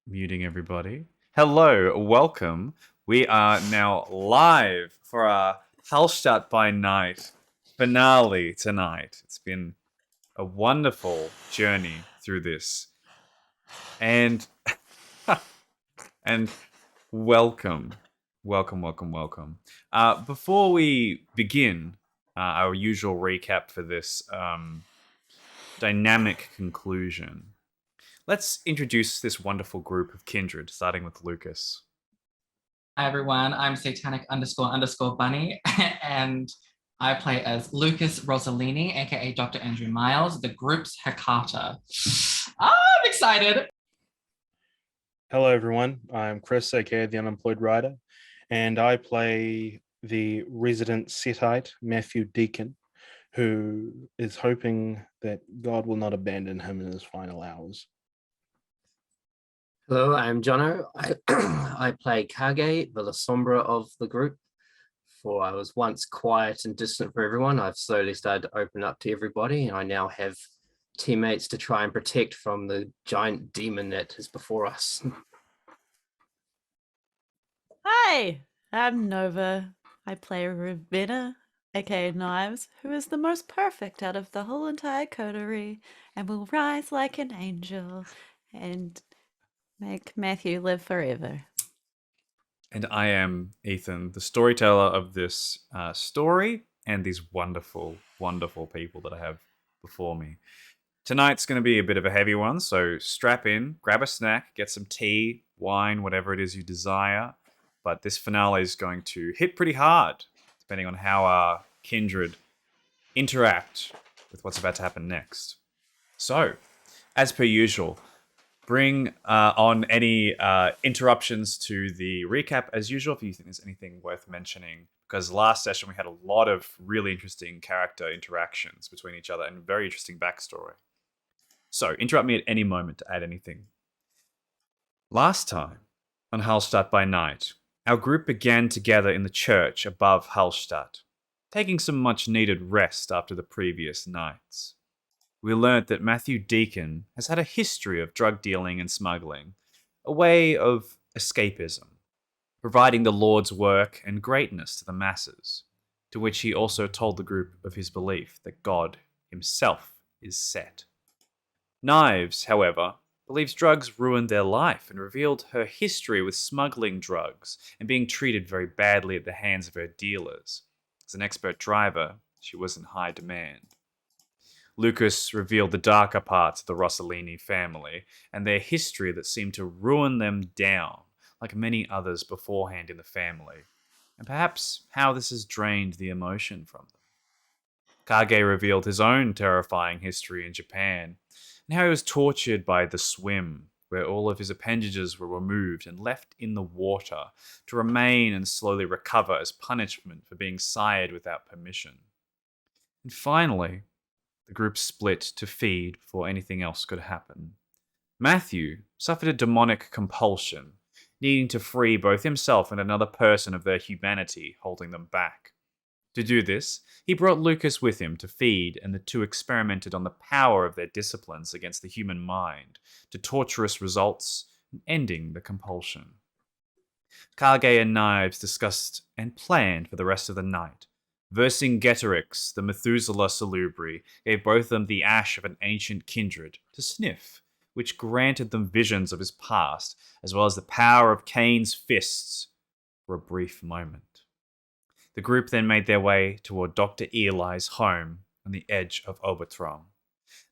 Muting everybody. Hello, welcome. We are now live for our Hallstatt by Night finale tonight. It's been a wonderful journey through this. And and welcome. Welcome. Before we begin our usual recap for this dynamic conclusion, let's introduce this wonderful group of kindred, starting with Lukas. Hi everyone, I'm Satanic__Bunny, and I play as Lukas Rosselini, aka Dr. Andrew Miles, the group's Hecata. I'm excited. Hello everyone, I'm Chris, aka the Unemployed Writer, and I play the resident Setite, Matthew Deacon, who is hoping that God will not abandon him in his final hours. Hello, I'm Jonno. I play Kage, the La Sombra of the group. For I was once quiet and distant for everyone, I've slowly started to open up to everybody, and I now have teammates to try and protect from the giant demon that is before us. Hi, I'm Nova. I play Ravenna, aka Knives, who is the most perfect out of the whole entire coterie and will rise like an angel and make Matthew live forever. And I am Ethan, the storyteller of this story and these wonderful, wonderful people that I have before me. Tonight's going to be a bit of a heavy one, so strap in, grab a snack, get some tea, wine, whatever it is you desire. But this finale is going to hit pretty hard, depending on how our kindred interact with what's about to happen next. So, as per usual, bring on any interruptions to the recap as usual if you think there's anything worth mentioning, because last session we had a lot of really interesting character interactions between each other and very interesting backstory. So interrupt me at any moment to add anything. Last time on Hallstatt by Night, our group began together in the church above Hallstatt, taking some much needed rest after the previous nights. We learnt that Matthew Deacon has had a history of drug dealing and smuggling, a way of escapism, providing the Lord's work and greatness to the masses, to which he also told the group of his belief that God himself is set. Knives, however, believes drugs ruined their life and revealed her history with smuggling drugs and being treated very badly at the hands of her dealers. As an expert driver, she was in high demand. Lukas revealed the darker parts of the Rosselini family and their history that seemed to ruin them down, like many others beforehand in the family, and perhaps how this has drained the emotion from them. Kage revealed his own terrifying history in Japan, and how he was tortured by the swim, where all of his appendages were removed and left in the water to remain and slowly recover as punishment for being sired without permission. And finally, the group split to feed before anything else could happen. Matthew suffered a demonic compulsion, needing to free both himself and another person of their humanity holding them back. To do this, he brought Lukas with him to feed, and the two experimented on the power of their disciplines against the human mind, to torturous results in ending the compulsion. Kage and Knives discussed and planned for the rest of the night. Vercingetorix, the Methuselah Salubri, gave both of them the ash of an ancient kindred to sniff, which granted them visions of his past, as well as the power of Cain's fists for a brief moment. The group then made their way toward Dr. Eli's home on the edge of Obertrom.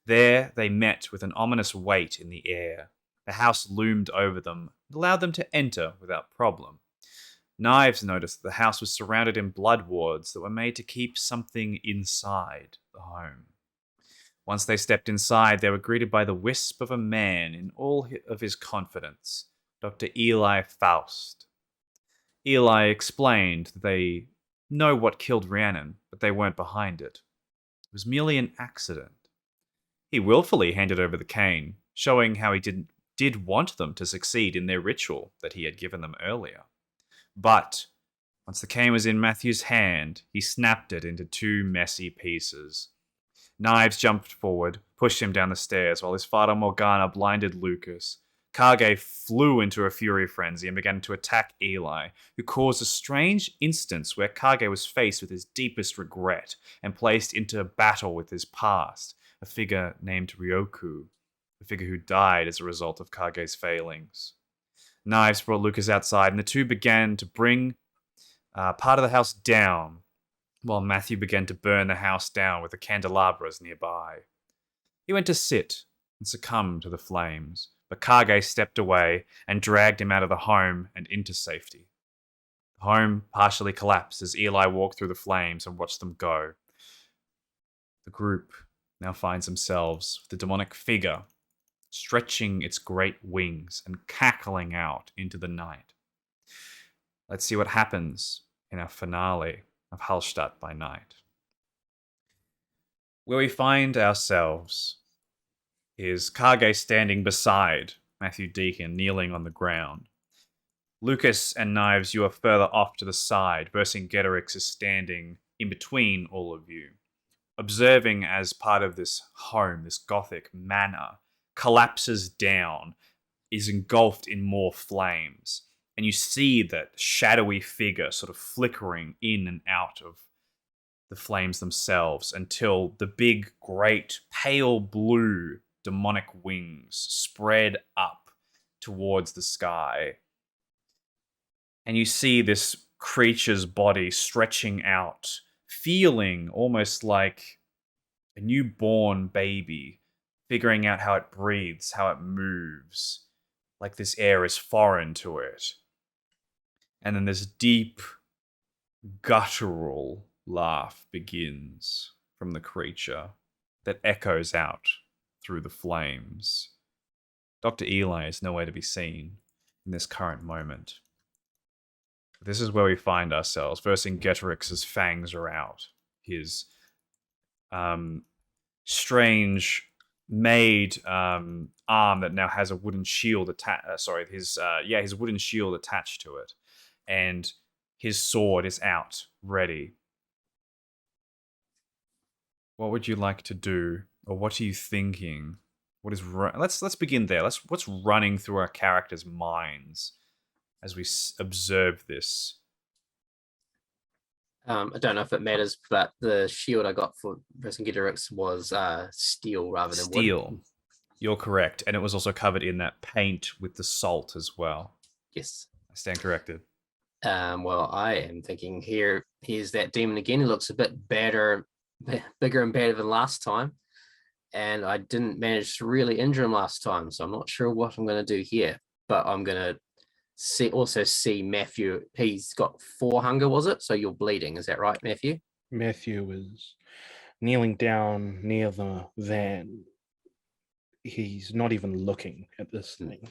There they met with an ominous weight in the air. The house loomed over them and allowed them to enter without problem. Knives noticed that the house was surrounded in blood wards that were made to keep something inside the home. Once they stepped inside, they were greeted by the wisp of a man in all of his confidence, Dr. Eli Faust. Eli explained that they know what killed Rhiannon, but they weren't behind it. It was merely an accident. He willfully handed over the cane, showing how he did want them to succeed in their ritual that he had given them earlier. But once the cane was in Matthew's hand, he snapped it into two messy pieces. Knives jumped forward, pushed him down the stairs, while his Fata Morgana blinded Lukas, Kage flew into a fury frenzy and began to attack Eli, who caused a strange instance where Kage was faced with his deepest regret and placed into battle with his past, a figure named Ryoku, a figure who died as a result of Kage's failings. Knives brought Lukas outside, and the two began to bring part of the house down, while Matthew began to burn the house down with the candelabras nearby. He went to sit and succumb to the flames, but Kage stepped away and dragged him out of the home and into safety. The home partially collapsed as Eli walked through the flames and watched them go. The group now finds themselves with the demonic figure stretching its great wings and cackling out into the night. Let's see what happens in our finale of Hallstatt by Night. Where we find ourselves is Kage standing beside Matthew Deacon, kneeling on the ground. Lukas and Knives, you are further off to the side. Vercingetorix is standing in between all of you, observing as part of this home, this Gothic manor, collapses down, is engulfed in more flames. And you see that shadowy figure sort of flickering in and out of the flames themselves until the big, great, pale blue demonic wings spread up towards the sky. And you see this creature's body stretching out, feeling almost like a newborn baby, figuring out how it breathes, how it moves, like this air is foreign to it. And then this deep, guttural laugh begins from the creature that echoes out through the flames. Dr. Eli is nowhere to be seen in this current moment. This is where we find ourselves. Vercingetorix's fangs are out. His strange made arm that now has a wooden shield attached. His wooden shield attached to it, and his sword is out, ready. What would you like to do, or what are you thinking? What is let's begin there. What's running through our characters' minds as we observe this? I don't know if it matters, but the shield I got for Vercingetorix was steel rather than Steel. wood. You're correct, and it was also covered in that paint with the salt as well. Yes. I stand corrected. Well, I am thinking here's that demon again. It looks a bit bigger and badder than last time. And I didn't manage to really injure him last time, so I'm not sure what I'm going to do here. But I'm going to see Matthew. He's got 4 hunger, was it? So you're bleeding. Is that right, Matthew? Matthew is kneeling down near the van. He's not even looking at this thing.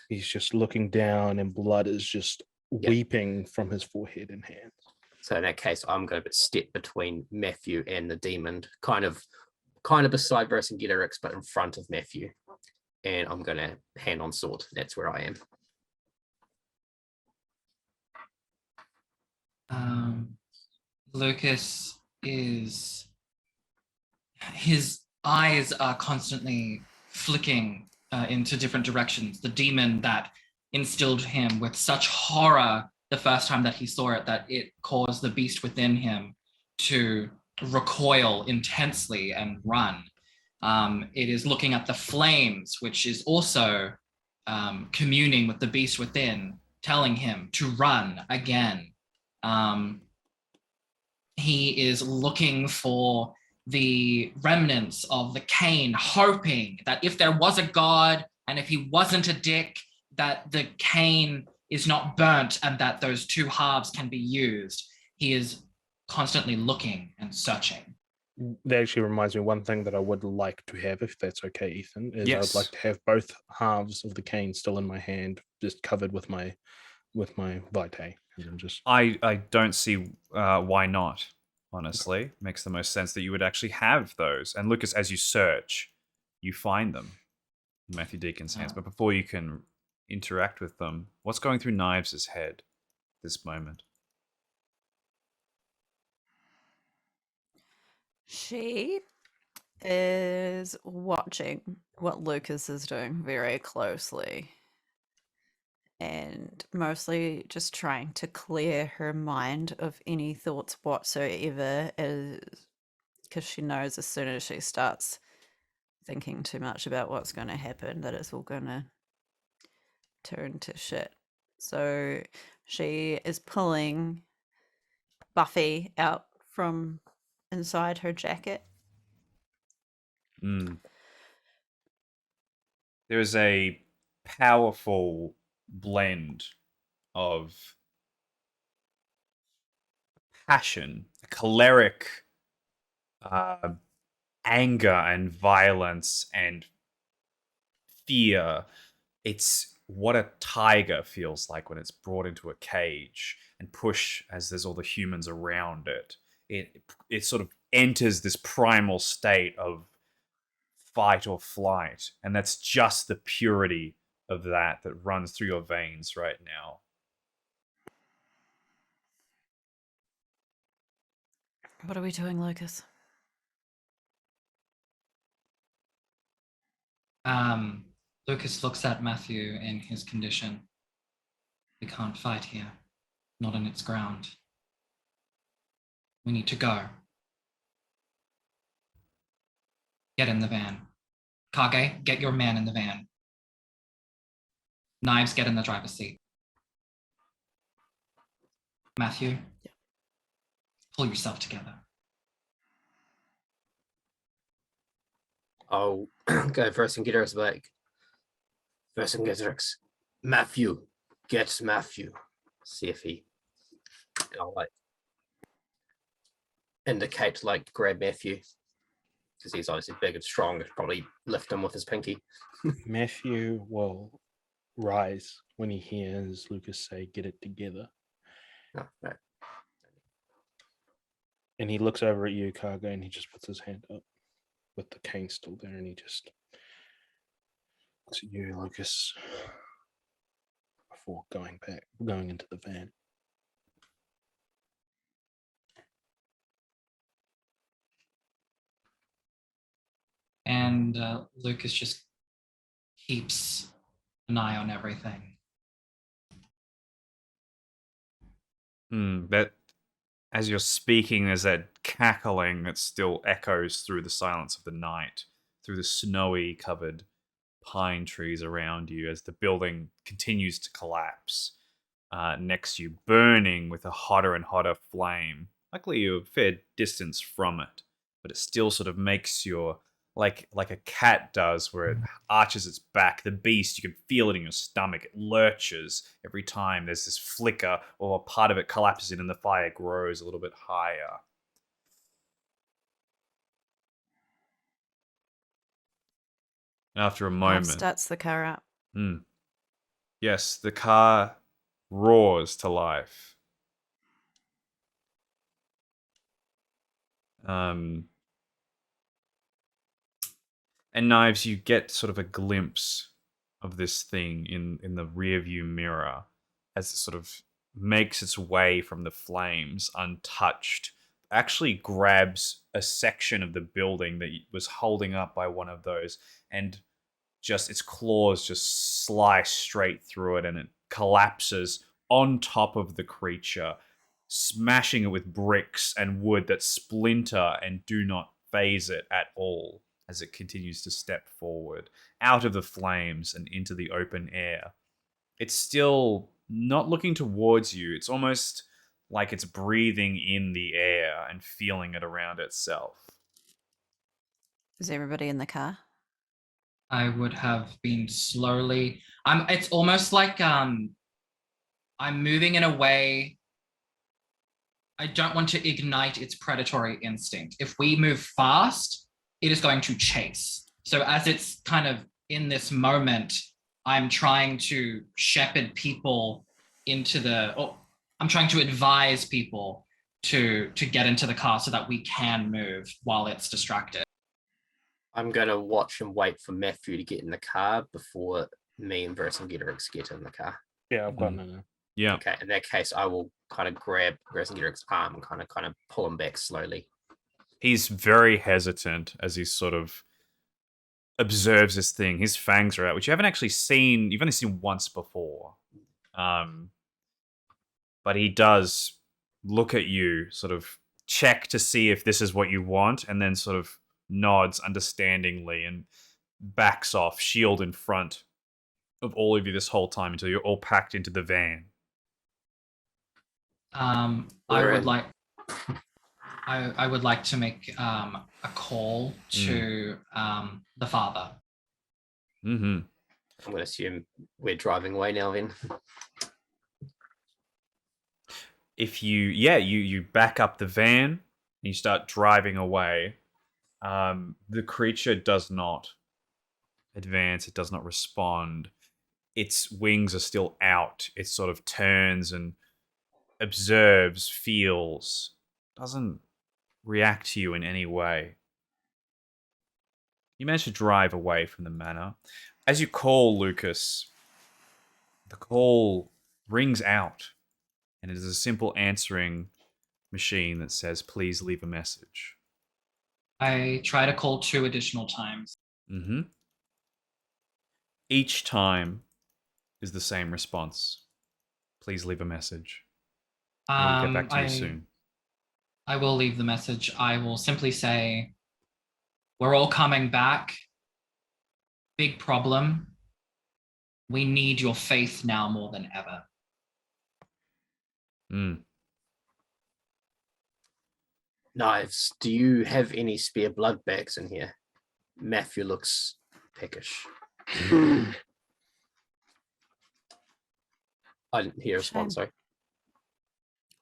He's just looking down, and blood is just weeping from his forehead and hands. So in that case, I'm going to step between Matthew and the demon, kind of beside Vercingetorix, but in front of Matthew. And I'm going to hand on sword. That's where I am. Lukas his eyes are constantly flicking into different directions. The demon that instilled him with such horror the first time that he saw it, that it caused the beast within him to recoil intensely and run. It is looking at the flames, which is also communing with the beast within, telling him to run again. He is looking for the remnants of the cane, hoping that if there was a god and if he wasn't a dick, that the cane is not burnt and that those 2 halves can be used. He is constantly looking and searching. That actually reminds me, one thing that I would like to have, if that's okay, Ethan, is Yes. I'd like to have both halves of the cane still in my hand, just covered with my vitae. And just I don't see why not, honestly. Makes the most sense that you would actually have those. And Lukas, as you search, you find them in Matthew Deacon's hands. But before you can interact with them, what's going through Knives' head at this moment? She is watching what Lucas is doing very closely and mostly just trying to clear her mind of any thoughts whatsoever, because she knows as soon as she starts thinking too much about what's going to happen that it's all going to turn to shit. So she is pulling Buffy out from inside her jacket. There is a powerful blend of passion, choleric anger and violence and fear. It's what a tiger feels like when it's brought into a cage and pushed as there's all the humans around it. It sort of enters this primal state of fight or flight, and that's just the purity of that runs through your veins right now. What are we doing, Lucas? Lucas looks at Matthew in his condition. We can't fight here, not on its ground. We need to go. Get in the van. Kage, get your man in the van. Knives, get in the driver's seat. Matthew, pull yourself together. I'll go Vercingetorix like, Vercingetorix, Matthew, get Matthew. See if he, I'll like indicate like grab Matthew, because he's obviously big and strong, probably lift him with his pinky. Matthew will rise when he hears Lucas say, "Get it together." No, right. And he looks over at you, Kage, and he just puts his hand up with the cane still there, and he just looks at you, Lucas, before going into the van. And Lucas just keeps an eye on everything. That as you're speaking, there's that cackling that still echoes through the silence of the night, through the snowy covered pine trees around you as the building continues to collapse next to you, burning with a hotter and hotter flame. Luckily, you're a fair distance from it, but it still sort of makes your like a cat does, where it arches its back. The beast, you can feel it in your stomach. It lurches every time there's this flicker or a part of it collapses in and the fire grows a little bit higher. After a moment, Starts the car up. Yes, the car roars to life. And Knives, you get sort of a glimpse of this thing in the rearview mirror as it sort of makes its way from the flames untouched. Actually grabs a section of the building that was holding up by one of those, and just its claws just slice straight through it, and it collapses on top of the creature, smashing it with bricks and wood that splinter and do not phase it at all as it continues to step forward out of the flames and into the open air. It's still not looking towards you. It's almost like it's breathing in the air and feeling it around itself. Is everybody in the car? I would have been slowly. It's almost like I'm moving in a way. I don't want to ignite its predatory instinct. If we move fast, it is going to chase. So as it's kind of in this moment, I'm trying to shepherd people I'm trying to advise people to get into the car so that we can move while it's distracted. I'm going to watch and wait for Matthew to get in the car before me and Vercingetorix get in the car. Yeah, I've got no. Yeah. Okay, in that case, I will kind of grab Vercingetorix's arm and kind of pull him back slowly. He's very hesitant as he sort of observes this thing. His fangs are out, which you haven't actually seen. You've only seen once before. But he does look at you, sort of check to see if this is what you want, and then sort of nods understandingly and backs off, shield in front of all of you this whole time until you're all packed into the van. I We're would in. like. I would like to make a call to the father. Mm-hmm. I'm going to assume we're driving away now then. If you back up the van and you start driving away, the creature does not advance. It does not respond. Its wings are still out. It sort of turns and observes, feels, doesn't react to you in any way. You manage to drive away from the manor. As you call Lukas, the call rings out, and it is a simple answering machine that says, "Please leave a message." I try to call 2 additional times. Mm-hmm. Each time is the same response. Please leave a message. I will get back to you soon. I will leave the message. I will simply say, we're all coming back. Big problem. We need your faith now more than ever. Knives. Do you have any spare blood bags in here? Matthew looks peckish. I didn't hear a response, sorry.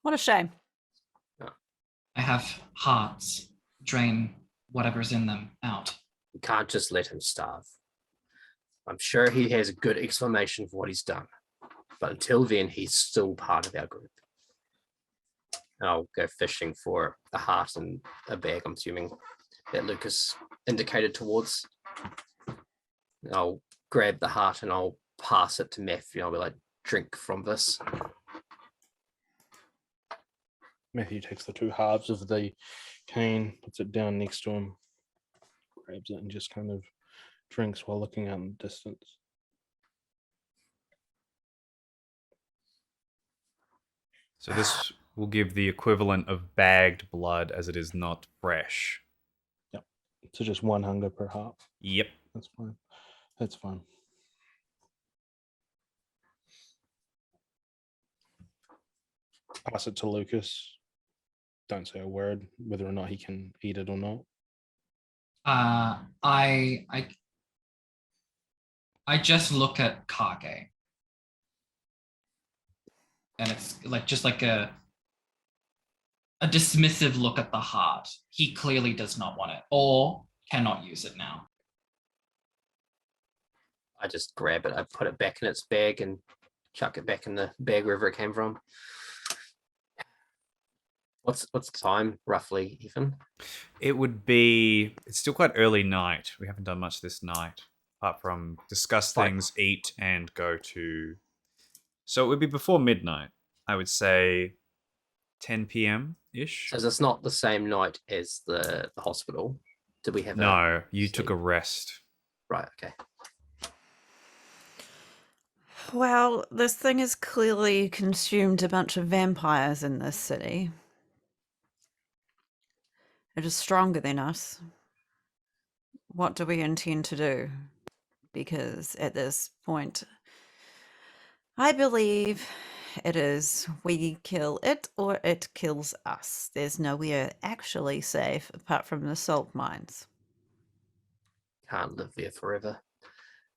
What a shame. I have hearts. Drain whatever's in them out. You can't just let him starve. I'm sure he has a good explanation for what he's done. But until then, he's still part of our group. I'll go fishing for a heart and a bag, I'm assuming, that Lukas indicated towards. I'll grab the heart and I'll pass it to Matthew. I'll be like, drink from this. Matthew takes the 2 halves of the cane, puts it down next to him, grabs it, and just kind of drinks while looking out in the distance. So this will give the equivalent of bagged blood, as it is not fresh. Yep. So just 1 hunger per half. Yep. That's fine. That's fine. Pass it to Lukas. Don't say a word, whether or not he can eat it or not. I just look at Kage. And it's like just like a dismissive look at the heart. He clearly does not want it or cannot use it now. I just grab it. I put it back in its bag and chuck it back in the bag wherever it came from. What's the time roughly, Ethan? It would be. It's still quite early night. We haven't done much this night, apart from discuss things, eat, and go to. So it would be before midnight. I would say 10 p.m. ish. So it's not the same night as the hospital. Did we have No, you took a rest. Right, okay. Well, this thing has clearly consumed a bunch of vampires in this city. It is stronger than us. What do we intend to do? Because at this point, I believe it is we kill it or it kills us. There's nowhere actually safe apart from the salt mines. Can't live there forever.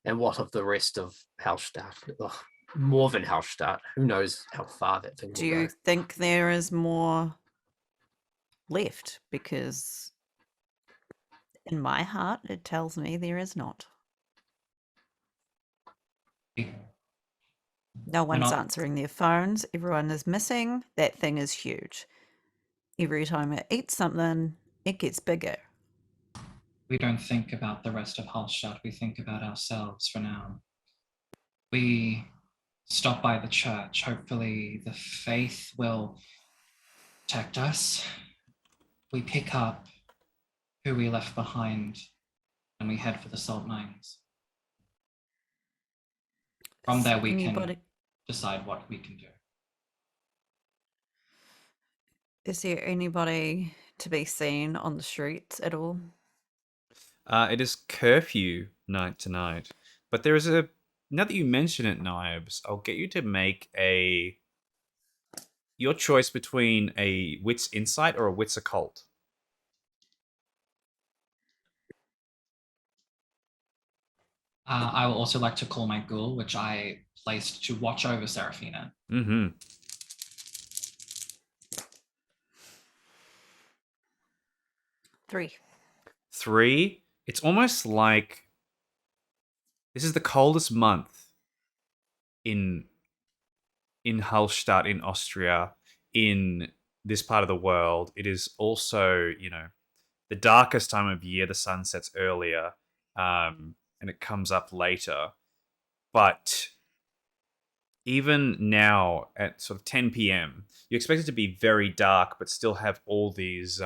And what of the rest of Hallstatt? Ugh, more than Hallstatt. Who knows how far that thing will Do you go? think there is more left? Because in my heart, it tells me there is not. No one's answering their phones. Everyone is missing. That thing is huge. Every time it eats something, it gets bigger. We don't think about the rest of Hallstatt. We think about ourselves for now. We stop by the church. Hopefully the faith will protect us. We pick up who we left behind when we head for the salt mines. From Is there, we anybody- can decide what we can do. Is there anybody to be seen on the streets at all? It is curfew night tonight, but there is a. Now that you mention it, Knives, I'll get you to make your choice between a wits insight or a wits occult. I will also like to call my ghoul, which I placed to watch over Seraphina. Mm-hmm. 3. 3. It's almost like this is the coldest month in Hallstatt, in Austria, in this part of the world. It is also, the darkest time of year. The sun sets earlier, and it comes up later. But even now at sort of 10 p.m., you expect it to be very dark, but still have all these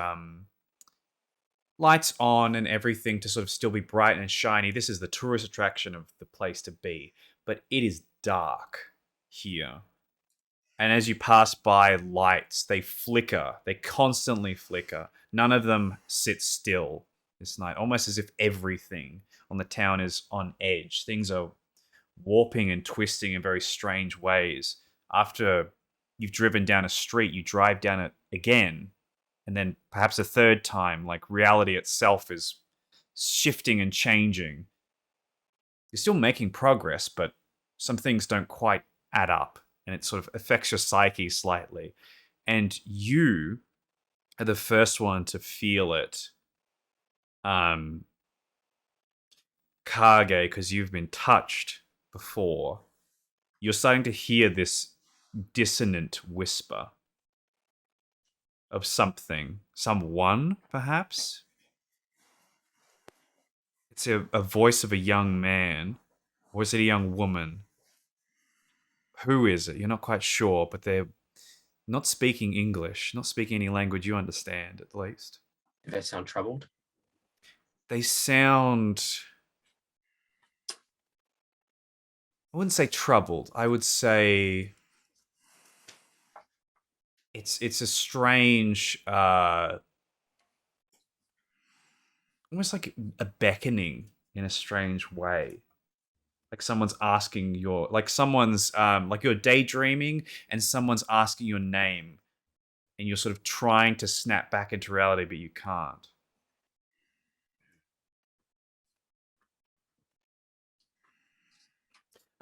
lights on and everything to sort of still be bright and shiny. This is the tourist attraction of the place to be. But it is dark here. And as you pass by lights, they flicker. They constantly flicker. None of them sit still this night, almost as if everything on the town is on edge. Things are warping and twisting in very strange ways. After you've driven down a street, you drive down it again, and then perhaps a third time, like reality itself is shifting and changing. You're still making progress, but some things don't quite add up, and it sort of affects your psyche slightly. And you are the first one to feel it, Kage, because you've been touched before. You're starting to hear this dissonant whisper of something, someone, perhaps. It's a voice of a young man, or is it a young woman? Who is it? You're not quite sure, but they're not speaking English, not speaking any language you understand, at least. Do they sound troubled? They sound, I wouldn't say troubled. I would say it's a strange, almost like a beckoning in a strange way. Like someone's asking like you're daydreaming and someone's asking your name, and you're sort of trying to snap back into reality, but you can't.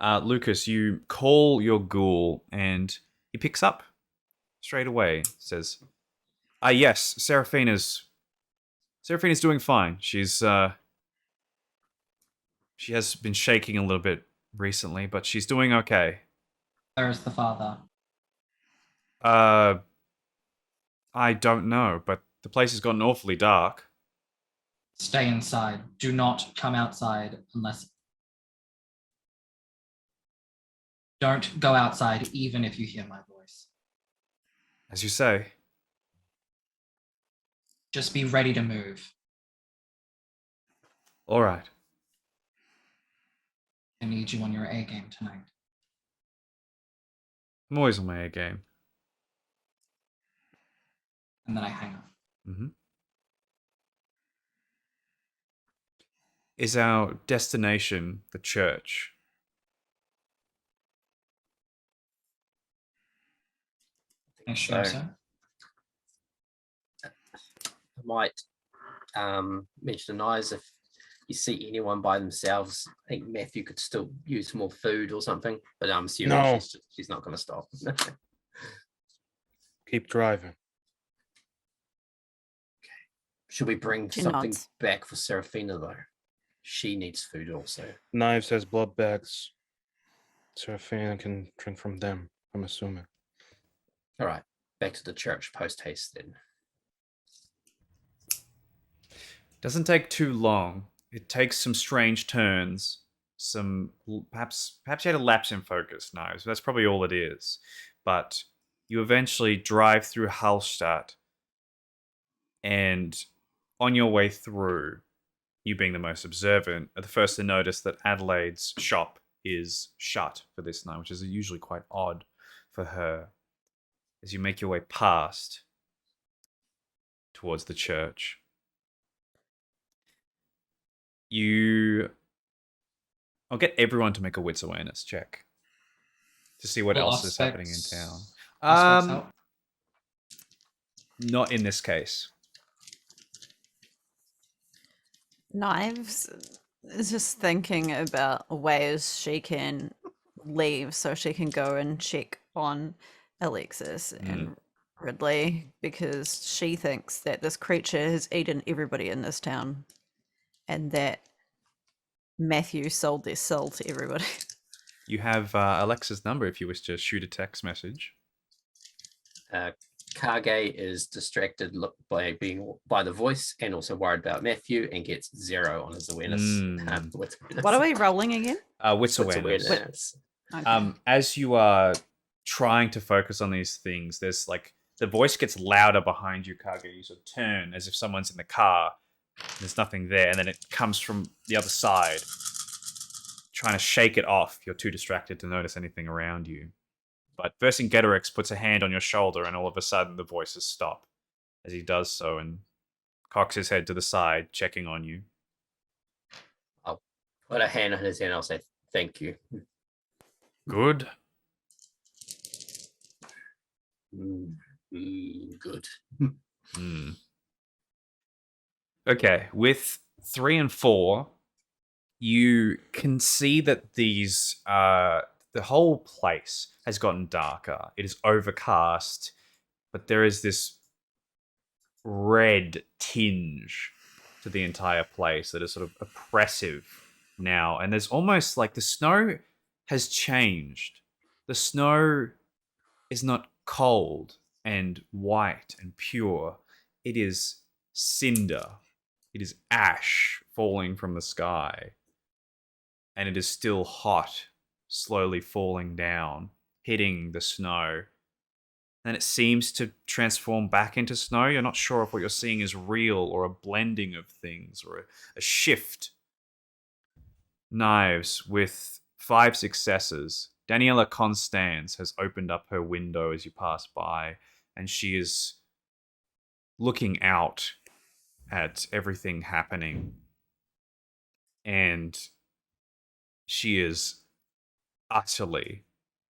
Lukas, you call your ghoul, and he picks up straight away. Says, yes, Seraphina's doing fine. She has been shaking a little bit recently, but she's doing okay. Where is the father? I don't know, but the place has gotten awfully dark. Stay inside. Do not come outside unless. Don't go outside even if you hear my voice. As you say. Just be ready to move. All right. I need you on your A game tonight. I'm always on my A game. And then I hang up. Mm-hmm. Is our destination the church? I assume So- so. I might mention to Nyes if you see anyone by themselves. I think Matthew could still use more food or something, but I'm assuming No. she's not going to stop. Keep driving. Should we bring She something nods. back for Seraphina though? She needs food also. Knives has blood bags. Seraphina can drink from them, I'm assuming. All right, back to the church post haste then. Doesn't take too long. It takes some strange turns. Perhaps you had a lapse in focus, no, so that's probably all it is. But you eventually drive through Hallstatt, and on your way through, you being the most observant, are the first to notice that Adelaide's shop is shut for this night, which is usually quite odd for her. As you make your way past towards the church, I'll get everyone to make a wits awareness check to see what Will else is happening in town. Auspex help? Not in this case. Knives is just thinking about ways she can leave so she can go and check on Alexis and Ridley, because she thinks that this creature has eaten everybody in this town and that Matthew sold their soul to everybody. You have Alexa's number if you wish to shoot a text message. Kage is distracted by the voice and also worried about Matthew and gets 0 on his awareness. What are we rolling again? Wits awareness. Okay. As you are trying to focus on these things, there's like the voice gets louder behind you, Kage. You sort of turn as if someone's in the car. There's nothing there, and then it comes from the other side. Trying to shake it off, you're too distracted to notice anything around you. But Vercingetorix puts a hand on your shoulder, and all of a sudden the voices stop as he does so and cocks his head to the side, checking on you. I'll put a hand on his head and I'll say, thank you. Good. Good. Okay, with 3 and 4, you can see that these the whole place has gotten darker. It is overcast, but there is this red tinge to the entire place that is sort of oppressive now. And there's almost like the snow has changed. The snow is not cold and white and pure. It is cinder. It is ash falling from the sky. And it is still hot, slowly falling down, hitting the snow. And it seems to transform back into snow. You're not sure if what you're seeing is real or a blending of things or a shift. Knives, with 5 successes, Daniela Constance has opened up her window as you pass by, and she is looking out at everything happening. And she is utterly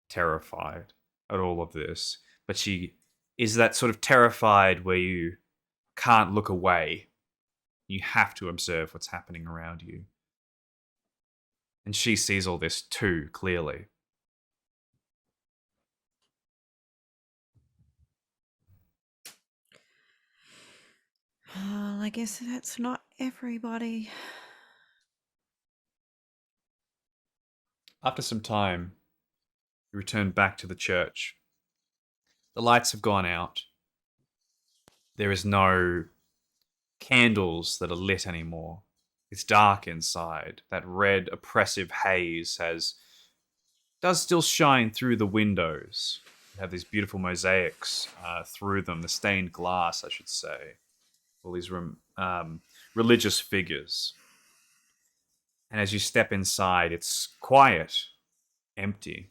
terrified at all of this. But she is that sort of terrified where you can't look away. You have to observe what's happening around you. And she sees all this too clearly. Well, I guess that's not everybody. After some time, you return back to the church. The lights have gone out. There is no candles that are lit anymore. It's dark inside. That red, oppressive haze does still shine through the windows. You have these beautiful mosaics through them, the stained glass, I should say. All these religious figures. And as you step inside, it's quiet, empty.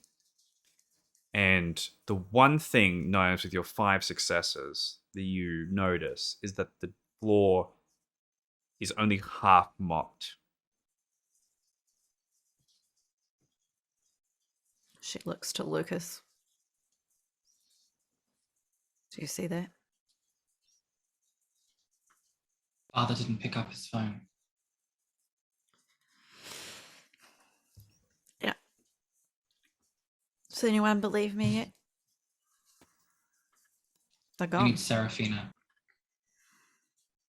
And the one thing, Knives, with your 5 successes that you notice is that the floor is only half mopped. She looks to Lukas. Do you see that? Father didn't pick up his phone. Yeah. Does anyone believe me yet? They're You gone. need Serafina.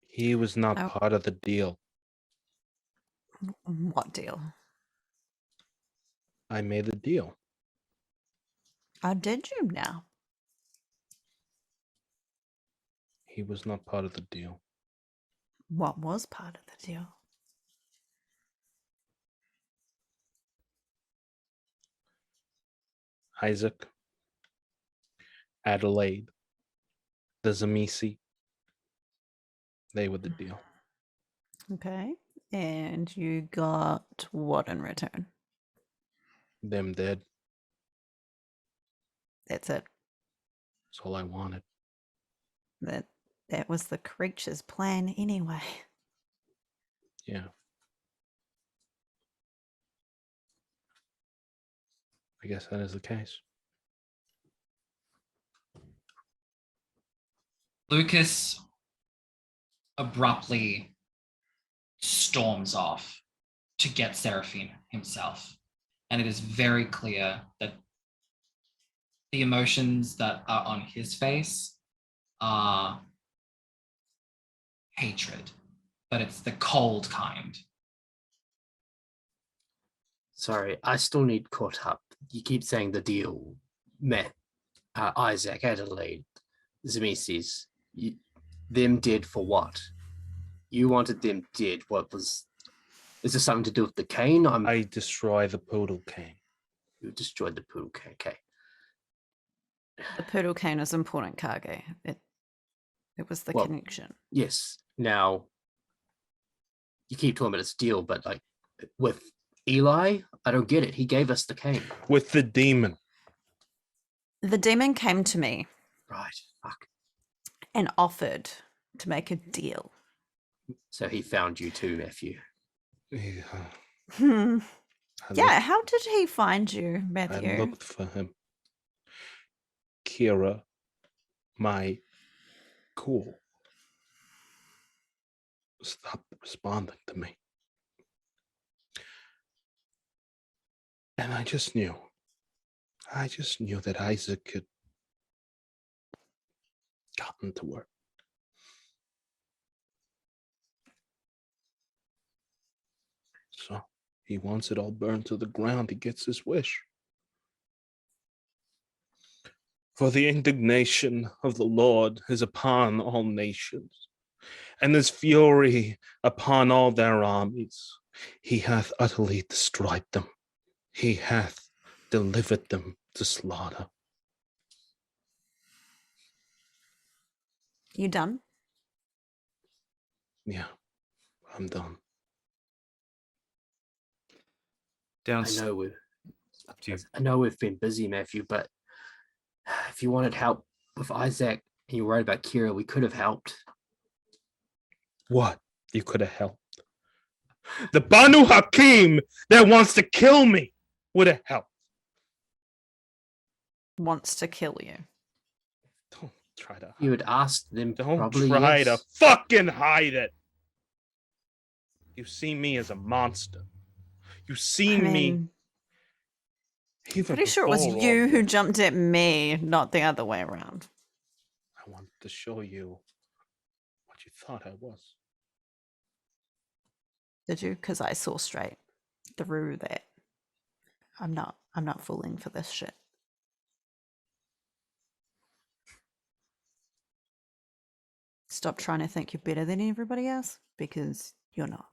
He was not part of the deal. What deal? I made the deal. How did you now? He was not part of the deal. What was part of the deal? Isaac, Adelaide, the Zamisi. They were the deal. Okay. And you got what in return? Them dead. That's it. That's all I wanted. That was the creature's plan anyway. Yeah. I guess that is the case. Lucas abruptly storms off to get Seraphine himself. And it is very clear that the emotions that are on his face are hatred, but it's the cold kind. Sorry, I still need caught up. You keep saying the deal met Isaac, Adelaide, Zemesis. Them dead for what? You wanted them dead. What was? Is this something to do with the cane? I destroy the poodle cane. You destroyed the poodle cane. Okay. The poodle cane is important, Kage. It was the Well, connection. Yes. Now, you keep talking about its deal, but like with Eli, I don't get it. He gave us the cane. With the demon. The demon came to me Right. Fuck. and offered to make a deal. So he found you too, Matthew. Yeah. Hmm. I Yeah, looked- how did he find you, I Matthew? looked for him. Kira, my cool, stopped responding to me. And I just knew that Isaac had gotten to her. So he wants it all burned to the ground. He gets his wish. For the indignation of the Lord is upon all nations, and his fury upon all their armies. He hath utterly destroyed them. He hath delivered them to slaughter. You done? Yeah, I'm done. Down. Up to you. I know we've been busy, Matthew, but if you wanted help with Isaac and you were worried about Kira, we could have helped. What? You could have helped. The Banu Hakim that wants to kill me would have helped. Wants to kill you. Don't try to hide You had asked them. Don't probably try yes. to fucking hide it. You see me as a monster. You see I me. mean, Even pretty sure it was before all you who this. jumped at me, not the other way around. I wanted to show you what you thought I was. Did you? Because I saw straight through that. I'm not fooling for this shit. Stop trying to think you're better than everybody else, because you're not.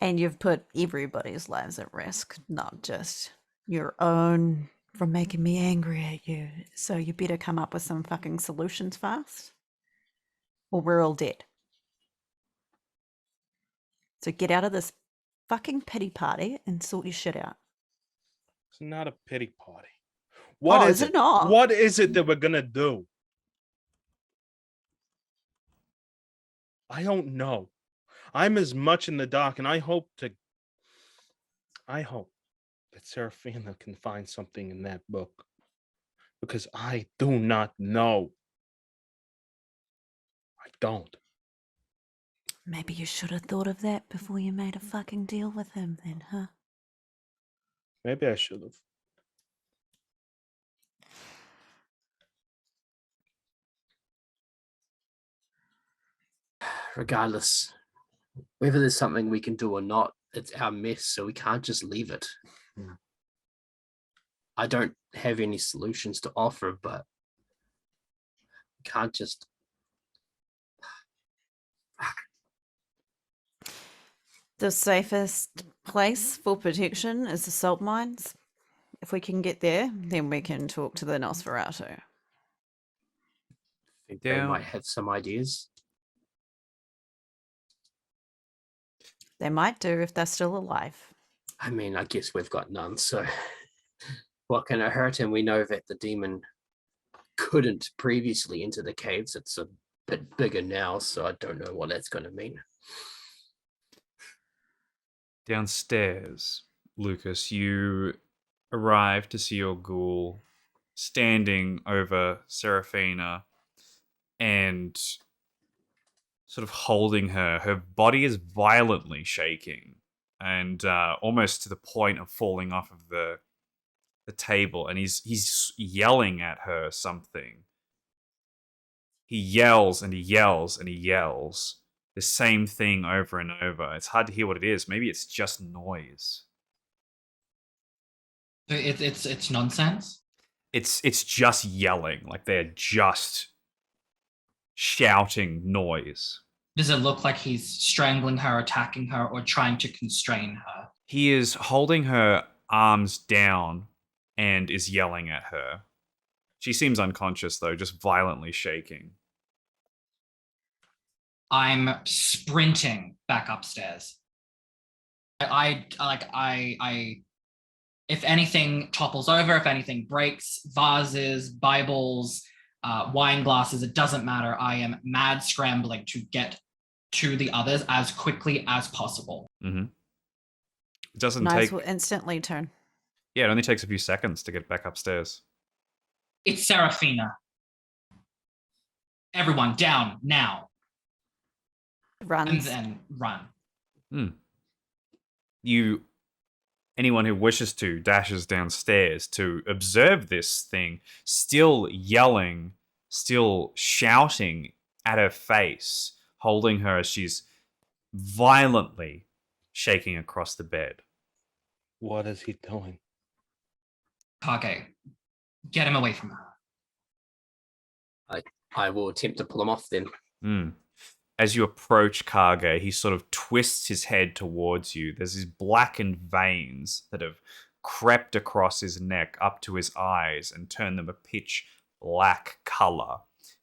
And you've put everybody's lives at risk, not just your own, from making me angry at you. So you better come up with some fucking solutions fast, or we're all dead. So get out of this fucking pity party and sort your shit out. It's not a pity party. What Oh, is is it not? What is it that we're gonna do? I don't know. I'm as much in the dark, and I hope that Serafina can find something in that book, because I do not know. I don't. Maybe you should have thought of that before you made a fucking deal with him then, huh? Maybe I should have. Regardless, whether there's something we can do or not, it's our mess, so we can't just leave it. Hmm. I don't have any solutions to offer, but we can't just. The safest place for protection is the salt mines. If we can get there, then we can talk to the Nosferatu. think they might have some ideas. They might do if they're still alive. I mean, I guess we've got none, so what can it hurt? And we know that the demon couldn't previously enter the caves. It's a bit bigger now, so I don't know what that's going to mean. Downstairs, Lucas, you arrive to see your ghoul standing over Seraphina and sort of holding her. Her body is violently shaking and almost to the point of falling off of the table, and he's yelling at her something. He yells and he yells and he yells the same thing over and over. It's hard to hear what it is. Maybe it's just noise. It's nonsense. It's just yelling, like they're just shouting noise. Does it look like he's strangling her, attacking her, or trying to constrain her? He is holding her arms down and is yelling at her. She seems unconscious though, just violently shaking. I'm sprinting back upstairs. I if anything topples over, if anything breaks, vases, Bibles, wine glasses, it doesn't matter. I am mad scrambling to get to the others as quickly as possible. Mm-hmm. It doesn't Knives take... will instantly turn. Yeah, it only takes a few seconds to get back upstairs. It's Seraphina. Everyone down now. And Runs. then run. Anyone who wishes to dashes downstairs to observe this thing, still yelling, still shouting at her face, holding her as she's violently shaking across the bed. What is he doing? Kage, get him away from her. I will attempt to pull him off then. As you approach Kage, he sort of twists his head towards you. There's these blackened veins that have crept across his neck up to his eyes and turned them a pitch black color.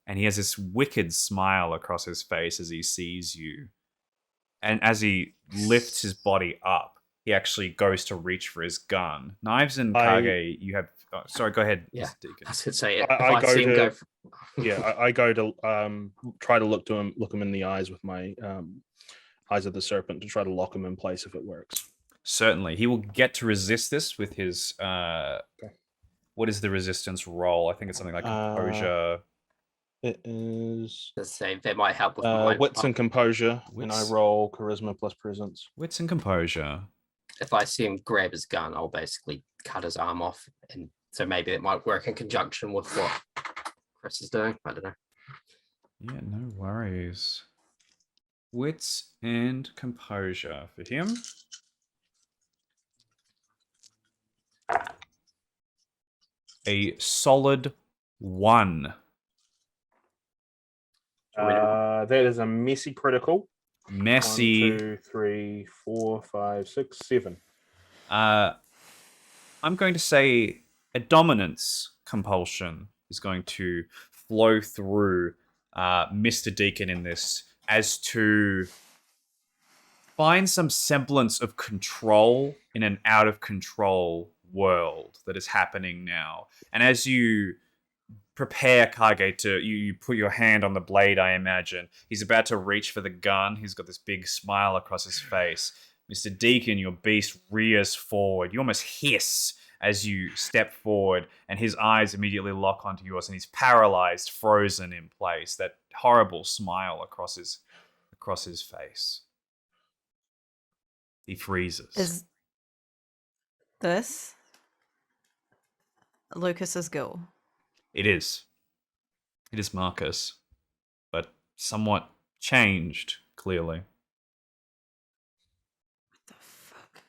And he has this wicked smile across his face as he sees you. And as he lifts his body up, he actually goes to reach for his gun. Knives and Kage, you have... Oh, sorry, go ahead, Yeah, Mr. Deacon. I should say if I I go see him to- go. I go to try to look him in the eyes with my eyes of the serpent to try to lock him in place if it works. Certainly. He will get to resist this with his... What is the resistance roll? I think it's something like composure. It is Let's say that might help with my wits and composure, and I Wits. roll charisma plus presence. Wits and composure. If I see him grab his gun, I'll basically cut his arm off, and so maybe it might work in conjunction with what Chris is doing. I don't know. Yeah, no worries. Wits and composure for him. A solid 1. That is a messy critical. Messy. 1, 2, 3, 4, 5, 6, 7. I'm going to say a dominance compulsion is going to flow through Mr. Deacon in this as to find some semblance of control in an out of control world that is happening now. And as you prepare Kage to, you put your hand on the blade, I imagine. He's about to reach for the gun. He's got this big smile across his face. Mr. Deacon, your beast rears forward. You almost hiss as you step forward, and his eyes immediately lock onto yours, and he's paralyzed, frozen in place. That horrible smile across his face. He freezes. Is this Lucas's goal? It is. It is Marcus, but somewhat changed, clearly. What the fuck?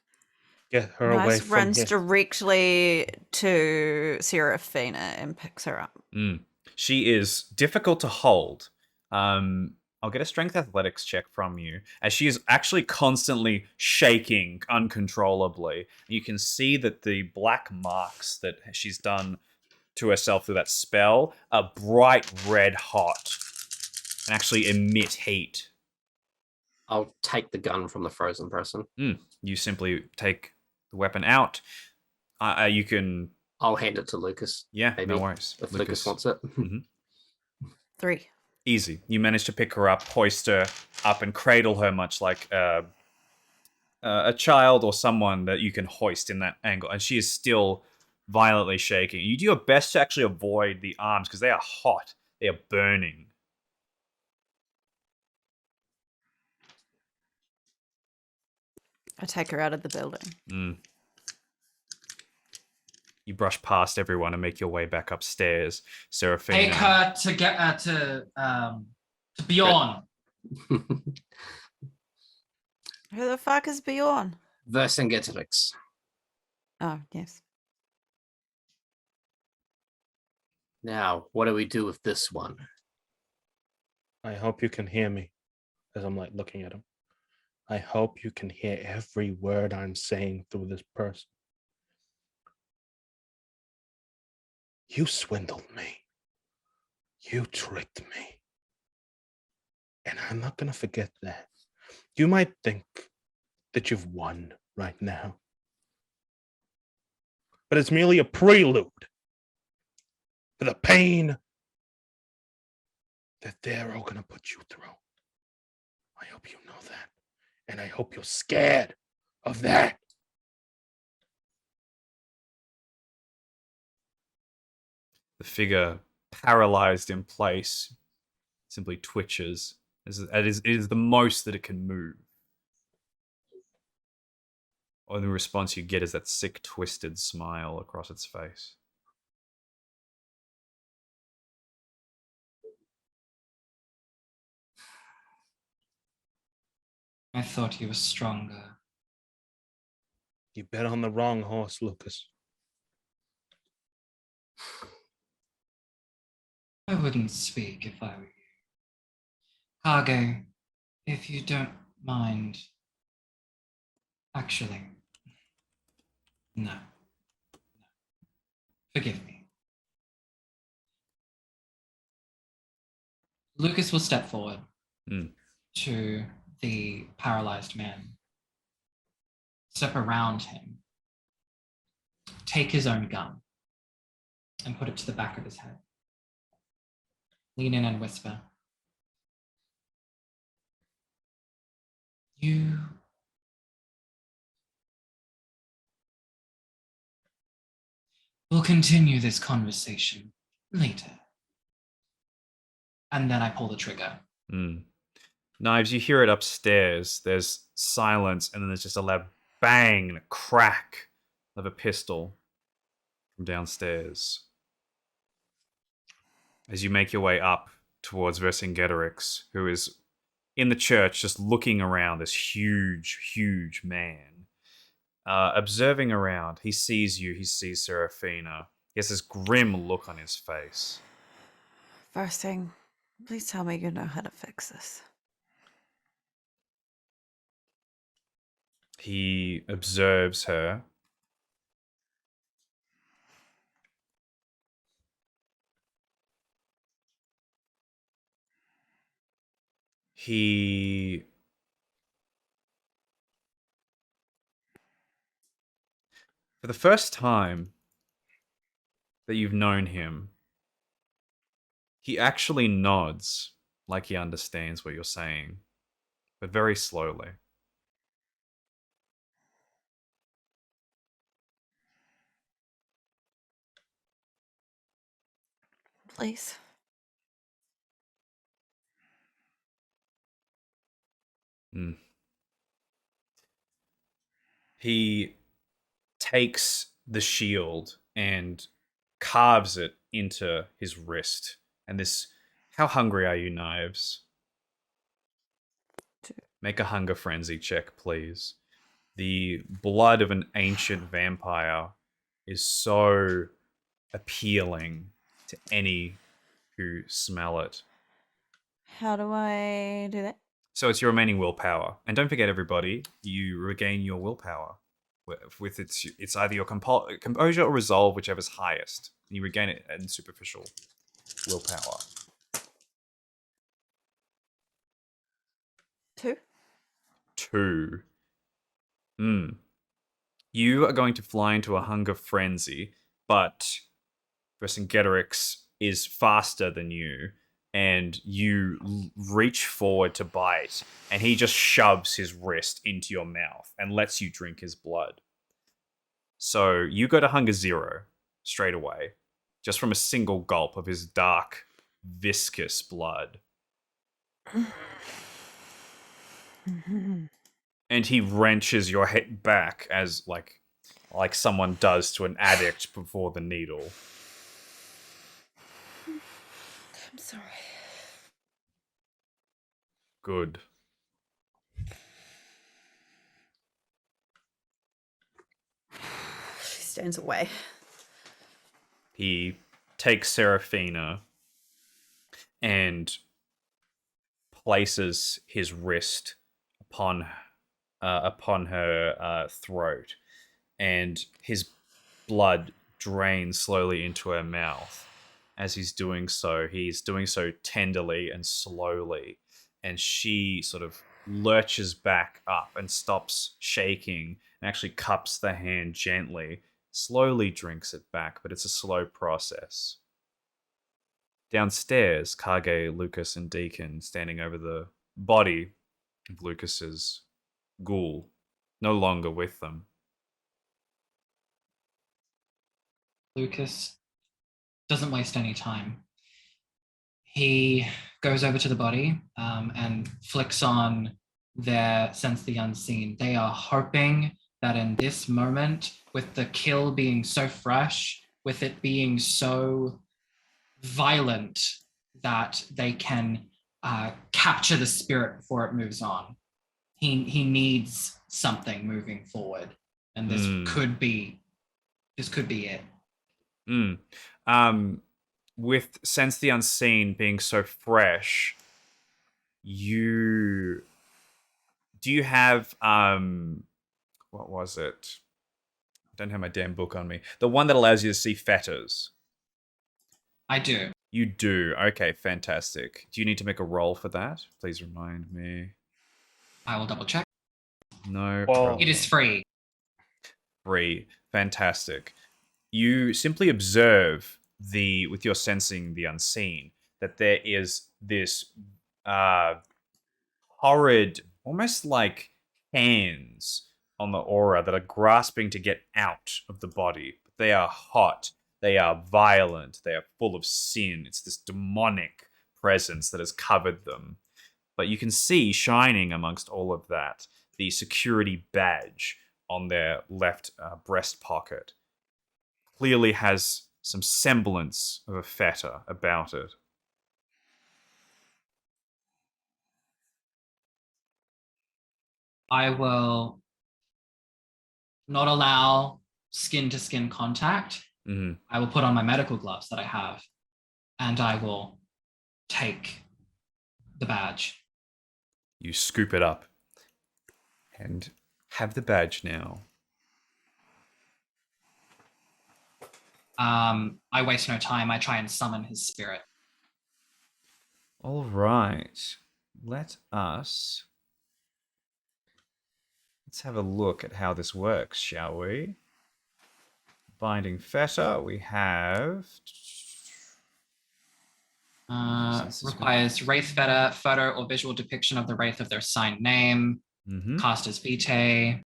Get her away Nice from runs here. directly to Seraphina and picks her up. She is difficult to hold. I'll get a strength athletics check from you, as she is actually constantly shaking uncontrollably. You can see that the black marks that she's done to herself through that spell are bright red hot and actually emit heat. I'll take the gun from the frozen person. You simply take the weapon out. You can... I'll hand it to Lucas. Yeah, maybe, no worries. if Lucas wants it. 3. Easy. You manage to pick her up, hoist her up, and cradle her much like a child or someone that you can hoist in that angle. And she is still violently shaking. You do your best to actually avoid the arms because they are hot. They are burning. I take her out of the building. You brush past everyone and make your way back upstairs. Seraphina. Take her to get to Bjorn. Who the fuck is Bjorn? Vercingetorix. Oh, yes. Now, what do we do with this one? I hope you can hear me as I'm like looking at him. I hope you can hear every word I'm saying through this person. You swindled me. You tricked me. And I'm not going to forget that. You might think that you've won right now, but it's merely a prelude for the pain that they're all going to put you through. I hope you know that. And I hope you're scared of that. The figure, paralyzed in place, simply twitches. It is the most that it can move. Or the response you get is that sick, twisted smile across its face. I thought you were stronger. You bet on the wrong horse, Lucas. I wouldn't speak if I were you. Kage, if you don't mind. Actually, no. Forgive me. Lucas will step forward to the paralyzed man, step around him, take his own gun, and put it to the back of his head. Lean in and whisper, "You will continue this conversation later." And then I pull the trigger. Knives, you hear it upstairs. There's silence, and then there's just a loud bang and a crack of a pistol from downstairs. As you make your way up towards Vercingetorix, who is in the church just looking around, this huge, huge man. Observing around, he sees you, he sees Seraphina. He has this grim look on his face. First thing, please tell me you know how to fix this. He observes her. For the first time that you've known him, he actually nods like he understands what you're saying, but very slowly. Please. He takes the shield and carves it into his wrist. And this... How hungry are you, Knives? 2. Make a hunger frenzy check, please. The blood of an ancient vampire is so appealing to any who smell it. How do I do that? So it's your remaining willpower. And don't forget, everybody, you regain your willpower. With it's either your composure or resolve, whichever's highest. You regain it in superficial willpower. 2. 2. You are going to fly into a hunger frenzy, but Vercingetorix is faster than you, and you reach forward to bite, and he just shoves his wrist into your mouth and lets you drink his blood. So you go to hunger 0 straight away, just from a single gulp of his dark, viscous blood. And he wrenches your head back as like someone does to an addict before the needle. I'm sorry. Good. She stands away. He takes Seraphina and places his wrist upon her throat, and his blood drains slowly into her mouth. As he's doing so tenderly and slowly, and she sort of lurches back up and stops shaking and actually cups the hand gently, slowly drinks it back, but it's a slow process. Downstairs, Kage, Lukas, and Deacon standing over the body of Lucas's ghoul, no longer with them. Lucas doesn't waste any time. He goes over to the body and flicks on their sense the unseen. They are hoping that in this moment, with the kill being so fresh, with it being so violent, that they can capture the spirit before it moves on. He needs something moving forward, and this could be it. With Sense the Unseen being so fresh, do you have what was it? I don't have my damn book on me. The one that allows you to see fetters. I do. You do. Okay, fantastic. Do you need to make a roll for that? Please remind me. I will double check. No. Well, problem. It is free. Free. Fantastic. You simply observe with your sensing the unseen, that there is this horrid, almost like hands on the aura that are grasping to get out of the body. They are hot. They are violent. They are full of sin. It's this demonic presence that has covered them. But you can see shining amongst all of that the security badge on their left breast pocket. Clearly has some semblance of a fetter about it. I will not allow skin-to-skin contact. Mm-hmm. I will put on my medical gloves that I have, and I will take the badge. You scoop it up and have the badge now. I waste no time. I try and summon his spirit. All right. Let's have a look at how this works, shall we? Binding fetter, we have... Requires wraith fetter, photo or visual depiction of the wraith of their signed name. Mm-hmm. Caster's vitae.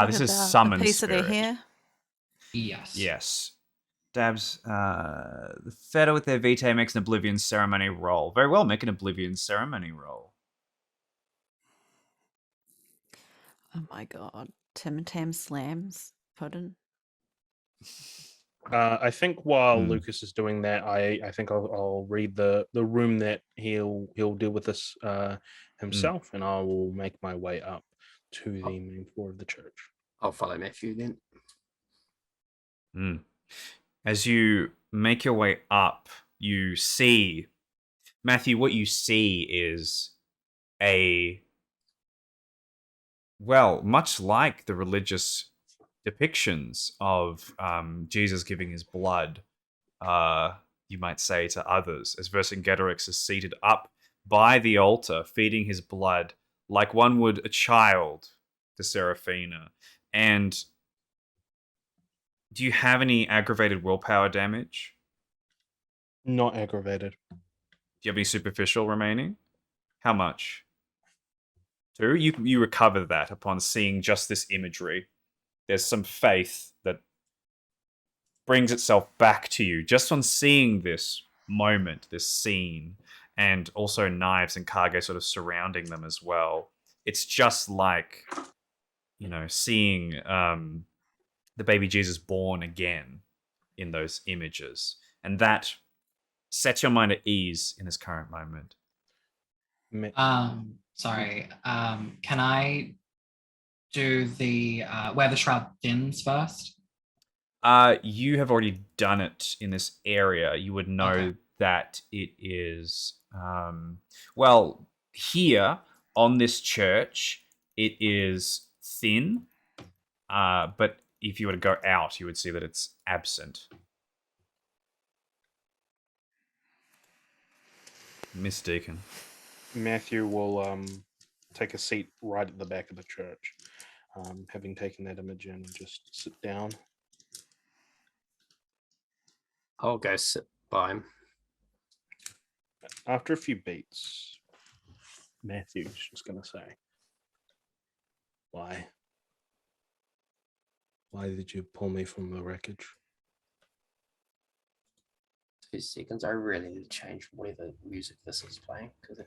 This is About summon a piece spirit. of their hair. Yes. Yes. Dabs the fetter with their vitae makes an Oblivion ceremony roll. Very well, make an Oblivion ceremony roll. Oh my god. Tim and Tam slams. Pardon. I think while Lucas is doing that, I think I'll read the room that he'll deal with this himself, and I will make my way up to the main floor of the church. I'll follow Matthew then. As you make your way up, you see, Matthew, what you see is a well, much like the religious depictions of Jesus giving his blood, you might say, to others, as Vercingetorix is seated up by the altar, feeding his blood like one would a child to Seraphina. And do you have any aggravated willpower damage? Not aggravated. Do you have any superficial remaining? How much? 2? You recover that upon seeing just this imagery. There's some faith that brings itself back to you just on seeing this moment, this scene, and also Knives and Kage sort of surrounding them as well. It's just like, seeing the baby Jesus born again in those images. And that sets your mind at ease in this current moment. Sorry. Can I do the where the shroud thins first? You have already done it in this area. You would know Okay. that it is, well, here on this church, it is thin. But if you were to go out, you would see that it's absent. Miss Deacon. Matthew will take a seat right at the back of the church, having taken that image in, and just sit down. I'll go sit by him. After a few beats, Matthew's just going to say, Why did you pull me from the wreckage? 2 seconds. I really need to change whatever music this is playing because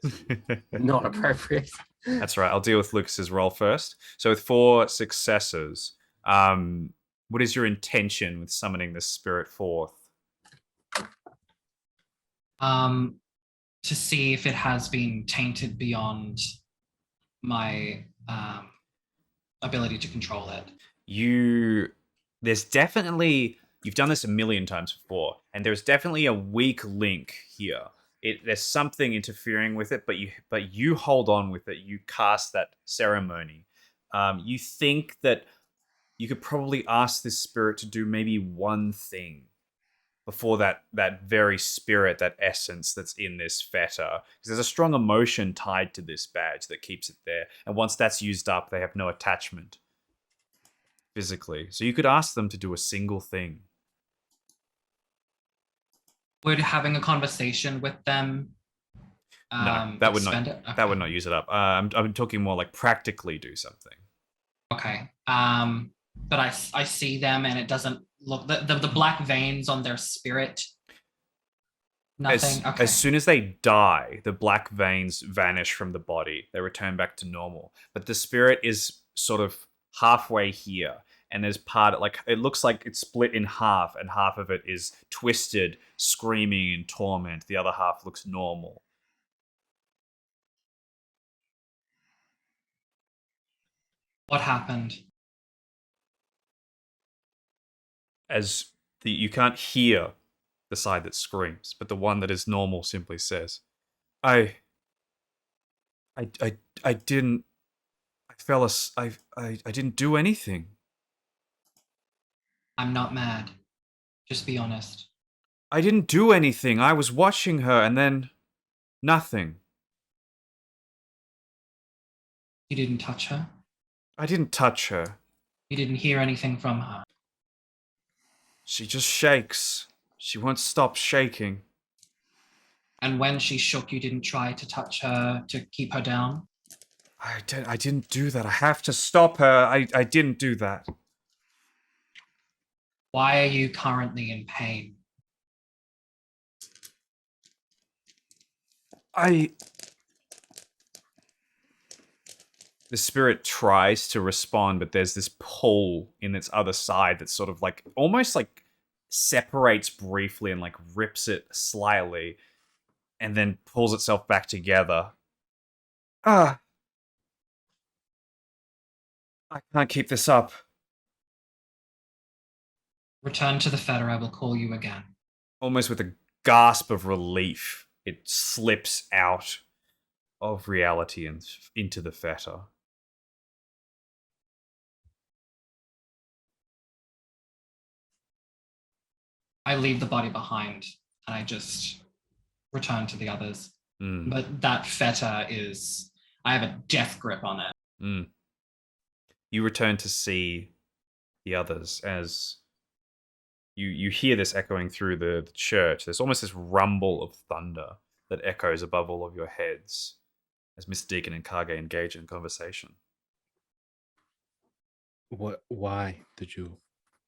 it's not appropriate. That's right. I'll deal with Lucas's roll first. So with 4 successes, what is your intention with summoning this spirit forth? To see if it has been tainted beyond my ability to control it. There's definitely, you've done this a million times before, and there's definitely a weak link here. There's something interfering with it, but you hold on with it. You cast that ceremony. You think that you could probably ask this spirit to do maybe one thing before that very spirit, that essence that's in this fetter. Because there's a strong emotion tied to this badge that keeps it there. And once that's used up, they have no attachment physically. So you could ask them to do a single thing. Would having a conversation with them No, that would expend not. it? Okay. That would not use it up. I'm talking more like practically do something. Okay. But I see them and it doesn't look the black veins on their spirit. Nothing. Okay. As soon as they die, the black veins vanish from the body. They return back to normal. But the spirit is sort of halfway here. And there's part, like, it looks like it's split in half, and half of it is twisted, screaming in torment. The other half looks normal. What happened? You can't hear the side that screams, but the one that is normal simply says, I didn't, I didn't do anything. I'm not mad. Just be honest. I didn't do anything. I was watching her and then nothing. You didn't touch her? I didn't touch her. You didn't hear anything from her? She just shakes. She won't stop shaking. And when she shook, you didn't try to touch her to keep her down? I didn't do that. I have to stop her. I didn't do that. Why are you currently in pain? The spirit tries to respond, but there's this pull in its other side that sort of like almost like separates briefly and like rips it slightly and then pulls itself back together. I can't keep this up. Return to the fetter. I will call you again. Almost with a gasp of relief, it slips out of reality and into the fetter. I leave the body behind and I just return to the others. But that fetter is, I have a death grip on it. You return to see the others as you hear this echoing through the church. There's almost this rumble of thunder that echoes above all of your heads as Mr. Deacon and Kage engage in conversation. Why did you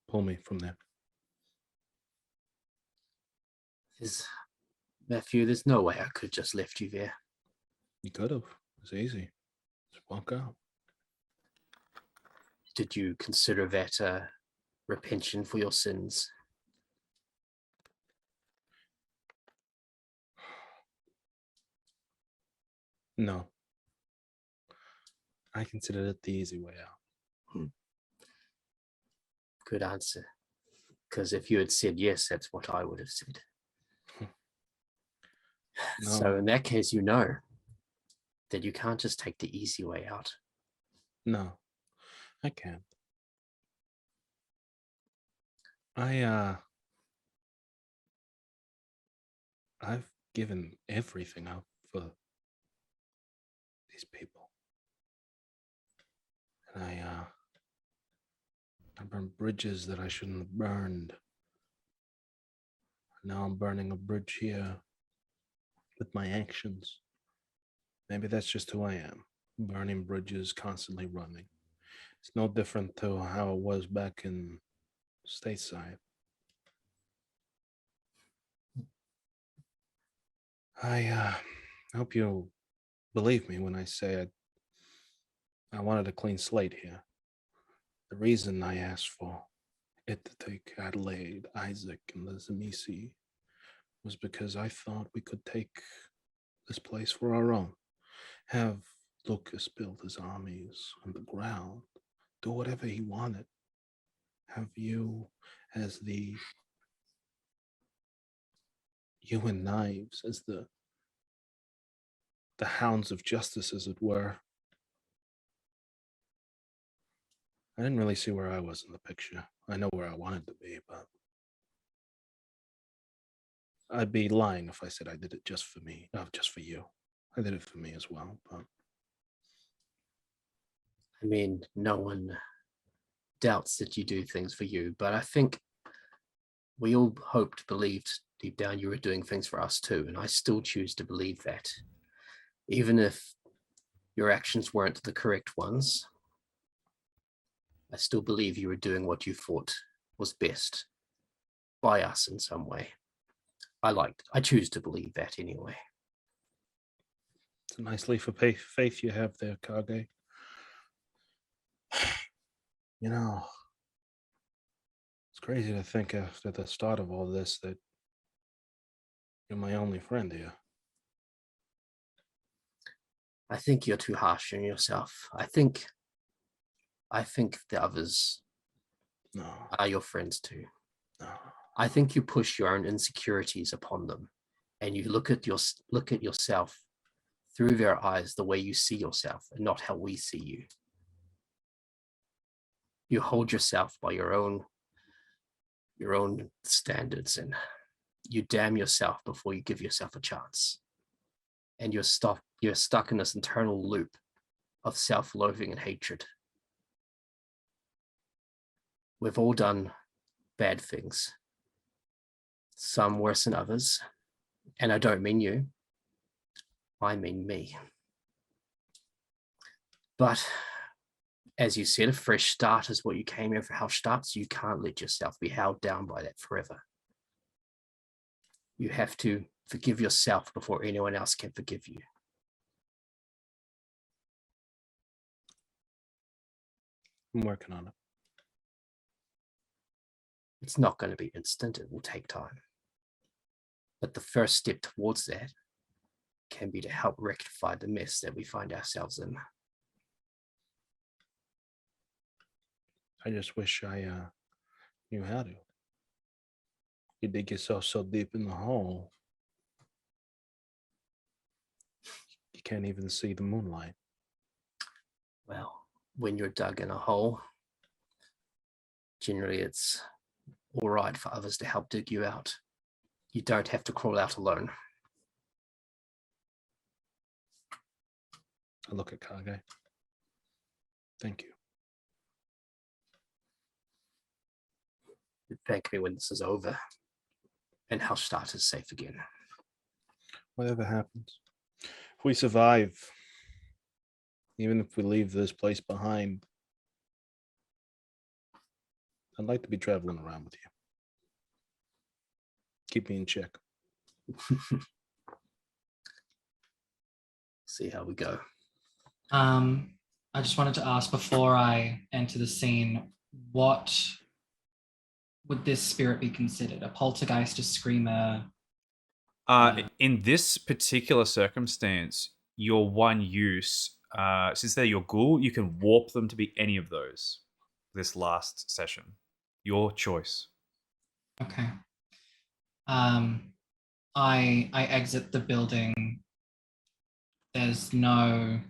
pull me from there? Matthew, there's no way I could just left you there. You could have. It's easy. Just walk out. Did you consider that repentance for your sins? No. I considered it the easy way out. Good answer. Because if you had said yes, that's what I would have said. No. So in that case, you know that you can't just take the easy way out. No, I can't. I've given everything up for these people. And I burned bridges that I shouldn't have burned. Now I'm burning a bridge here with my actions. Maybe that's just who I am. Burning bridges, constantly running. It's no different to how it was back in stateside. I hope you believe me when I say I wanted a clean slate here. The reason I asked for it to take Adelaide, Isaac, and the Zamisi was because I thought we could take this place for our own. Have Lukas build his armies on the ground, do whatever he wanted. Have you as you and Knives as the hounds of justice, as it were. I didn't really see where I was in the picture. I know where I wanted to be, but I'd be lying if I said I did it just for me, just for you. I did it for me as well, but I mean, no one doubts that you do things for you, but I think we all hoped, believed deep down you were doing things for us too, and I still choose to believe that. Even if your actions weren't the correct ones, I still believe you were doing what you thought was best by us in some way. I choose to believe that anyway. it's a nice leap of faith you have there, Kage. You know, it's crazy to think after the start of all this that you're my only friend here. I think you're too harsh on yourself. I think the others No, are your friends too. no. I think you push your own insecurities upon them, and you look at yourself through their eyes the way you see yourself, and not how we see you. You hold yourself by your own standards, and you damn yourself before you give yourself a chance. And you're stuck in this internal loop of self-loathing and hatred. We've all done bad things, some worse than others, and I don't mean you, I mean me. But as you said, a fresh start is what you came here for, Hallstatt, so you can't let yourself be held down by that forever. You have to forgive yourself before anyone else can forgive you. I'm working on it. It's not going to be instant, it will take time. But the first step towards that can be to help rectify the mess that we find ourselves in. I just wish I knew how to. You dig yourself so deep in the hole, you can't even see the moonlight. Well, when you're dug in a hole, generally it's all right for others to help dig you out. You don't have to crawl out alone. I look at Kage. Thank you. Thank me when this is over and Hallstatt is safe again. Whatever happens, if we survive, even if we leave this place behind, I'd like to be traveling around with you. Keep me in check. See how we go. I just wanted to ask before I enter the scene, what would this spirit be considered? A poltergeist, a screamer? In this particular circumstance, your one use, since they're your ghoul, you can warp them to be any of those. This last session, your choice. Okay. I exit the building. There's no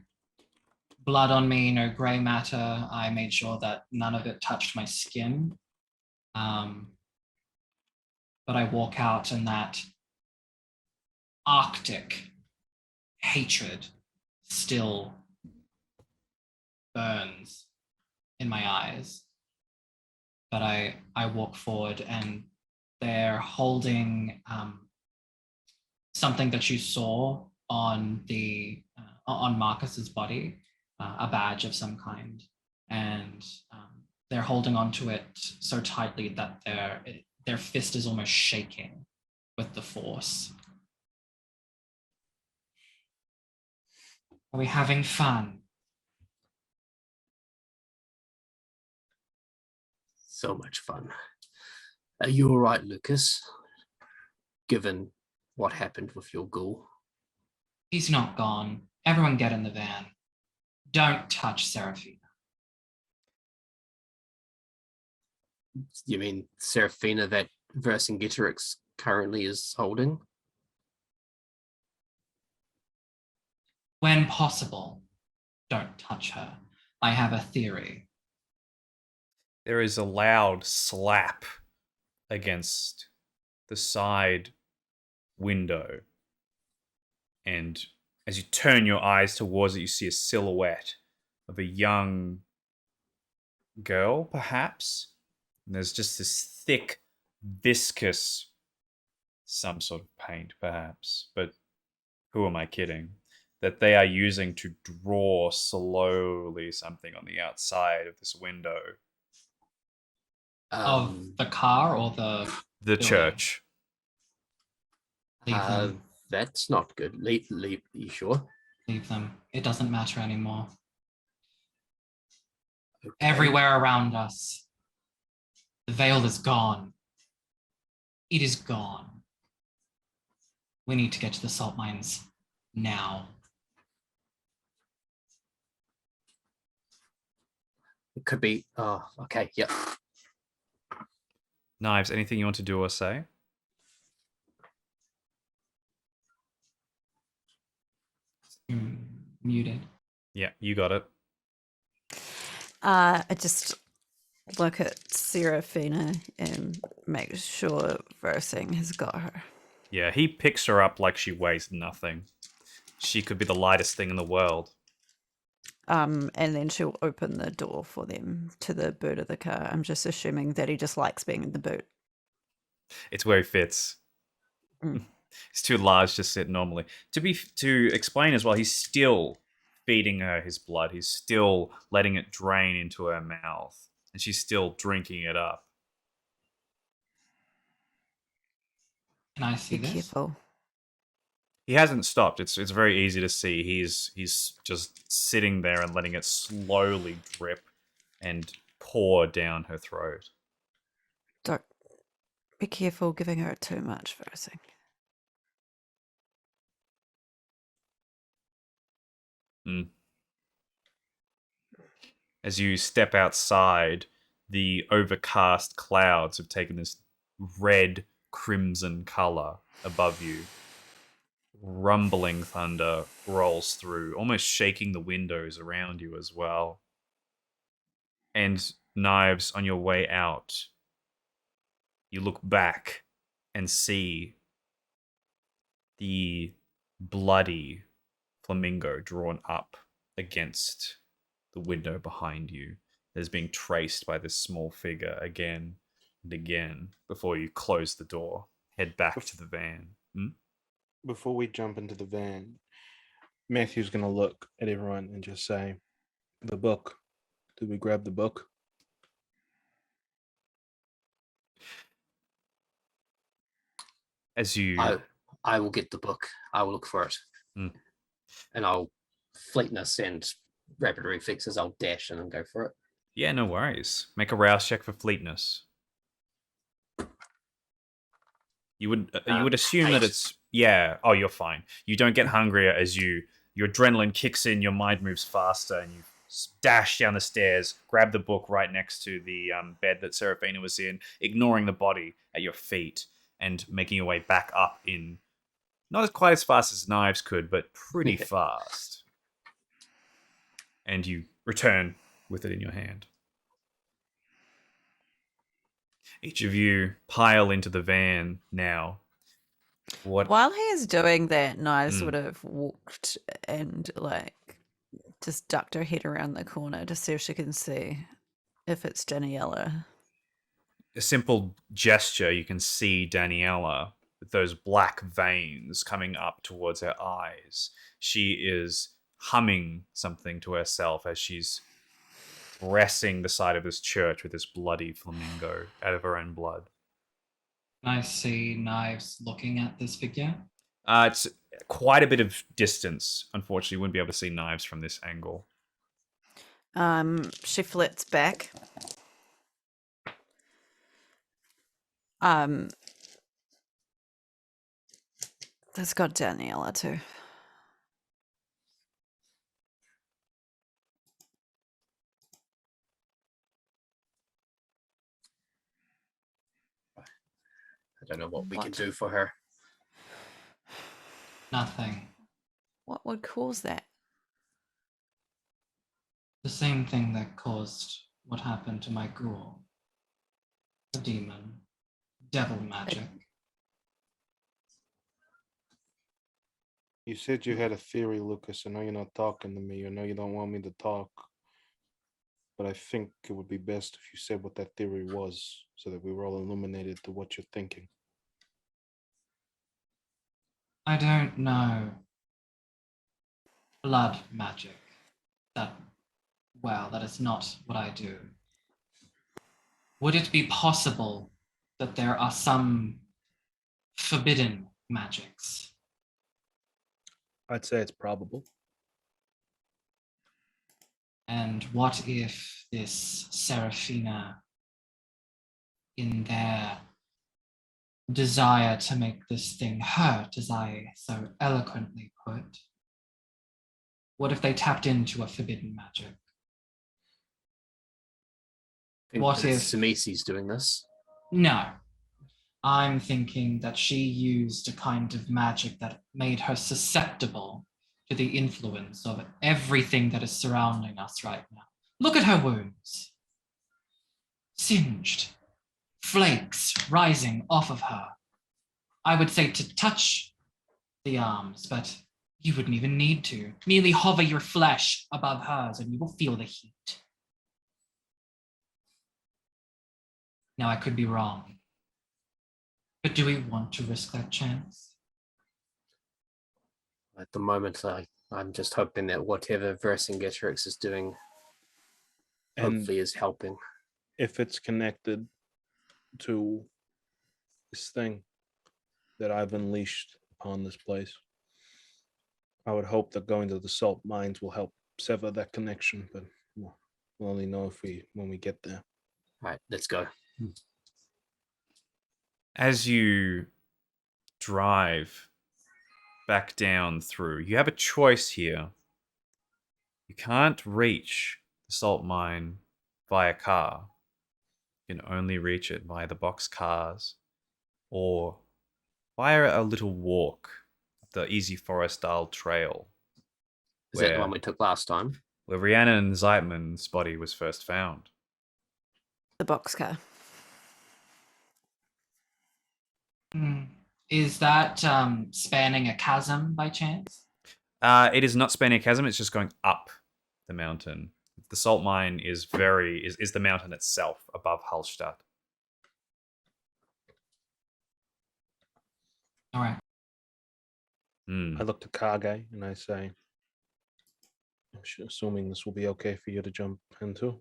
blood on me, no gray matter. I made sure that none of it touched my skin. But I walk out and that Arctic hatred still burns in my eyes. But I walk forward and they're holding something that you saw on on Marcus's body, a badge of some kind, and they're holding onto it so tightly that their fist is almost shaking with the force. Are we having fun? So much fun. Are you all right, Lukas? Given what happened with your ghoul? He's not gone. Everyone get in the van. Don't touch Seraphina. You mean Seraphina that Vercingetorix currently is holding? When possible, don't touch her. I have a theory. There is a loud slap against the side window. And as you turn your eyes towards it, you see a silhouette of a young girl, perhaps. And there's just this thick, viscous, some sort of paint, perhaps. But who am I kidding? That they are using to draw slowly something on the outside of this window. Of the car or the The building? church. Leave them. That's not good. Leave. You sure? Leave them. It doesn't matter anymore. Okay. Everywhere around us, the veil is gone. It is gone. We need to get to the salt mines now. It could be. Oh, okay. Yep. Knives, anything you want to do or say? Muted. Yeah, you got it. I just look at Seraphina and make sure Versing has got her. Yeah, he picks her up like she weighs nothing. She could be the lightest thing in the world. And then she'll open the door for them to the boot of the car. I'm just assuming that he just likes being in the boot. It's where he fits. He's too large to sit normally. To explain as well, he's still feeding her his blood. He's still letting it drain into her mouth, and she's still drinking it up. Can I see Be this? careful. He hasn't stopped. It's very easy to see. He's just sitting there and letting it slowly drip and pour down her throat. Don't be careful giving her too much, Versing. As you step outside, the overcast clouds have taken this red crimson color above you. Rumbling thunder rolls through, almost shaking the windows around you as well. And Knives, on your way out, you look back and see the bloody flamingo drawn up against the window behind you. That is being traced by this small figure again and again before you close the door, head back to the van. Before we jump into the van, Matthew's going to look at everyone and just say, the book. Did we grab the book? As you... I will get the book. I will look for it. And I'll fleetness and rapid reflexes. I'll dash in and go for it. Yeah, no worries. Make a rouse check for fleetness. You would assume that it's... Yeah. Oh, you're fine. You don't get hungrier as your adrenaline kicks in, your mind moves faster, and you dash down the stairs, grab the book right next to the bed that Seraphina was in, ignoring the body at your feet, and making your way back up in... Not quite as fast as Knives could, but pretty fast. And you return with it in your hand. Each of you pile into the van now. While he is doing that, Knives would have walked and just ducked her head around the corner to see if she can see if it's Daniela. A simple gesture, you can see Daniela with those black veins coming up towards her eyes. She is humming something to herself as she's pressing the side of this church with this bloody flamingo out of her own blood. Can I see Knives looking at this figure? It's quite a bit of distance. Unfortunately, you wouldn't be able to see Knives from this angle. She flits back. There's got Daniela too. I don't know what we can do for her. Nothing. What would cause that? The same thing that caused what happened to my ghoul. A demon. Devil magic. You said you had a theory, Lucas. I know you're not talking to me. I know you don't want me to talk. But I think it would be best if you said what that theory was so that we were all illuminated to what you're thinking. I don't know. Blood magic. That is not what I do. Would it be possible that there are some forbidden magics? I'd say it's probable. And what if this Seraphina, in their desire to make this thing hurt, as I so eloquently put, what if they tapped into a forbidden magic? What if Samisi's doing this? No. I'm thinking that she used a kind of magic that made her susceptible to the influence of everything that is surrounding us right now. Look at her wounds. Singed. Flakes rising off of her. I would say to touch the arms, but you wouldn't even need to. Merely hover your flesh above hers and you will feel the heat. Now, I could be wrong. But do we want to risk that chance? At the moment, I'm just hoping that whatever Vercingetorix is doing hopefully is helping. If it's connected to this thing that I've unleashed upon this place, I would hope that going to the salt mines will help sever that connection, but we'll only know when we get there. All right, let's go. As you drive back down through, you have a choice here. You can't reach the salt mine via car. You can only reach it via the box cars or via a little walk, the Easy Forest style trail. Is that the one we took last time? Where Rhiannon Zeitman's body was first found. The boxcar. Is that spanning a chasm by chance? It is not spanning a chasm. It's just going up the mountain. The salt mine is the mountain itself above Hallstatt. All right. Hmm. I look to Kage and I say, assuming this will be okay for you to jump into.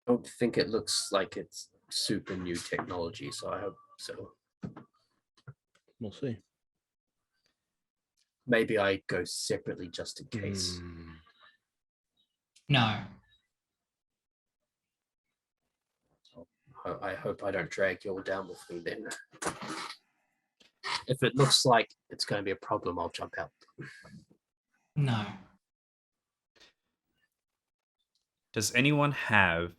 I don't think it looks like it's super new technology, so I hope so. We'll see. Maybe I go separately just in case. No. I hope I don't drag you all down with me then. If it looks like it's going to be a problem, I'll jump out. No. Does anyone have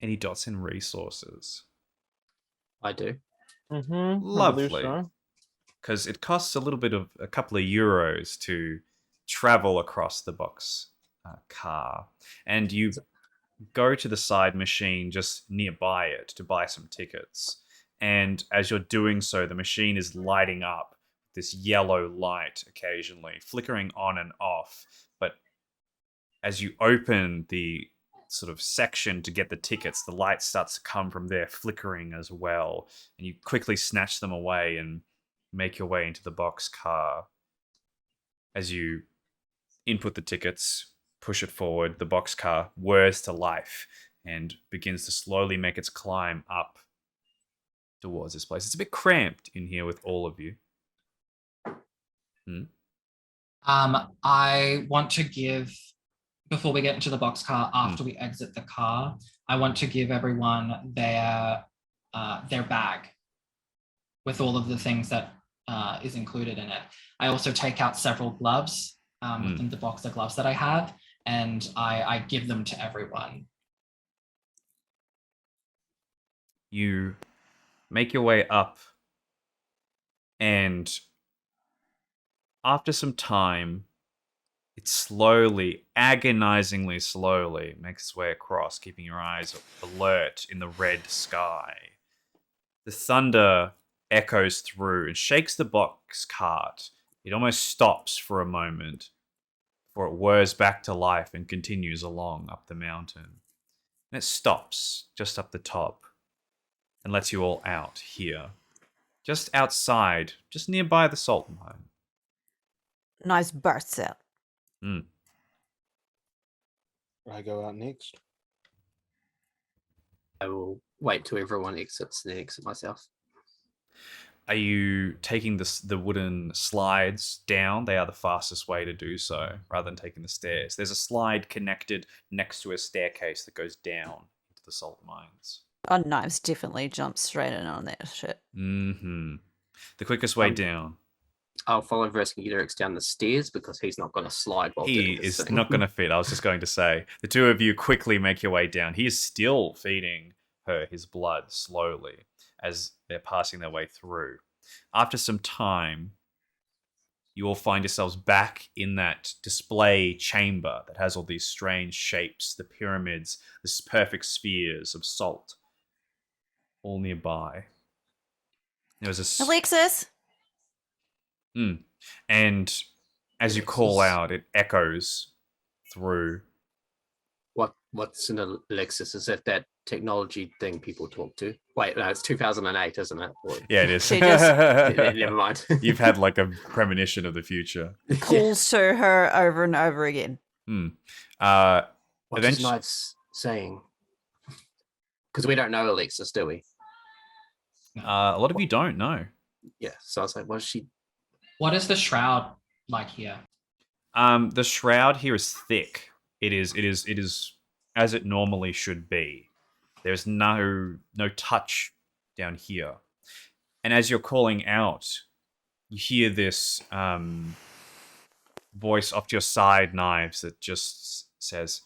any dots in resources? I do. Lovely. Because it costs a couple of euros to travel across the box car, and you go to the side machine just nearby it to buy some tickets. And as you're doing so, the machine is lighting up this yellow light occasionally, flickering on and off. But as you open the sort of section to get the tickets, the light starts to come from there, flickering as well. And you quickly snatch them away and make your way into the box car. As you input the tickets, push it forward, the box car whirs to life and begins to slowly make its climb up towards this place. It's a bit cramped in here with all of you. I want to give, before we get into the boxcar, after we exit the car, I want to give everyone their bag with all of the things that is included in it. I also take out several gloves within the box of gloves that I have, and I give them to everyone. You make your way up, and after some time, it slowly, agonizingly slowly, makes its way across, keeping your eyes alert in the red sky. The thunder echoes through and shakes the box cart. It almost stops for a moment before it whirs back to life and continues along up the mountain. And it stops just up the top and lets you all out here. Just outside, just nearby the salt mine. Nice bursts out. I go out next. I will wait till everyone exits, then exit myself. Are you taking the wooden slides down? They are the fastest way to do so, rather than taking the stairs. There's a slide connected next to a staircase that goes down into the salt mines. Oh, Knives definitely jumps straight in on that shit. The quickest way down. I'll follow Vercingetorix down the stairs because he's not going to slide while He doing this is thing. not going to fit. I was just going to say. The two of you quickly make your way down. He is still feeding her his blood slowly as they're passing their way through. After some time, you all find yourselves back in that display chamber that has all these strange shapes, the pyramids, the perfect spheres of salt, all nearby. There was a Alexis! And as you call out, it echoes through. What's an Alexis? Is that technology thing people talk to? Wait, no, it's 2008, isn't it? Or, Yeah, it is. She just never mind. You've had like a premonition of the future. calls to her over and over again. What is Knives saying? Because we don't know Alexis, do we? A lot of you don't know. Yeah, so I was like, what is she? What is the shroud like here? The shroud here is thick. It is as it normally should be. There's no touch down here. And as you're calling out, you hear this voice off to your side, Knives, that just says,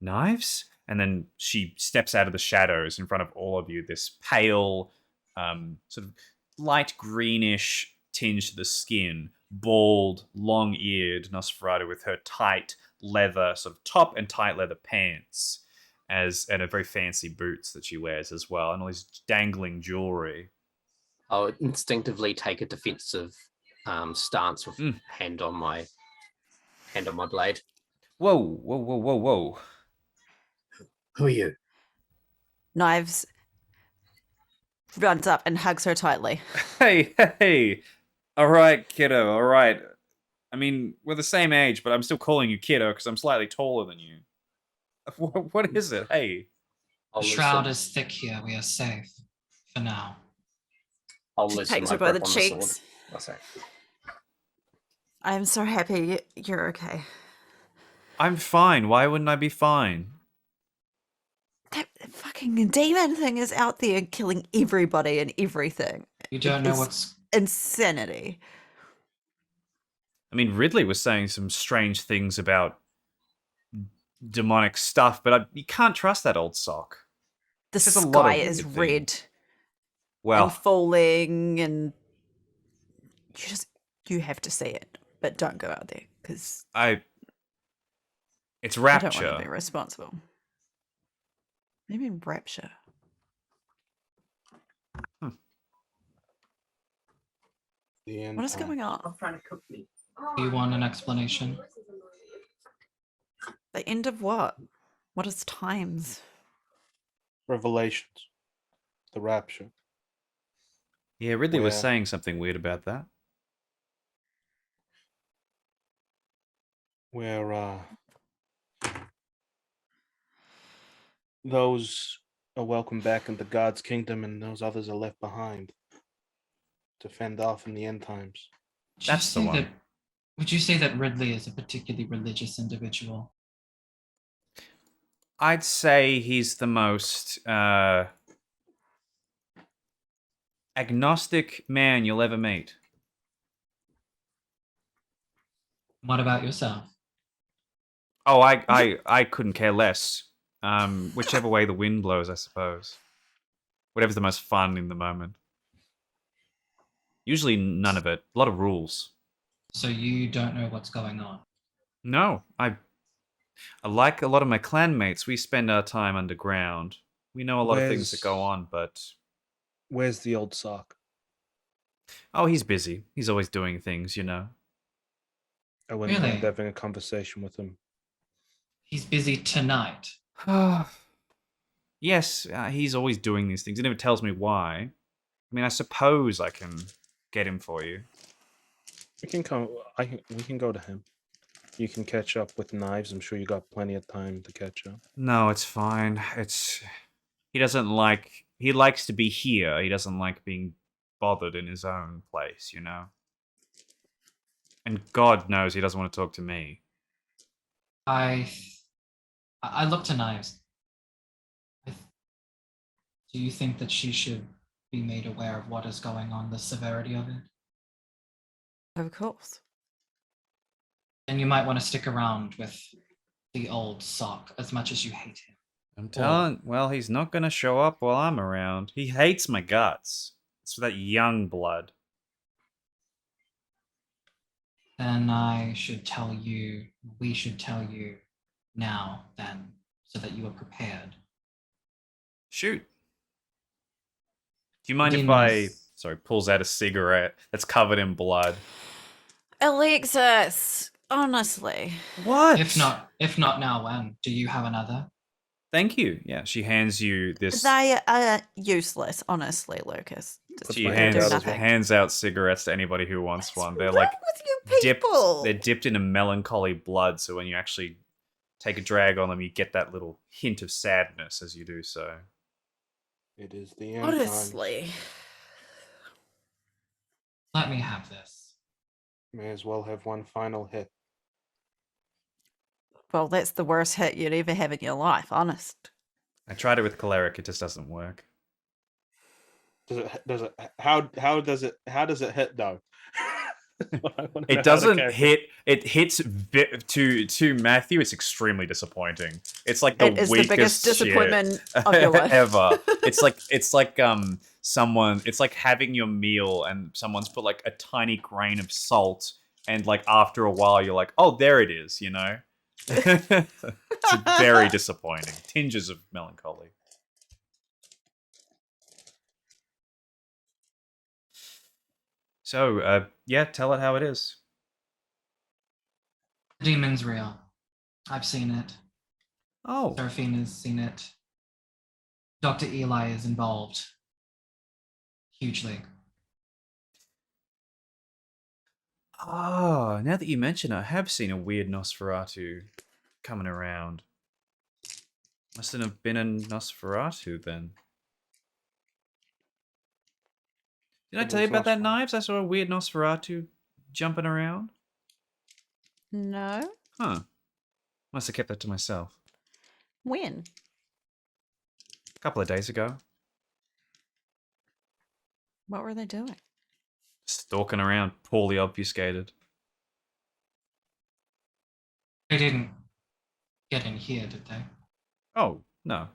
"Knives?" And then she steps out of the shadows in front of all of you, this pale, sort of light greenish tinge to the skin, bald, long-eared Nosferatu with her tight leather sort of top and tight leather pants, and a very fancy boots that she wears as well, and all this dangling jewelry. I'll instinctively take a defensive stance with Mm. hand on my blade. Whoa, whoa, whoa, whoa, whoa. Who are you? Knives runs up and hugs her tightly. Hey, hey. All right, kiddo, all right. I mean, we're the same age, but I'm still calling you kiddo because I'm slightly taller than you. What is it? Hey. I'll The shroud loosen, is thick here. We are safe for now. I'll She loosen takes my her by the grip on the sword. cheeks. I say, I'm so happy you're okay. I'm fine. Why wouldn't I be fine? That fucking demon thing is out there killing everybody and everything. You don't know It's what's. insanity. I mean, Ridley was saying some strange things about demonic stuff, but you can't trust that old sock. The There's a lot of sky is weird red things. and Well, falling, and you have to see it, but don't go out there because it's I don't want to be rapture. responsible. Maybe rapture. The end What is time. going on? trying to cook me. Do you want an explanation? The end of what? What is times? Revelations. The rapture. Yeah, Ridley was Where- saying something weird about that. Where those are welcome back into God's kingdom and those others are left behind to fend off in the end times. Would you That's the say one. that- Would you say that Ridley is a particularly religious individual? I'd say he's the most agnostic man you'll ever meet. What about yourself? Oh, I couldn't care less. Whichever way the wind blows, I suppose. Whatever's the most fun in the moment. Usually none of it. A lot of rules. So you don't know what's going on. No, I like a lot of my clanmates. We spend our time underground. We know a lot of things that go on, but Where's the old sock? oh, he's busy. He's always doing things, you know. I wouldn't Really? mind having a conversation with him. He's busy tonight. Yes, he's always doing these things. He never tells me why. I mean, I suppose I can get him for you. We can come. We can go to him. You can catch up with Knives. I'm sure you got plenty of time to catch up. No, it's fine. He doesn't like. He likes to be here. He doesn't like being bothered in his own place, you know. And God knows he doesn't want to talk to me. I look to Knives. Do you think that she should be made aware of what is going on, the severity of it? Of course. And you might want to stick around with the old sock as much as you hate him. I'm telling. Well, he's not going to show up while I'm around. He hates my guts. It's for that young blood. Then we should tell you now then, so that you are prepared. Shoot. Do you mind if Demon I... is- Sorry, pulls out a cigarette that's covered in blood. Alexis, honestly. What? If not now, when? Do you have another? Thank you. Yeah, she hands you this... They are useless, honestly, Lucas. Puts She my hand out as well. hands out cigarettes to anybody who wants one. They're What's like wrong with you people? they're dipped in a melancholy blood, so when you actually take a drag on them, you get that little hint of sadness as you do so. It is the end time. Honestly. Let me have this. May as well have one final hit. Well, that's the worst hit you'd ever have in your life, honest. I tried it with choleric, it just doesn't work. How does it hit though? I wanna know how It to doesn't catch hit. It hits to Matthew. It's extremely disappointing. It's like the It is the weakest biggest shit disappointment of your life. ever. It's like someone. It's like having your meal and someone's put like a tiny grain of salt, and like after a while you're like, oh, there it is. You know. It's very disappointing. Tinges of melancholy. So, yeah, tell it how it is. The demon's real. I've seen it. Oh, Seraphina's seen it. Dr. Eli is involved. Hugely. now that you mention it, I have seen a weird Nosferatu coming around. Mustn't have been a Nosferatu then. Did I It tell you was about that, Nosferatu. Knives? I saw a weird Nosferatu jumping around. No? Huh. Must have kept that to myself. When? A couple of days ago. What were they doing? Stalking around, poorly obfuscated. They didn't get in here, did they? Oh, no.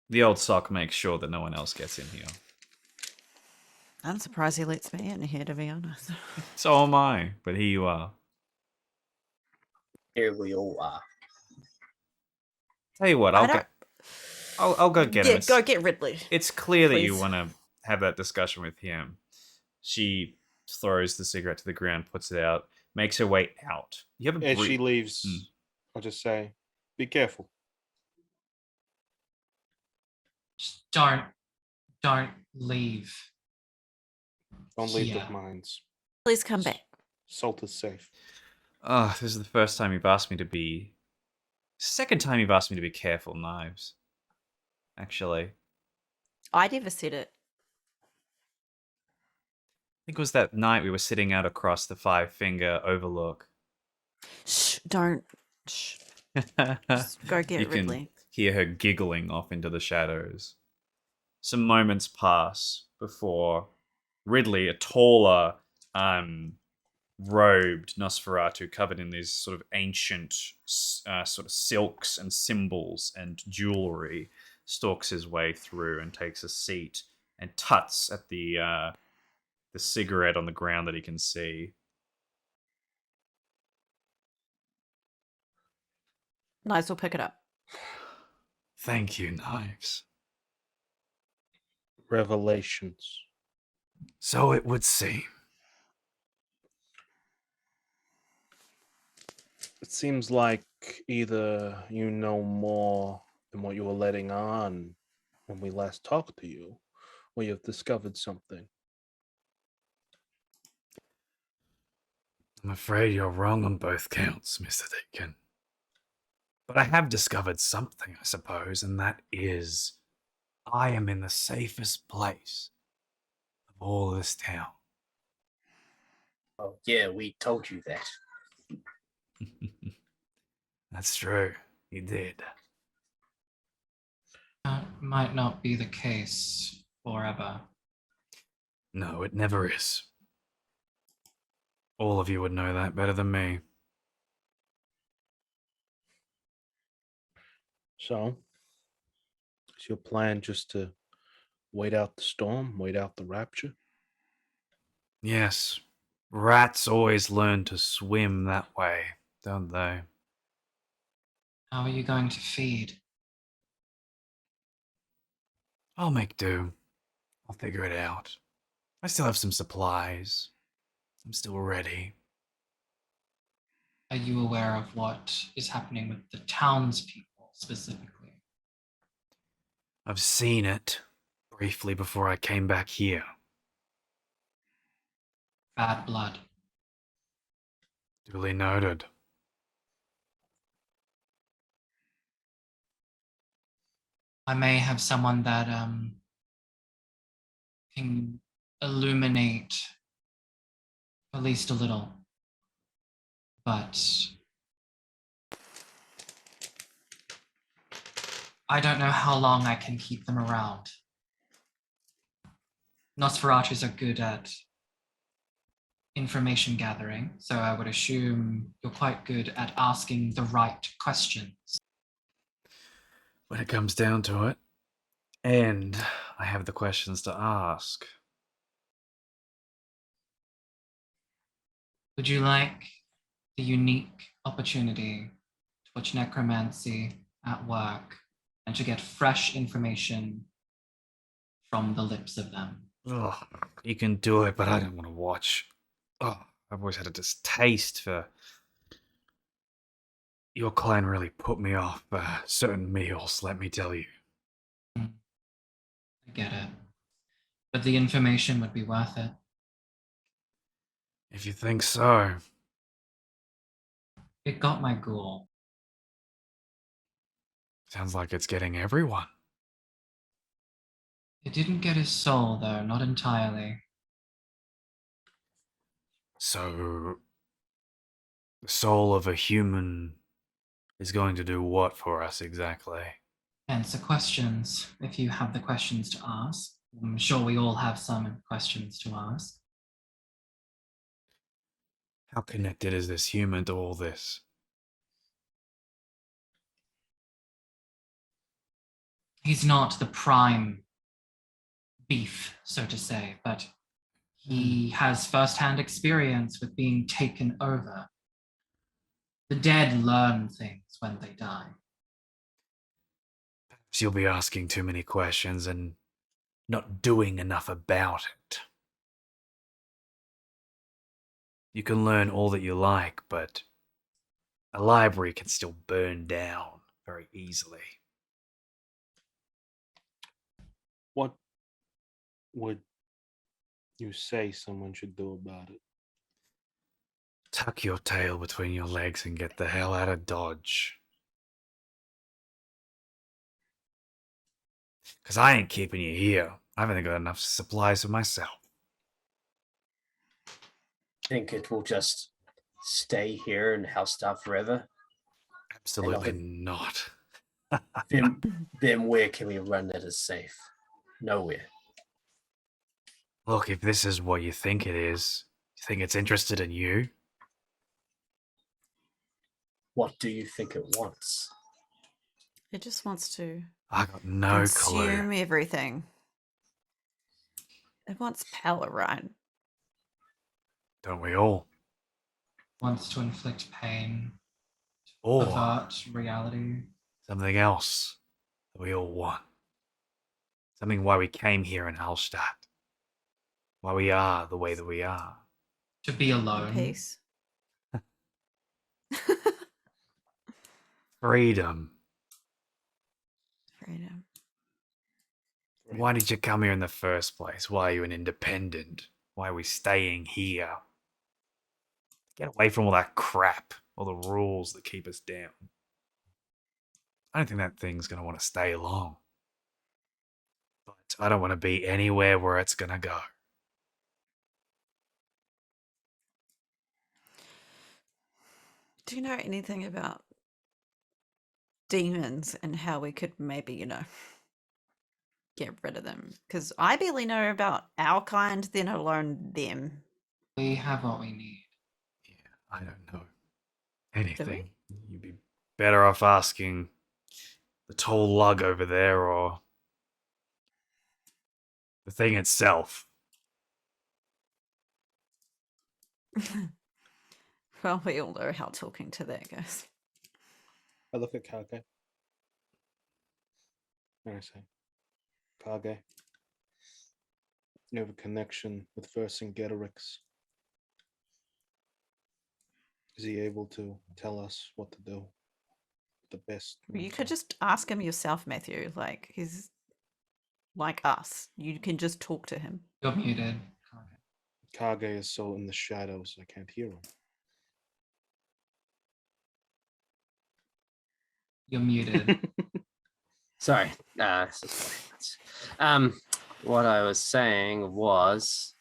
The old sock makes sure that no one else gets in here. I'm surprised he lets me in here, to be honest. So am I, but here you are. Here we all are. Tell you what, I I'll don't- get. I'll go get him. Yeah, go get Ridley. It's clear that you please. want to have that discussion with him. She throws the cigarette to the ground, puts it out, makes her way out. You have a As she brief. leaves, I'll just say, be careful. Just don't leave. Don't leave Yeah. the mines. Please come back. Salt is safe. Oh, this is the first time you've asked me to be. Second time you've asked me to be careful, Knives. Actually, I never said it. I think it was that night we were sitting out across the Five Finger Overlook. Shh, don't. Shh. Just go get You Ridley. can hear her giggling off into the shadows. Some moments pass before Ridley, a taller, robed Nosferatu covered in these sort of ancient sort of silks and symbols and jewelry, stalks his way through and takes a seat and tuts at the cigarette on the ground that he can see. Nice, we'll pick it up. Thank you, Knives. Revelations. So it would seem. It seems like either you know more than what you were letting on when we last talked to you, or you've discovered something. I'm afraid you're wrong on both counts, Mr. Deacon. But I have discovered something, I suppose, and that is I am in the safest place of all this town. Oh, yeah, we told you that. That's true. You did. That might not be the case forever. No, it never is. All of you would know that better than me. So, is your plan just to wait out the storm, wait out the rapture? Yes, rats always learn to swim that way, don't they? How are you going to feed? I'll make do. I'll figure it out. I still have some supplies. I'm still ready. Are you aware of what is happening with the townspeople specifically? I've seen it briefly before I came back here. Bad blood. Duly noted. I may have someone that can illuminate at least a little, but I don't know how long I can keep them around. Nosferatus are good at information gathering, so I would assume you're quite good at asking the right questions. When it comes down to it, and I have the questions to ask. Would you like the unique opportunity to watch necromancy at work and to get fresh information from the lips of them? Ugh, you can do it, but I don't want to watch. Oh, I've always had a distaste for. Your clan really put me off certain meals, let me tell you. I get it. But the information would be worth it. If you think so. It got my ghoul. Sounds like it's getting everyone. It didn't get his soul, though, not entirely. So, the soul of a human is going to do what for us exactly? Answer questions, if you have the questions to ask. I'm sure we all have some questions to ask. How connected is this human to all this? He's not the prime beef, so to say, but he has first-hand experience with being taken over. The dead learn things when they die. Perhaps you'll be asking too many questions and not doing enough about it. You can learn all that you like, but a library can still burn down very easily. What would you say someone should do about it? Tuck your tail between your legs and get the hell out of Dodge. Because I ain't keeping you here. I've only got enough supplies for myself. Think it will just stay here in Hallstatt forever? Absolutely not. Then where can we run that is safe? Nowhere. Look, if this is what you think it is, you think it's interested in you? What do you think it wants? It just wants to I got no consume clue. everything. It wants power, right? Don't we all? Wants to inflict pain, Or avert reality. something else that we all want. Something why we came here in Hallstatt. Why we are the way that we are. To be alone. Peace. Freedom. Freedom. Why did you come here in the first place? Why are you an independent? Why are we staying here? Get away from all that crap, all the rules that keep us down. I don't think that thing's going to want to stay long. But I don't want to be anywhere where it's going to go. Do you know anything about demons and how we could maybe, get rid of them? Because I barely know about our kind, then alone them. We have what we need. Yeah, I don't know anything. You'd be better off asking the tall lug over there or the thing itself. Well, we all know how talking to that goes. I look at Kage. And I say, Kage, you have a connection with Vercingetorix. Is he able to tell us what to do? The best. You could just ask him yourself, Matthew. Like, he's like us. You can just talk to him. You're muted. Kage is so in the shadows, I can't hear him. You're muted. Sorry. This is funny. What I was saying was,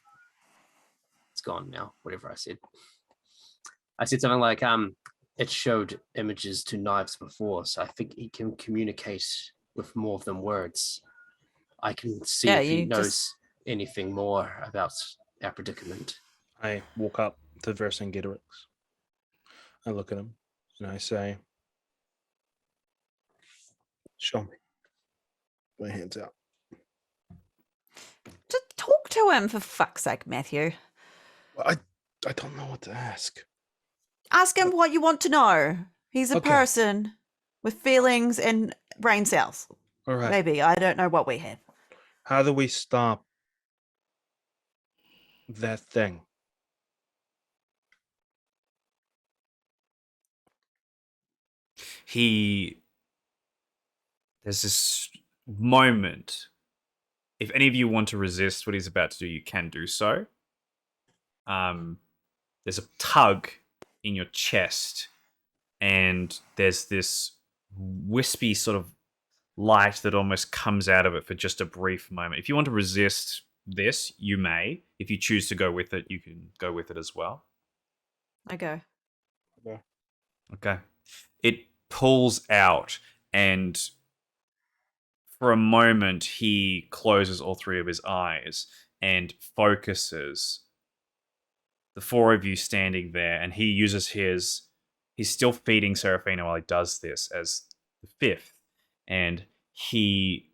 it's gone now. Whatever I said. I said something like, it showed images to knives before, so I think he can communicate with more than words. I can see if he knows anything more about our predicament. I walk up to Vercingetorix. I look at him and I say, show me. My hands out. Just talk to him, for fuck's sake, Matthew. I don't know what to ask. Ask him what you want to know. He's a Okay. person with feelings and brain cells. All right. Maybe. I don't know what we have. How do we stop that thing? There's this moment. If any of you want to resist what he's about to do, you can do so. There's a tug in your chest, and there's this wispy sort of light that almost comes out of it for just a brief moment. If you want to resist this, you may. If you choose to go with it, you can go with it as well. I go. Okay. It pulls out, and for a moment, he closes all three of his eyes and focuses the four of you standing there, and he uses he's still feeding Serafina while he does this as the fifth, and he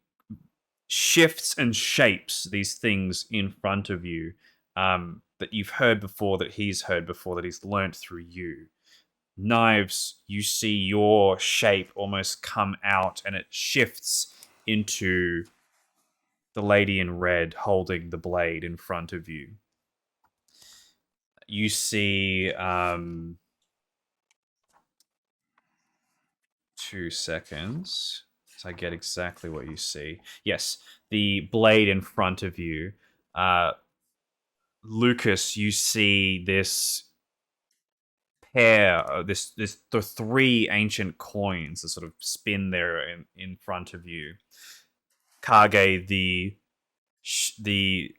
shifts and shapes these things in front of you that you've heard before, that he's heard before, that he's learnt through you. Knives, you see your shape almost come out, and it shifts into the lady in red holding the blade in front of you. You see 2 seconds so I get exactly what you see. Yes, the blade in front of you. Lukas, you see this pair, the three ancient coins that sort of spin there in front of you. Kage, the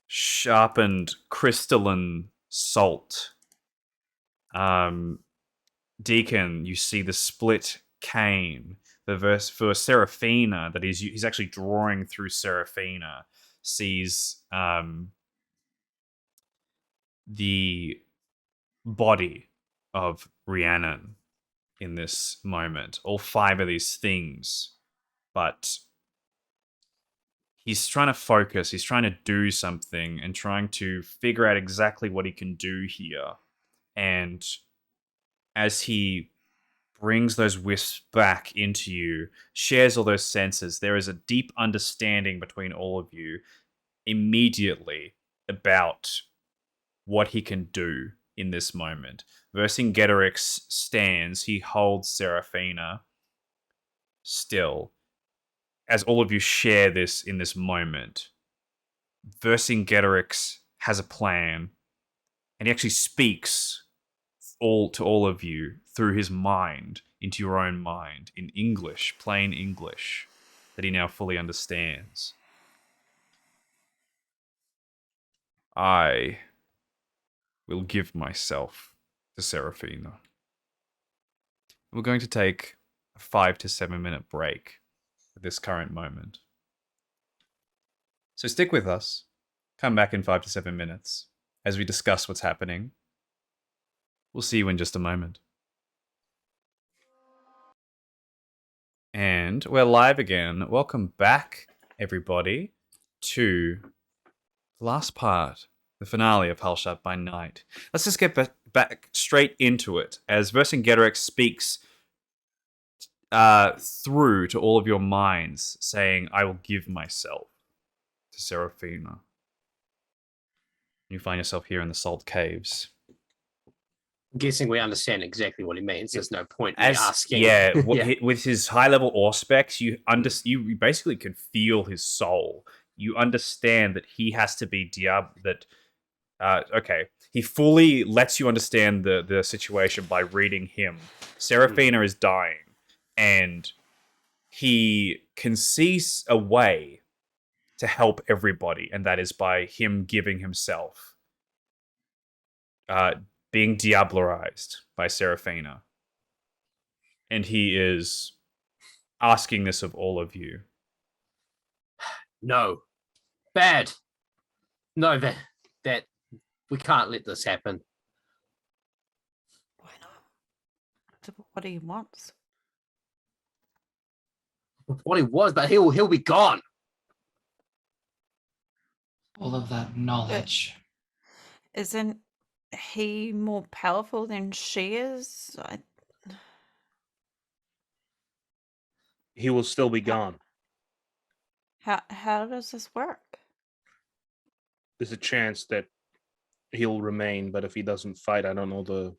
sharpened crystalline salt. Deacon, you see the split cane. The verse for Serafina that he's actually drawing through Serafina sees the body of Rhiannon in this moment. All five of these things, but he's trying to focus. He's trying to do something and trying to figure out exactly what he can do here. And as he brings those wisps back into you, shares all those senses, there is a deep understanding between all of you immediately about what he can do in this moment. Vercingetorix stands, he holds Serafina still, as all of you share this in this moment. Vercingetorix has a plan, and he actually speaks to all of you through his mind into your own mind in English, plain English, that he now fully understands. I will give myself to Serafina. We're going to take a 5 to 7 minute break at this current moment. So stick with us. Come back in 5 to 7 minutes as we discuss what's happening. We'll see you in just a moment. And we're live again. Welcome back, everybody, to the last part, the finale of Hallstatt by Night. Let's just get back straight into it as Vercingetorix speaks through to all of your minds, saying, I will give myself to Serafina. You find yourself here in the Salt Caves. I'm guessing we understand exactly what he means. There's no point in asking. Yeah, with his high-level auspex, you basically can feel his soul. You understand that he has to be okay. He fully lets you understand the situation by reading him. Serafina is dying, and he can see a way to help everybody, and that is by him giving himself. Being diablerized by Serafina. And he is asking this of all of you. No. Bad. No, that we can't let this happen. Why not? What he wants. What he was, but he'll be gone. All of that knowledge. Isn't he more powerful than she is? He will still be gone. How does this work? there's a chance that he'll remain, but if he doesn't fight, I don't know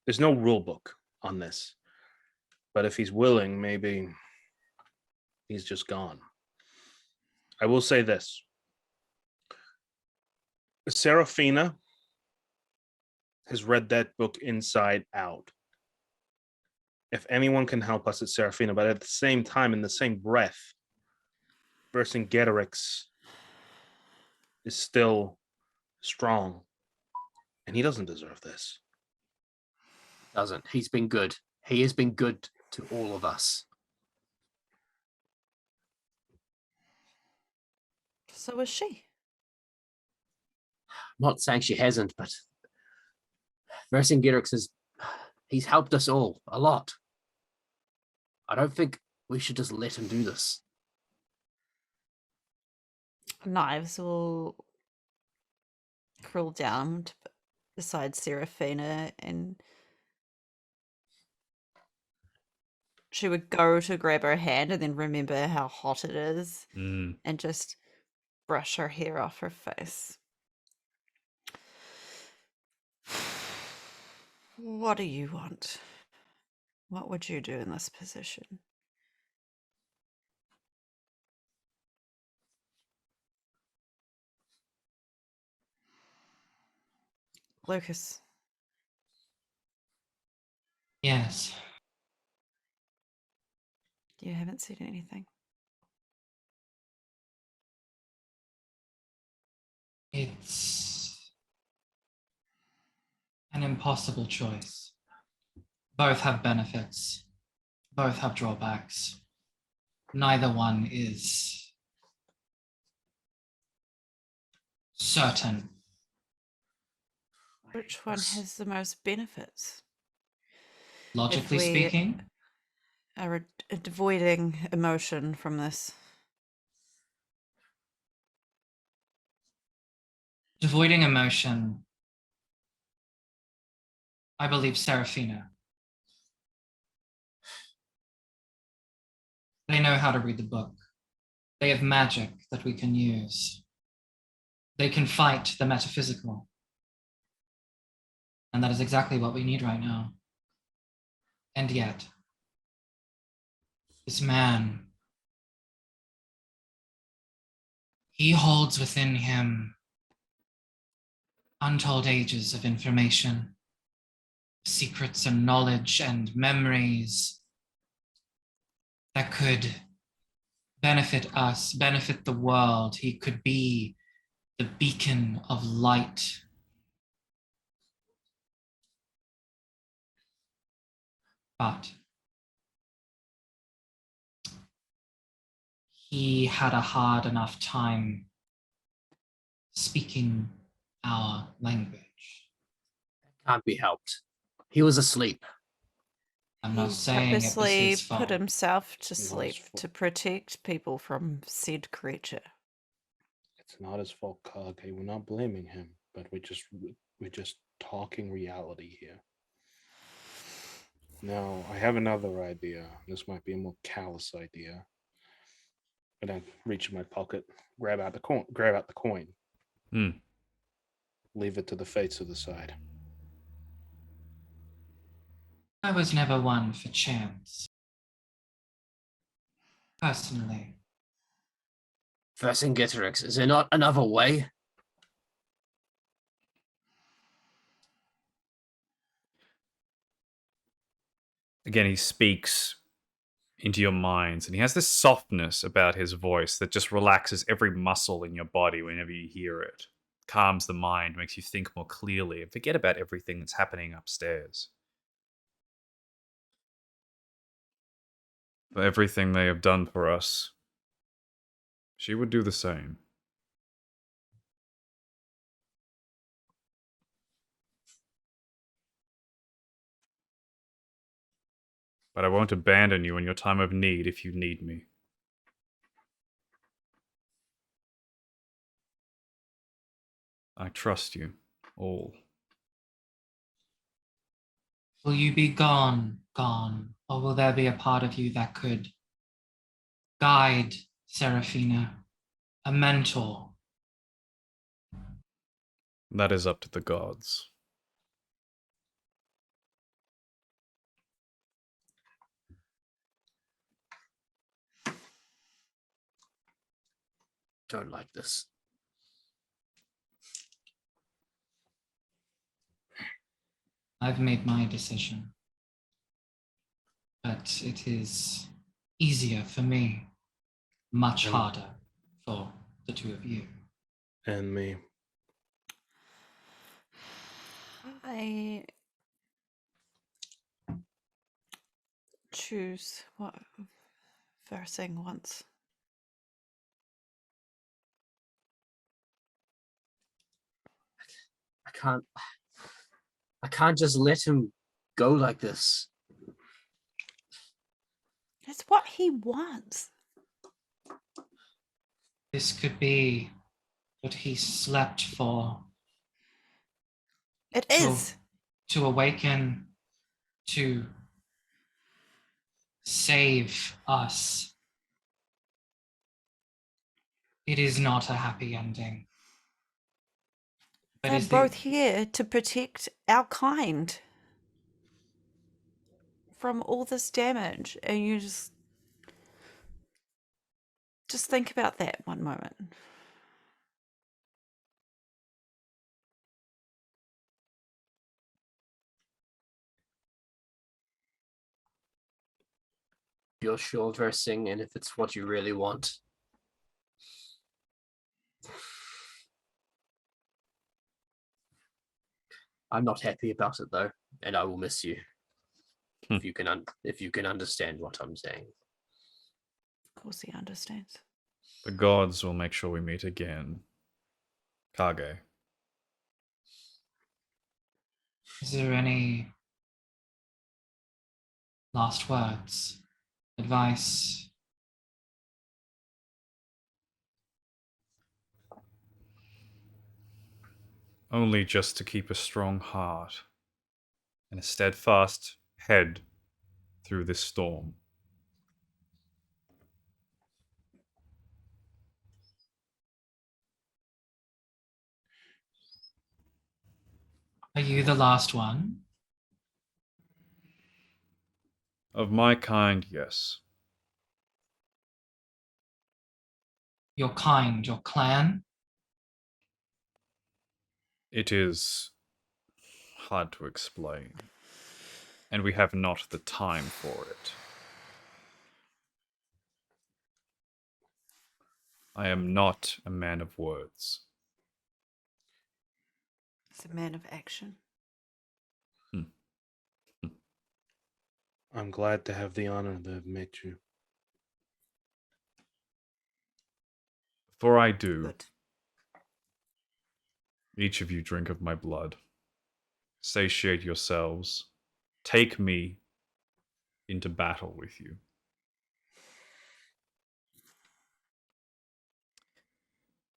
there's no rule book on this. But if he's willing, maybe he's just gone. I will say this. Serafina has read that book inside out. If anyone can help us, it's Serafina. But at the same time, in the same breath, Vercingetorix is still strong. And he doesn't deserve this. Doesn't. He's been good. He has been good to all of us. So is she. I'm not saying she hasn't, but Vercingetorix he's helped us all a lot. I don't think we should just let him do this. Knives will crawl down beside Serafina, and she would go to grab her hand and then remember how hot it is and just brush her hair off her face. What do you want? What would you do in this position? Lucas. Yes. You haven't said anything. It's an impossible choice. Both have benefits. Both have drawbacks. Neither one is certain. Which one has the most benefits? Logically If we speaking, are avoiding emotion from this. avoiding emotion, I believe Serafina. They know how to read the book. They have magic that we can use. They can fight the metaphysical. And that is exactly what we need right now. And yet, this man, he holds within him untold ages of information, secrets and knowledge and memories that could benefit us, benefit the world. He could be the beacon of light. But he had a hard enough time speaking our language. Can't be helped. He was asleep. I'm not He saying it was purposely his fault. put himself to Not his sleep fault. to protect people from said creature. It's not his fault, Kage. We're not blaming him, but we're just talking reality here. Now, I have another idea. This might be a more callous idea. And I reach in my pocket, grab out the coin, leave it to the fates of the side. I was never one for chance. Personally. Vercingetorix, is there not another way? Again, he speaks into your minds, and he has this softness about his voice that just relaxes every muscle in your body whenever you hear it. Calms the mind, makes you think more clearly, and forget about everything that's happening upstairs. For everything they have done for us, she would do the same. But I won't abandon you in your time of need if you need me. I trust you, all. Will you be gone, or will there be a part of you that could guide Serafina, a mentor, That is up to the gods. Don't like this. I've made my decision. But it is easier for me, much Mm. harder for the two of you. And me. I choose what versing once. I can't just let him go like this. It's what he wants. This could be what he slept for. It is. To awaken, to save us. It is not a happy ending. But They're is both here to protect our kind from all this damage, and you just think about that one moment. You're sure versing, and if it's what you really want. I'm not happy about it though, and I will miss you. If you can understand what I'm saying. Of course he understands. The gods will make sure we meet again. Kage. Is there any last words, advice? Only just to keep a strong heart and a steadfast head through this storm. Are you the last one? Of my kind, yes. Your kind, your clan? It is hard to explain, and we have not the time for it. I am not a man of words. He's a man of action. I'm glad to have the honor to have met you. For I do, Good. each of you drink of my blood. Satiate yourselves. Take me into battle with you.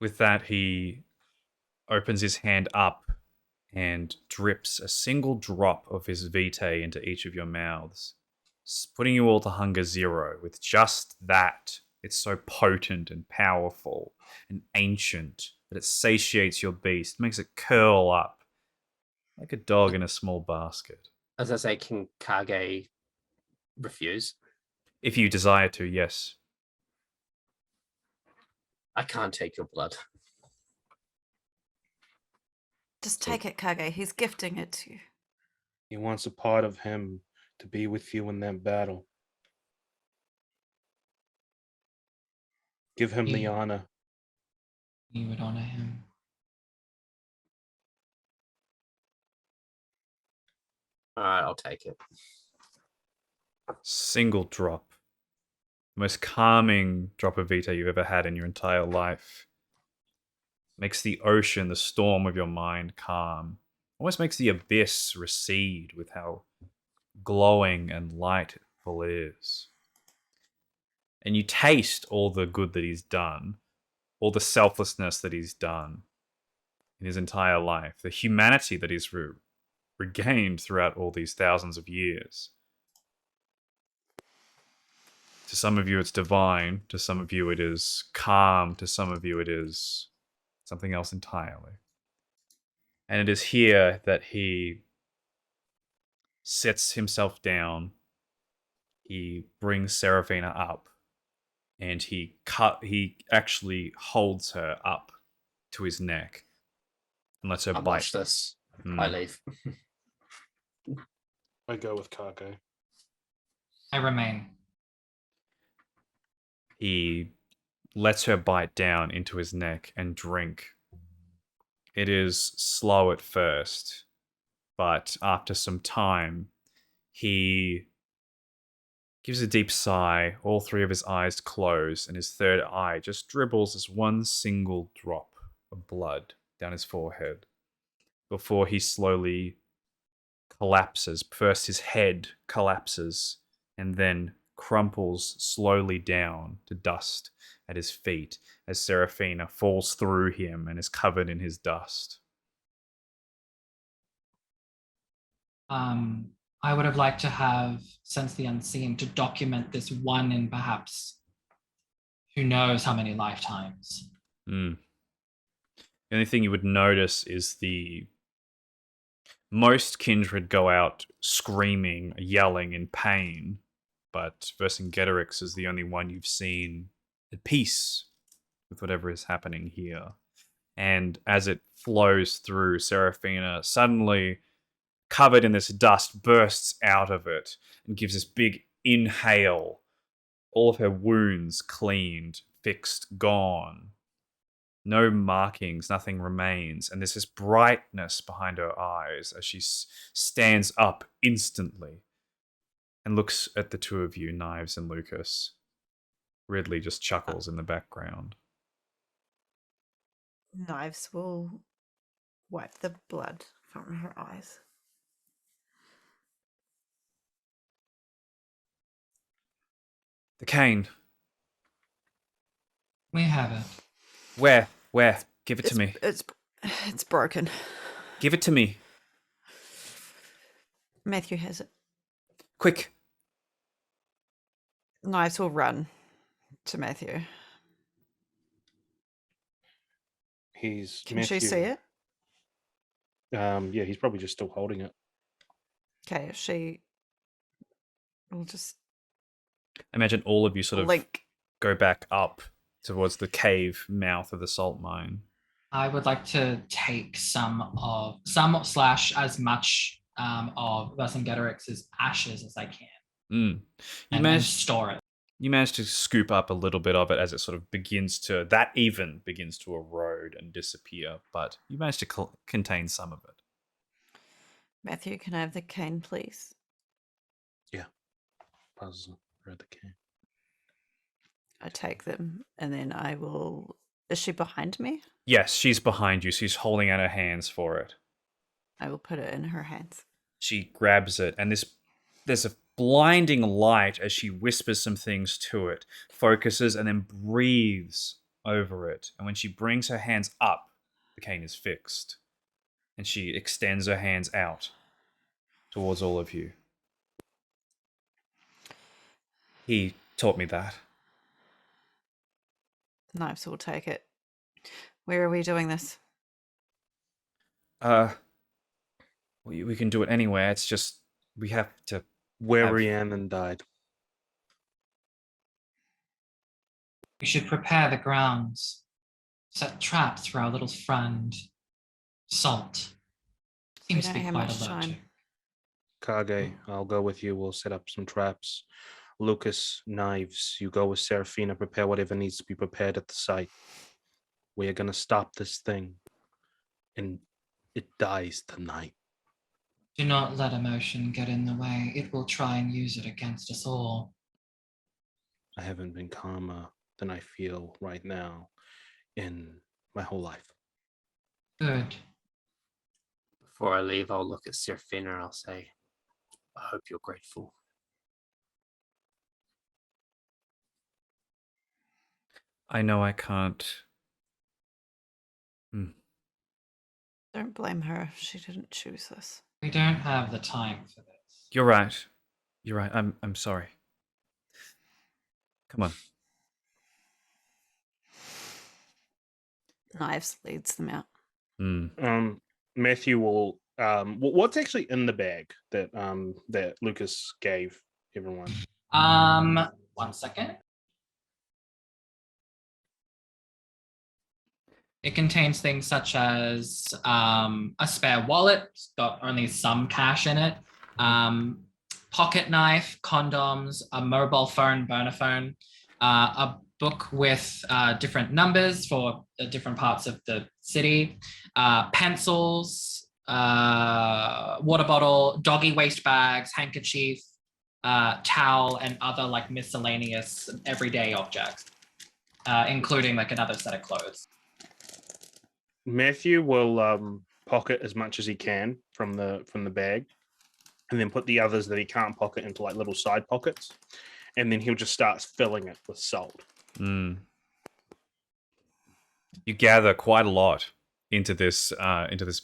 With that, he opens his hand up and drips a single drop of his vitae into each of your mouths, putting you all to hunger zero with just that. It's so potent and powerful and ancient that it satiates your beast, makes it curl up like a dog in a small basket. As I say, can Kage refuse? If you desire to, yes. I can't take your blood. Just take it, Kage. He's gifting it to you. He wants a part of him to be with you in that battle. Give him the Yeah. honor. You would honor him. All right, I'll take it. Single drop. The most calming drop of vitae you've ever had in your entire life. Makes the ocean, the storm of your mind, calm. Almost makes the abyss recede with how glowing and lightful it is. And you taste all the good that he's done, all the selflessness that he's done in his entire life, the humanity that he's regained throughout all these thousands of years. To some of you, it's divine. To some of you, it is calm. To some of you, it is something else entirely. And it is here that he sits himself down. He brings Seraphina up, and he actually holds her up to his neck and lets her I bite. watch this. I leave. I go with Kage. I remain. He lets her bite down into his neck and drink. It is slow at first, but after some time, he gives a deep sigh. All three of his eyes close, and his third eye just dribbles as one single drop of blood down his forehead before he slowly collapses. First, his head collapses and then crumples slowly down to dust at his feet as Seraphina falls through him and is covered in his dust. I would have liked to have Sense the Unseen to document this one in perhaps who knows how many lifetimes. The only thing you would notice is most kindred go out screaming, yelling in pain, but Vercingetorix is the only one you've seen at peace with whatever is happening here. And as it flows through, Seraphina suddenly, covered in this dust, bursts out of it and gives this big inhale. All of her wounds cleaned, fixed, gone. No markings, nothing remains. And there's this brightness behind her eyes as she stands up instantly and looks at the two of you, Knives and Lukas. Ridley just chuckles in the background. Knives will wipe the blood from her eyes. The cane. We have it. Where? Give it to me. It's broken. Give it to me. Matthew has it. Quick. Knives will run to Matthew. Can she see it? Yeah, he's probably just still holding it. Okay, she will just Imagine all of you sort of link. go back up towards the cave mouth of the salt mine. I would like to take some slash as much of Vercingetorix's ashes as I can. And store it. You managed to scoop up a little bit of it as it sort of begins to erode and disappear, but you managed to contain some of it. Matthew, can I have the cane, please? Yeah. Puzzle. Read the cane. I take them, and then I will... Is she behind me? Yes, she's behind you. She's holding out her hands for it. I will put it in her hands. She grabs it, and there's a blinding light as she whispers some things to it, focuses, and then breathes over it. And when she brings her hands up, the cane is fixed. And she extends her hands out towards all of you. He taught me that. Knives will take it. Where are we doing this? We can do it anywhere. It's just we have to. Where Rhiannon died. We should prepare the grounds, set traps for our little friend, Salt. Seems to be quite allergic. Kage, I'll go with you. We'll set up some traps. Lukas, Knives, you go with Seraphina. Prepare whatever needs to be prepared at the site. We are going to stop this thing. And it dies tonight. Do not let emotion get in the way. It will try and use it against us all. I haven't been calmer than I feel right now in my whole life. Good. Before I leave, I'll look at Seraphina and I'll say, I hope you're grateful. I know I can't. Don't blame her. She didn't choose this. We don't have the time for this. You're right. You're right. I'm sorry. Come on. Knives leads them out. Matthew will. What's actually in the bag that that Lucas gave everyone? 1 second. It contains things such as a spare wallet, it's got only some cash in it, pocket knife, condoms, a mobile phone, burner phone, a book with different numbers for different parts of the city, pencils, water bottle, doggy waste bags, handkerchief, towel, and other like miscellaneous everyday objects, including like another set of clothes. Matthew will pocket as much as he can from the bag, and then put the others that he can't pocket into like little side pockets, and then he'll just start filling it with salt. You gather quite a lot into this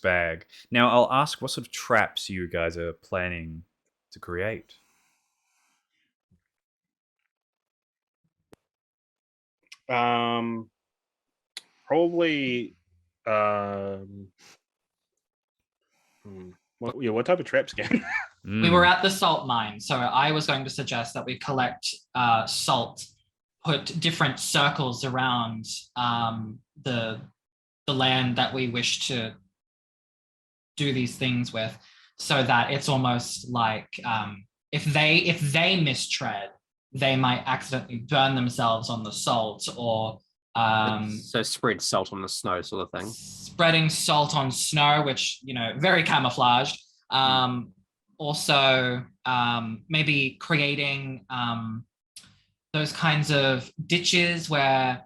bag. Now, I'll ask what sort of traps you guys are planning to create. Probably. What type of traps, again? We were at the salt mine, so I was going to suggest that we collect salt, put different circles around the land that we wish to do these things with, so that it's almost like if they mistread, they might accidentally burn themselves on the salt, or So spread salt on the snow sort of thing. spreading salt on snow, which, very camouflaged. Also, maybe creating those kinds of ditches where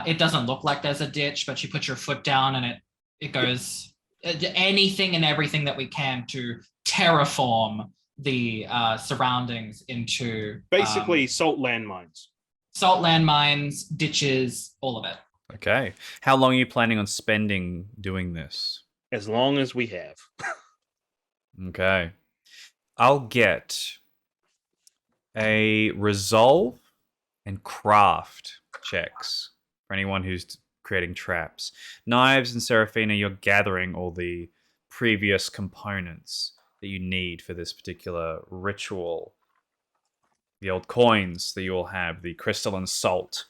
it doesn't look like there's a ditch, but you put your foot down and it goes anything and everything that we can to terraform the surroundings into Basically, salt landmines. Salt landmines, ditches, all of it. Okay. How long are you planning on spending doing this? As long as we have. Okay. I'll get a resolve and craft checks for anyone who's creating traps. Knives and Seraphina, you're gathering all the previous components that you need for this particular ritual. The old coins that you all have, the crystalline salt,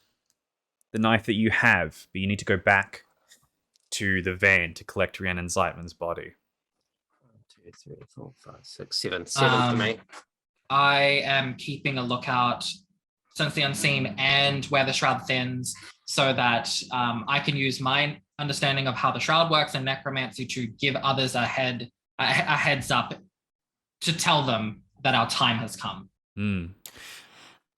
the knife that you have, but you need to go back to the van to collect Rhiannon Zeitman's body. 1, 2, 3, 4, 5, 6, 7. 7 for me. I am keeping a lookout, Sense the Unseen and Where the Shroud Thins, so that I can use my understanding of how the shroud works and necromancy to give others a heads up, to tell them that our time has come.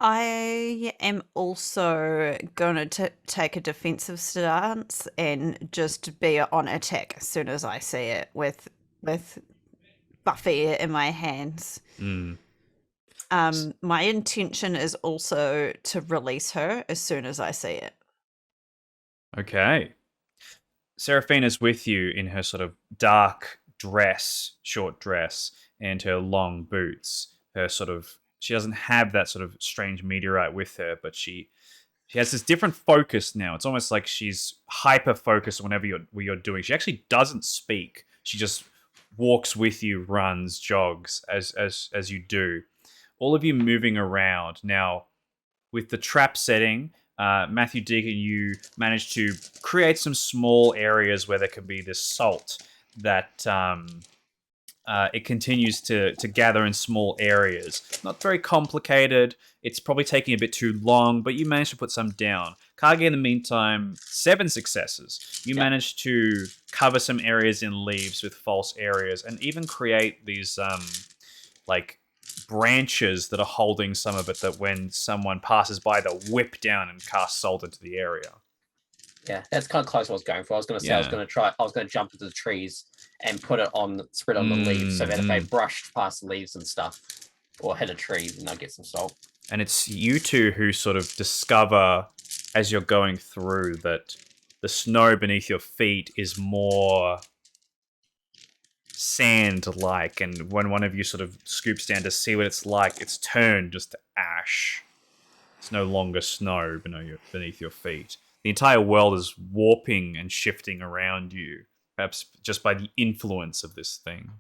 I am also going to take a defensive stance and just be on attack as soon as I see it with Buffy in my hands. My intention is also to release her as soon as I see it. Okay. Seraphina's with you in her sort of dark dress, short dress, and her long boots. She doesn't have that sort of strange meteorite with her, but she has this different focus now. It's almost like she's hyper focused on whatever you're doing. She actually doesn't speak. She just walks with you, runs, jogs as you do. All of you moving around. Now, with the trap setting, Matthew Deacon, you managed to create some small areas where there can be this salt that it continues to gather in small areas. Not very complicated. It's probably taking a bit too long, but you managed to put some down. Kage, in the meantime, 7 successes. You managed to cover some areas in leaves with false areas, and even create these like branches that are holding some of it, that when someone passes by, they'll whip down and cast salt into the area. Yeah, that's kind of close to what I was going for. I was going to say I was going to jump into the trees and put it spread on the leaves, so that if they brushed past the leaves and stuff or hit a tree, then they'll get some salt. And it's you two who sort of discover as you're going through that the snow beneath your feet is more sand-like, and when one of you sort of scoops down to see what it's like, it's turned just to ash. It's no longer snow beneath your feet. The entire world is warping and shifting around you perhaps just by the influence of this thing.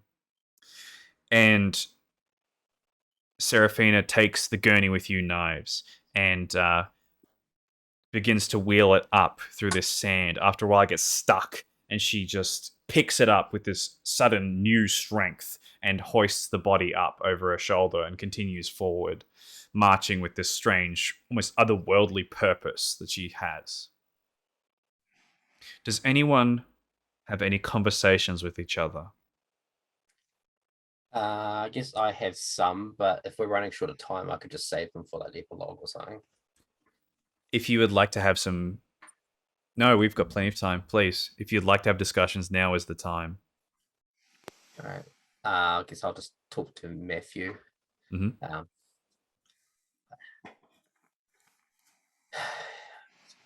And Seraphina takes the gurney with you, Knives, and begins to wheel it up through this sand. After a while, it gets stuck, and she just picks it up with this sudden new strength and hoists the body up over her shoulder and continues forward, marching with this strange, almost otherworldly purpose that she has. Does anyone have any conversations with each other? I guess I have some, but if we're running short of time, I could just save them for that epilogue or something. If you would like to have some... No, we've got plenty of time. Please, if you'd like to have discussions, now is the time. All right. I guess I'll just talk to Matthew. Mhm.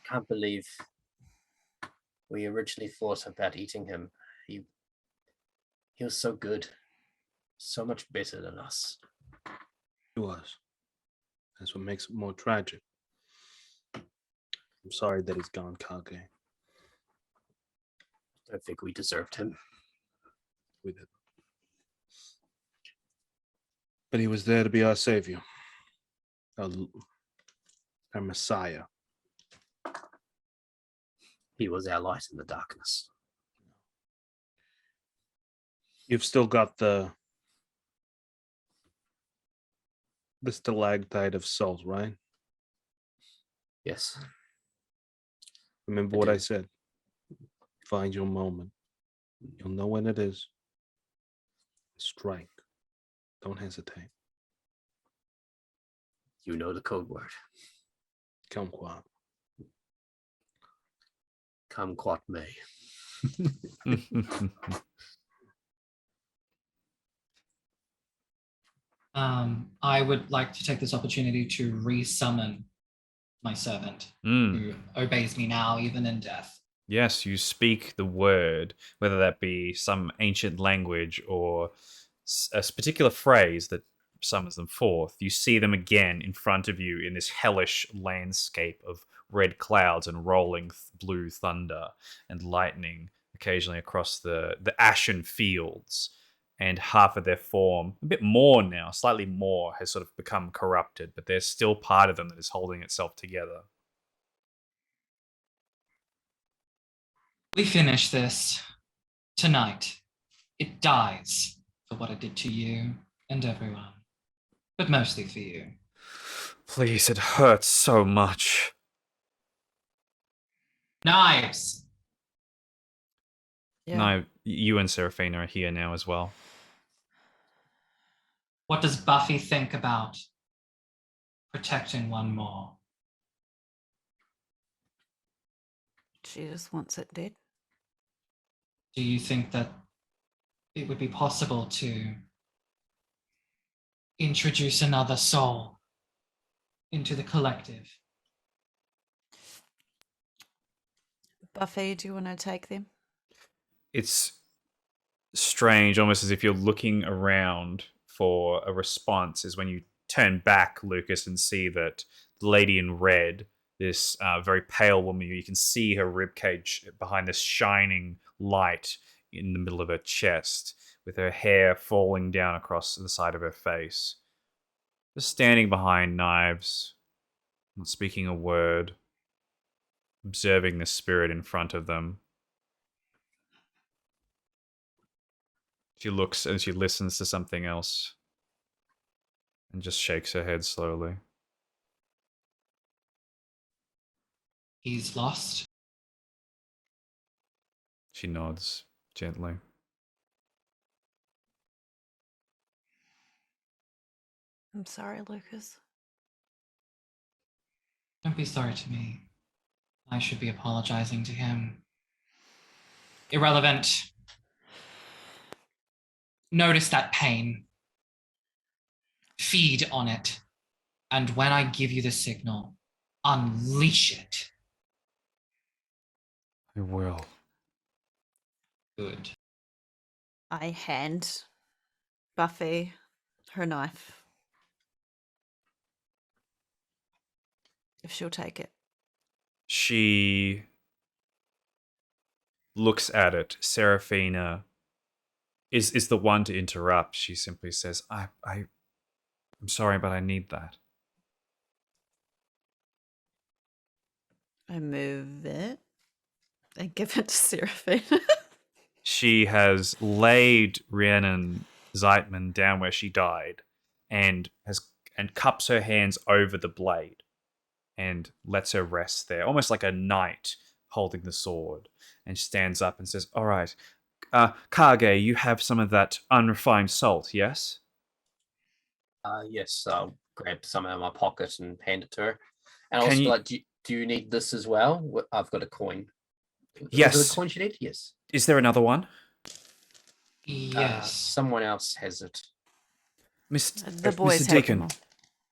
Can't believe we originally thought about eating him. He was so good, so much better than us. He was. That's what makes it more tragic. I'm sorry that he's gone, Kage. I don't think we deserved him. We did. But he was there to be our savior, our Messiah. He was our light in the darkness. You've still got the stalactite of salt, right? Yes. Remember I what do. I said. Find your moment. You'll know when it is. Strike. Don't hesitate. You know the code word. Kumquat. Kumquat may. I would like to take this opportunity to re-summon my servant, who obeys me now, even in death. Yes, you speak the word, whether that be some ancient language or a particular phrase that summons them forth. You see them again in front of you in this hellish landscape of red clouds and rolling blue thunder and lightning occasionally across the ashen fields. And half of their form, a bit more now, slightly more, has sort of become corrupted, but there's still part of them that is holding itself together. We finish this tonight. It dies for what it did to you and everyone, but mostly for you. Please, it hurts so much. Knives! Yeah. No, you and Seraphina are here now as well. What does Buffy think about protecting one more? She just wants it dead. Do you think that it would be possible to introduce another soul into the collective? Buffy, do you want to take them? It's strange, almost as if you're looking around for a response, is when you turn back, Lucas, and see that the lady in red, this very pale woman, you can see her ribcage behind this shining light in the middle of her chest, with her hair falling down across the side of her face. Just standing behind Knives, not speaking a word, observing the spirit in front of them. She looks and she listens to something else and just shakes her head slowly. He's lost. She nods gently. I'm sorry, Lucas. Don't be sorry to me. I should be apologizing to him. Irrelevant. Notice that pain. Feed on it. And when I give you the signal, unleash it. I will. Good. I hand Buffy her knife. If she'll take it. She looks at it. Seraphina is the one to interrupt. She simply says, I'm sorry, but I need that. I move it and give it to Seraphina. She has laid Rhiannon Zeitman down where she died and cups her hands over the blade and lets her rest there, almost like a knight holding the sword, and stands up and says, all right, Kage, you have some of that unrefined salt, yes? Yes, I'll grab some out of my pocket and hand it to her. And Can also, you- like, do you need this as well? I've got a coin. Yes. Is it a coin you need? Yes. Is there another one? Yes. Someone else has it. The boys Mr. have Deacon them all.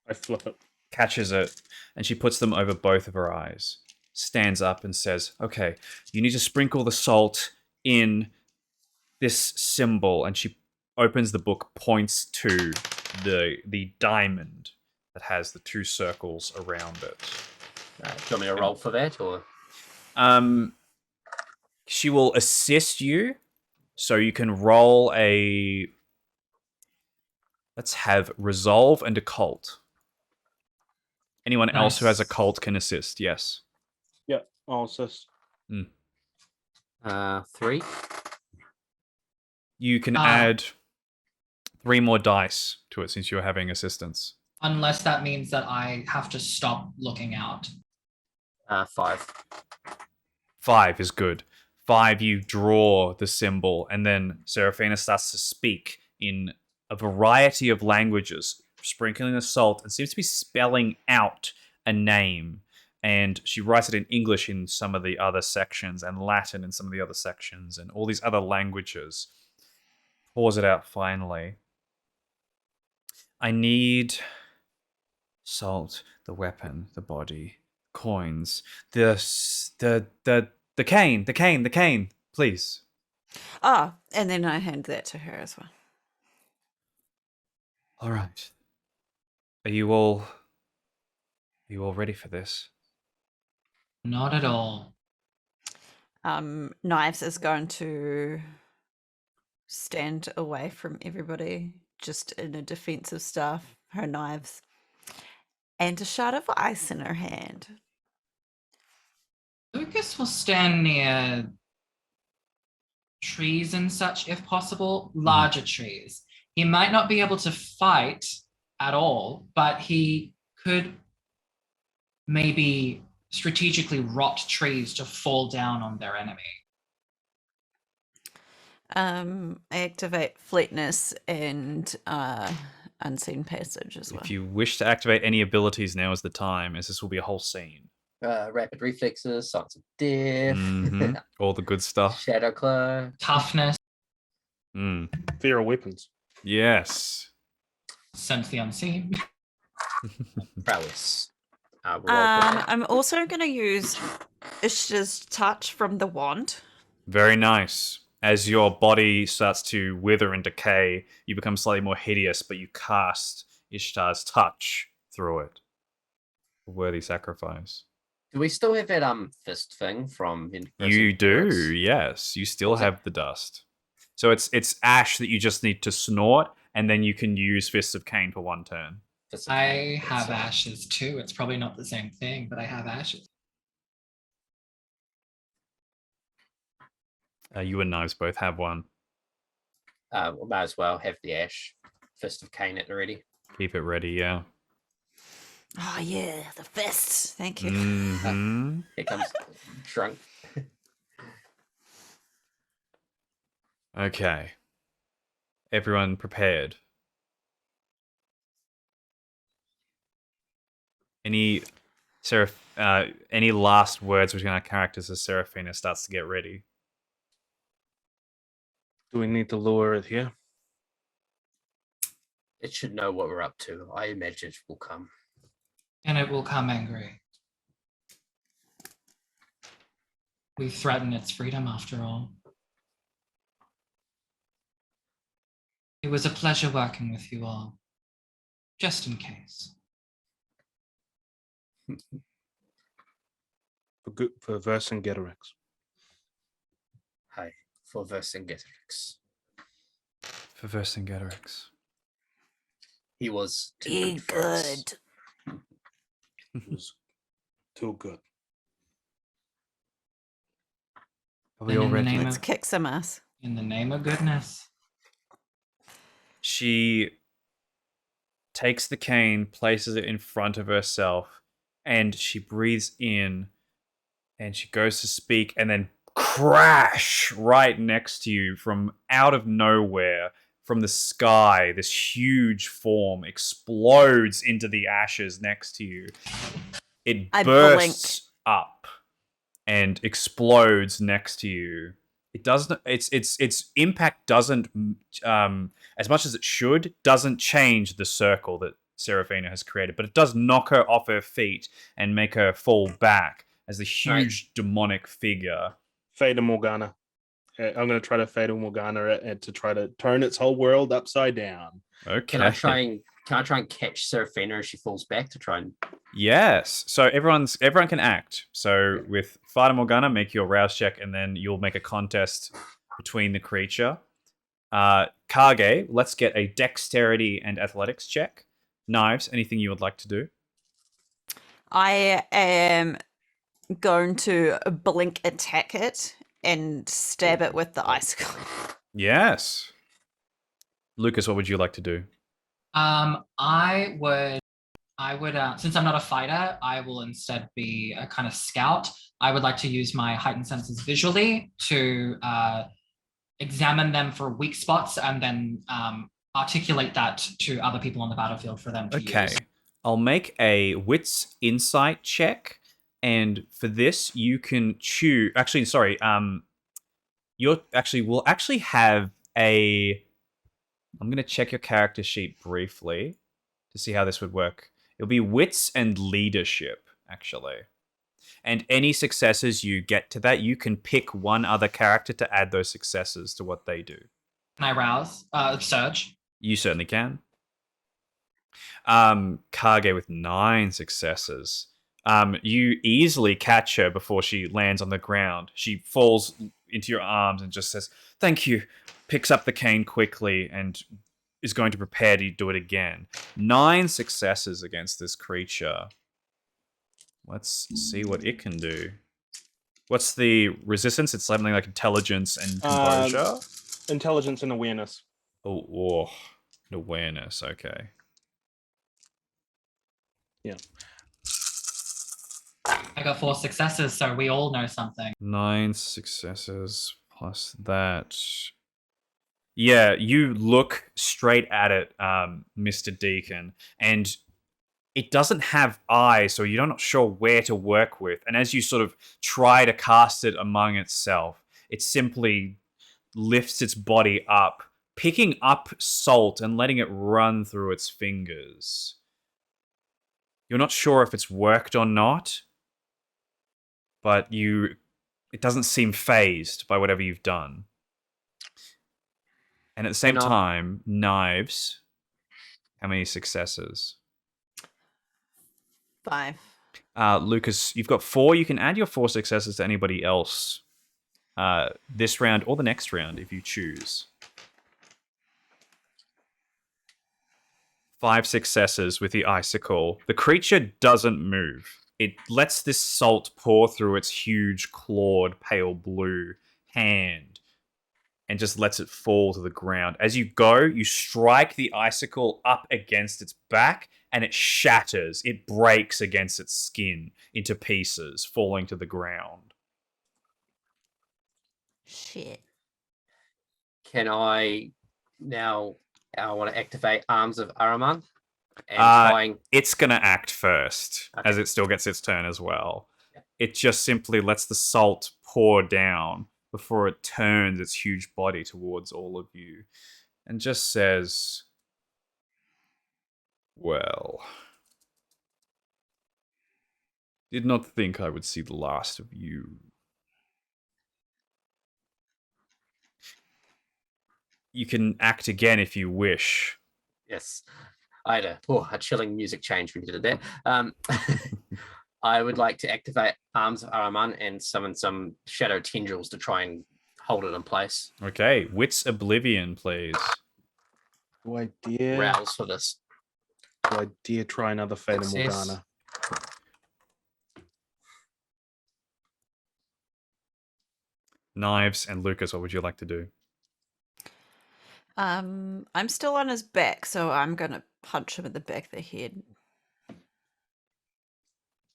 I flip it. catches it, and she puts them over both of her eyes, stands up and says, okay, you need to sprinkle the salt in this symbol, and she opens the book, points to the diamond that has the two circles around it. Do you want me to roll for that, or? She will assist you, so you can roll a... Let's have resolve and occult. Anyone else who has Nice. occult can assist, yes. Yeah, I'll assist. 3. You can add 3 more dice to it since you're having assistance. Unless that means that I have to stop looking out. 5. 5 is good. 5, you draw the symbol, and then Seraphina starts to speak in a variety of languages, sprinkling the salt, and seems to be spelling out a name. And she writes it in English in some of the other sections, and Latin in some of the other sections, and all these other languages. Pours it out finally. I need salt, the weapon, the body, coins, the cane, please. Ah, and then I hand that to her as well. All right. Are you all ready for this? Not at all. Knives is going to stand away from everybody, just in a defensive stance, her knives, and a shot of ice in her hand. Lucas will stand near trees and such, if possible, larger trees. He might not be able to fight at all, but he could maybe strategically rot trees to fall down on their enemy. I activate fleetness and unseen passage as well. If you wish to activate any abilities, now is the time, as this will be a whole scene. Rapid reflexes, signs of death, Mhm. All the good stuff. shadow cloak. Toughness, Fear of weapons. Yes. sense the unseen. Prowess. We'll roll for that. I'm also going to use Ishta's touch from the wand. Very nice. As your body starts to wither and decay, you become slightly more hideous, but you cast Ishtar's touch through it. A worthy sacrifice. Do we still have that fist thing from You do, yes. You still have the dust. So it's ash that you just need to snort, and then you can use Fists of Cain for 1 turn. I have ashes too. It's probably not the same thing, but I have ashes. You and Knives both have one. We might as well have the ash fist of Cain at the ready. Keep it ready, yeah. Oh yeah, the fist. Thank you. Mm-hmm. Here comes drunk. Okay. Everyone prepared. Any last words between our characters as Seraphina starts to get ready? Do we need to lure it here? It should know what we're up to. I imagine it will come. And it will come angry. We threaten its freedom after all. It was a pleasure working with you all. Just in case. For Vercingetorix. Hi, for Vercingetorix. For Vercingetorix. He was too Be good for us. good. It was too good. Are we Then all in the ready? name Let's of kick some ass. in the name of goodness. She takes the cane, places it in front of herself, and she breathes in, and she goes to speak, and then crash right next to you from out of nowhere, from the sky, this huge form explodes into the ashes next to you. It I bursts up and explodes next to you. It doesn't. Its impact doesn't, as much as it should, doesn't change the circle that Seraphina has created, but it does knock her off her feet and make her fall back as the huge demonic figure. Fata Morgana. I'm going to try to Fata Morgana it and to try to turn its whole world upside down. Okay. Can I try and catch Seraphina as she falls back to try and? Yes. So everyone can act. So with Fata Morgana, make your rouse check, and then you'll make a contest between the creature. Kage, let's get a dexterity and athletics check. Knives, anything you would like to do? I am going to blink attack it and stab it with the icicle. Yes. Lucas, what would you like to do? I would, since I'm not a fighter, I will instead be a kind of scout. I would like to use my heightened senses visually to examine them for weak spots and then articulate that to other people on the battlefield for them to use. I'll make a wits insight check, and for this you can choose. Actually, sorry. We'll actually have a. I'm going to check your character sheet briefly to see how this would work. It'll be wits and leadership, actually. And any successes you get to that, you can pick one other character to add those successes to what they do. Can I rouse? Surge? You certainly can. Kage with 9 successes. You easily catch her before she lands on the ground. She falls into your arms and just says, "Thank you." Picks up the cane quickly and is going to prepare to do it again. 9 successes against this creature. Let's see what it can do. What's the resistance? It's something like intelligence and composure. Intelligence and awareness. Oh, awareness. Okay. Yeah. I got 4 successes, so we all know something. 9 successes plus that. Yeah, you look straight at it, Mr. Deacon, and it doesn't have eyes, so you're not sure where to work with. And as you sort of try to cast it among itself, it simply lifts its body up, picking up salt and letting it run through its fingers. You're not sure if it's worked or not, but it doesn't seem fazed by whatever you've done. And at the same time, Knives, how many successes? 5. Lucas, you've got 4. You can add your 4 successes to anybody else this round or the next round if you choose. 5 successes with the icicle. The creature doesn't move. It lets this salt pour through its huge clawed pale blue hand and just lets it fall to the ground. As you go, you strike the icicle up against its back and it shatters. It breaks against its skin into pieces, falling to the ground. Shit. Can I now? I want to activate Arms of Araman and It's gonna act first, Okay. as it still gets its turn as well. Yeah. It just simply lets the salt pour down before it turns its huge body towards all of you and just says, "Well, did not think I would see the last of you. You can act again if you wish." Yes, I had a chilling music change when you did that. I would like to activate Arms of Araman and summon some shadow tendrils to try and hold it in place. Okay, Wits Oblivion, please. Do I dare? Rouse for this. Do I dare try another Fata Success. Morgana? Knives and Lucas, what would you like to do? I'm still on his back, so I'm gonna punch him in the back of the head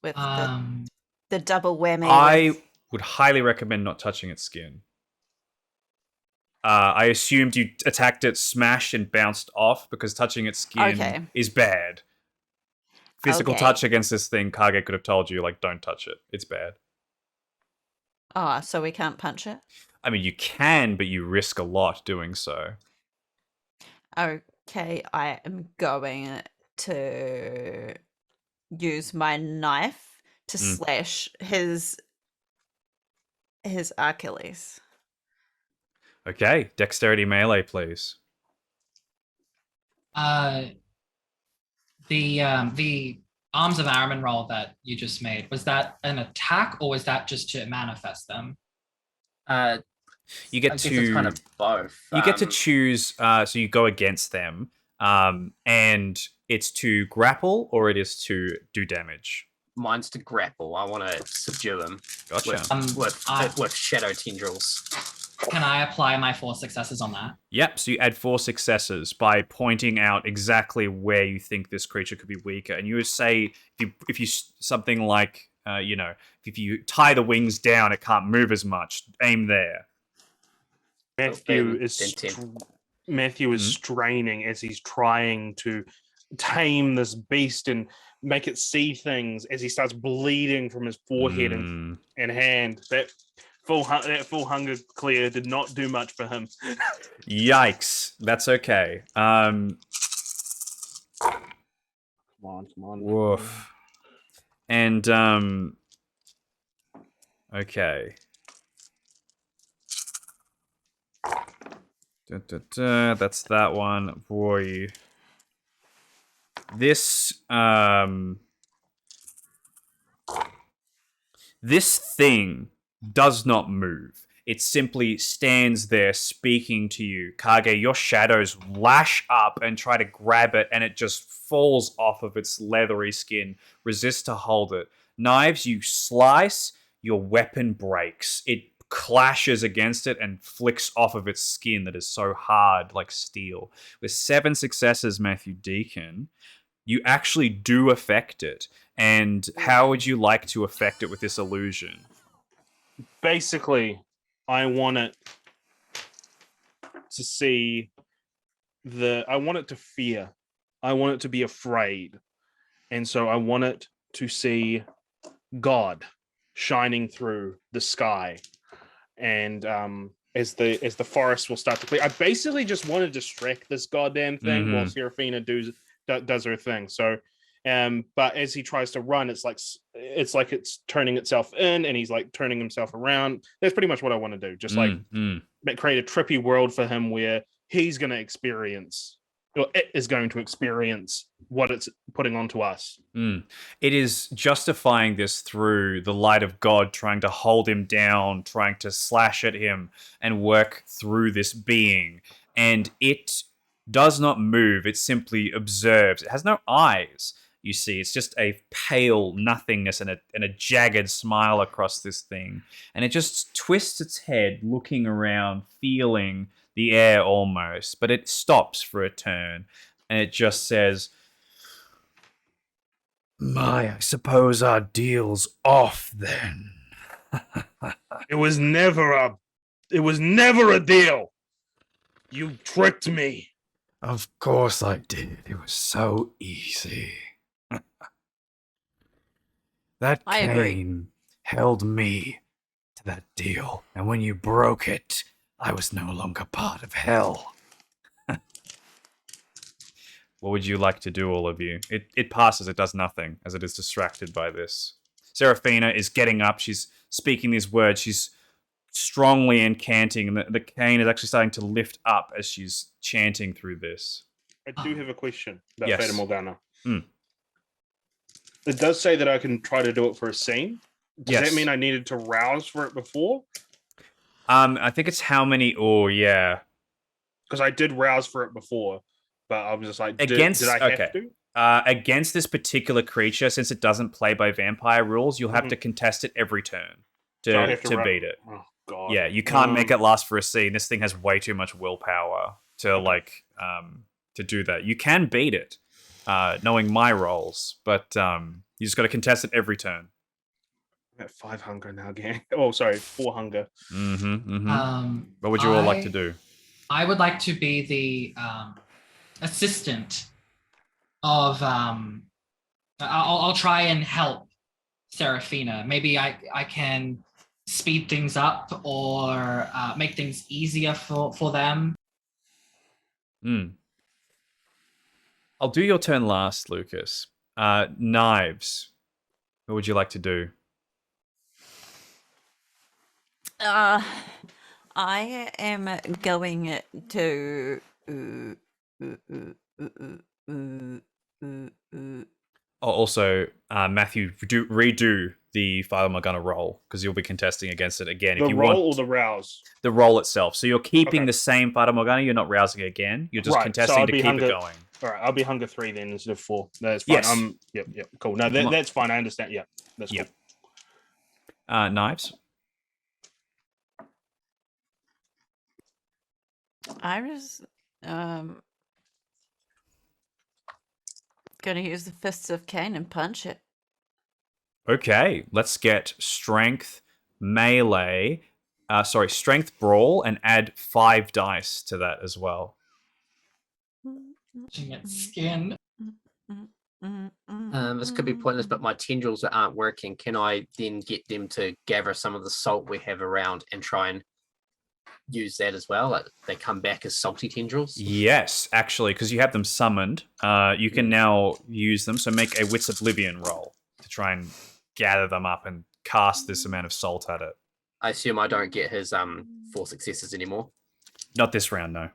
with the double whammy. I with... would highly recommend not touching its skin. I assumed you attacked it, smashed, and bounced off because touching its skin is bad. Physical touch against this thing, Kage could have told you, like, don't touch it. It's bad. Oh, so we can't punch it? I mean, you can, but you risk a lot doing so. Okay, I am going to use my knife to slash his Achilles. Okay, dexterity melee, please. The Arms of Araman roll that you just made, was that an attack or was that just to manifest them? You get I guess to it's kind of both. You get to choose. So you go against them, and it's to grapple or it is to do damage. Mine's to grapple. I want to subdue him Gotcha. with shadow tendrils. Can I apply my 4 successes on that? Yep. So you add 4 successes by pointing out exactly where you think this creature could be weaker, and you would say if you something like if you tie the wings down, it can't move as much. Aim there. Matthew is straining as he's trying to tame this beast and make it see things as he starts bleeding from his forehead and hand. That full hunger clear did not do much for him. Yikes. That's okay. Come on. Woof. And okay. That's that one. Boy. This thing does not move. It simply stands there speaking to you. Kage, your shadows lash up and try to grab it, and it just falls off of its leathery skin. Resist to hold it. Knives, you slice, your weapon breaks. It clashes against it and flicks off of its skin that is so hard like steel. With 7 successes, Matthew Deacon, you actually do affect it. And how would you like to affect it with this illusion? Basically, I want it to see I want it to fear. I want it to be afraid. And so I want it to see God shining through the sky. And as the forest will start to clear, I basically just want to distract this goddamn thing while Serafina does her thing. So, but as he tries to run, it's like it's turning itself in, and he's like turning himself around. That's pretty much what I want to do. Just create a trippy world for him where he's going to experience, or it is going to experience what it's putting onto us. It is justifying this through the light of God, trying to hold him down, trying to slash at him and work through this being. And it does not move. It simply observes. It has no eyes, you see. It's just a pale nothingness and a jagged smile across this thing. And it just twists its head, looking around, feeling the air almost. But it stops for a turn. And it just says, I suppose our deal's off then. It was never a deal. You tricked me. Of course I did. It was so easy. That cane held me to that deal, and when you broke it, I was no longer part of hell. What would you like to do, all of you? It passes, it does nothing, as it is distracted by this. Serafina is getting up, she's speaking these words, she's strongly incanting, and the cane is actually starting to lift up as she's chanting through this. I do have a question about Yes. Fata Morgana. It does say that I can try to do it for a scene. Does that mean I needed to rouse for it before? I think it's how many. Oh, yeah. Because I did rouse for it before, but I was just like, did Against I have to? against this particular creature, since it doesn't play by vampire rules, you'll have Mhm. to contest it every turn So I to have to beat it. Oh god. Yeah, you can't make it last for a scene. This thing has way too much willpower to to do that. You can beat it, knowing my rolls, but you just got to contest it every turn. I'm at 5 hunger now, gang. Oh, sorry, 4 hunger. What would you all like to do? I would like to be the assistant of. I'll try and help Serafina. Maybe I can speed things up or make things easier for them. I'll do your turn last, Lucas. Knives. What would you like to do? I am going to. Oh, also, Matthew, redo the Father Morgana roll because you'll be contesting against it again. The if you roll want or the rouse? the roll itself. So you're keeping Okay. the same Father Morgana. You're not rousing it again. You're just Right, so contesting I'll to be keep hunger- it going. All right, I'll be hunger 3 then instead of 4. That's fine. Yes. Yep, cool. No, Come on. that's fine. I understand. Yeah, that's Yep. cool. Knives. I was gonna use the Fists of Cain and punch it. Okay, let's get strength melee. Strength brawl, and add 5 dice to that as well. Touching its skin. This could be pointless, but my tendrils that aren't working, can I then get them to gather some of the salt we have around and try and use that as well? Like they come back as salty tendrils? Yes, actually, because you have them summoned, you can now use them. So make a Wits Oblivion roll to try and gather them up and cast this amount of salt at it. I assume I don't get his 4 successes anymore. Not this round, no.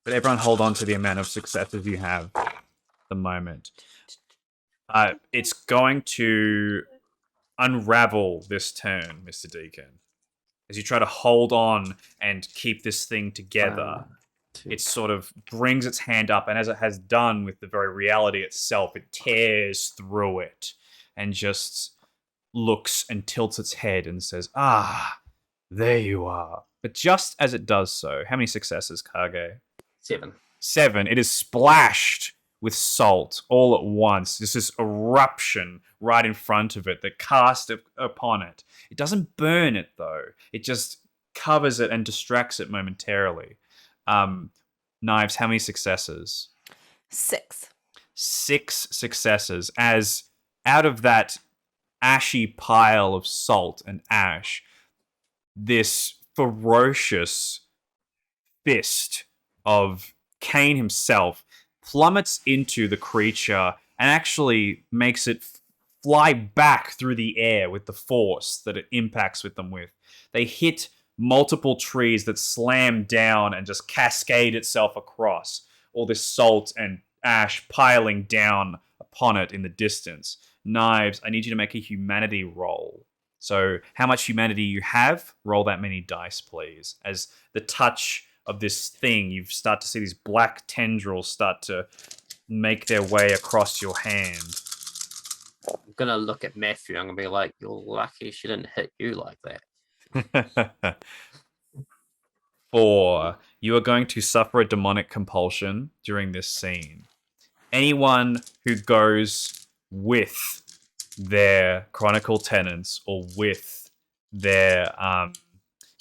But everyone hold on to the amount of successes you have at the moment. It's going to unravel this turn, Mr. Deacon. As you try to hold on and keep this thing together, it sort of brings its hand up, and as it has done with the very reality itself, it tears through it and just looks and tilts its head and says, "Ah, there you are." But just as it does so, how many successes, Kage? 7. 7. It is splashed with salt all at once. There's this eruption right in front of it that casts upon it. It doesn't burn it, though. It just covers it and distracts it momentarily. Knives, how many successes? 6. 6 successes, as out of that ashy pile of salt and ash, this ferocious fist of Cain himself plummets into the creature and actually makes it fly back through the air with the force that it impacts with them with. They hit multiple trees that slam down and just cascade itself across, all this salt and ash piling down upon it in the distance. Knives, I need you to make a humanity roll. So how much humanity you have, roll that many dice, please. As the touch of this thing, you start to see these black tendrils start to make their way across your hand. I'm going to look at Matthew. I'm going to be like, you're lucky she didn't hit you like that. 4. You are going to suffer a demonic compulsion during this scene. Anyone who goes with their chronicle tenants or with their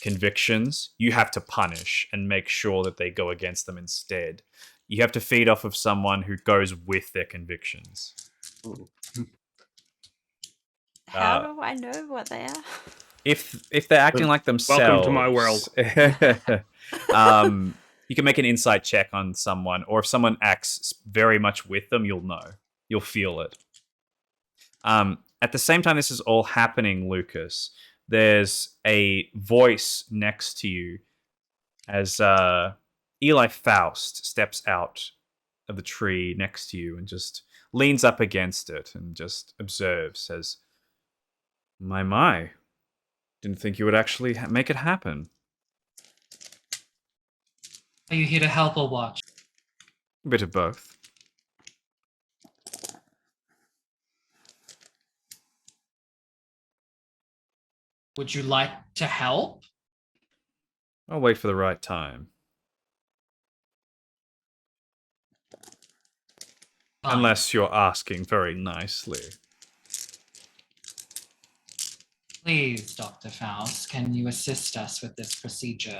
convictions, you have to punish and make sure that they go against them instead. You have to feed off of someone who goes with their convictions. How do I know what they are? If they're acting like themselves, Welcome to my world. You can make an insight check on someone, or if someone acts very much with them, you'll know. You'll feel it. At the same time this is all happening, Lucas, there's a voice next to you as Eli Faust steps out of the tree next to you and just leans up against it and just observes, says, My. Didn't think you would actually make it happen. Are you here to help or watch? A bit of both. Would you like to help? I'll wait for the right time. Fine. Unless you're asking very nicely. Please, Dr. Faust, can you assist us with this procedure?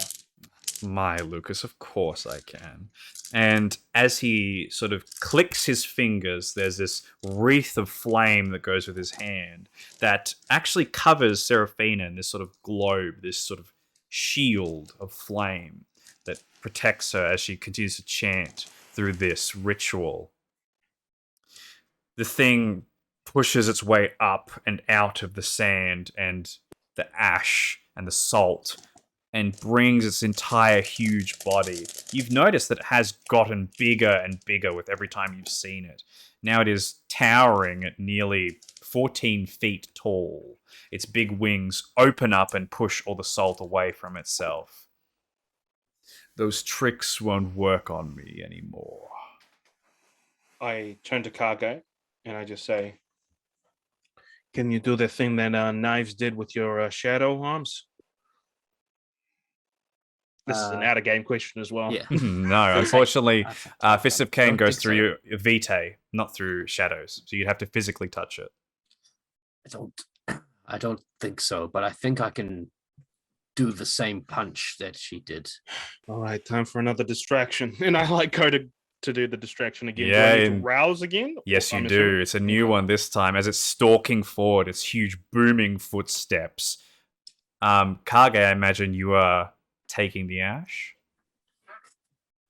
My Lucas, of course I can. And as he sort of clicks his fingers, there's this wreath of flame that goes with his hand that actually covers Seraphina in this sort of globe, this sort of shield of flame that protects her as she continues to chant through this ritual. The thing pushes its way up and out of the sand and the ash and the salt and brings its entire huge body. You've noticed that it has gotten bigger and bigger with every time you've seen it. Now it is towering at nearly 14 feet tall. Its big wings open up and push all the salt away from itself. Those tricks won't work on me anymore. I turn to Kage and I just say, "Can you do the thing that Knives did with your shadow arms?" This is an out of game question as well. Yeah. No, unfortunately, Fist of Cain Don't goes think through your Vitae, not through shadows. So you'd have to physically touch it. I don't think so, but I think I can do the same punch that she did. All right, time for another distraction. And I like go to do the distraction again. Yeah, do I need to and- rouse again? Yes, you I'm do. assuming- It's a new one this time. As it's stalking forward, its huge booming footsteps. Kage, I imagine you are taking the ash.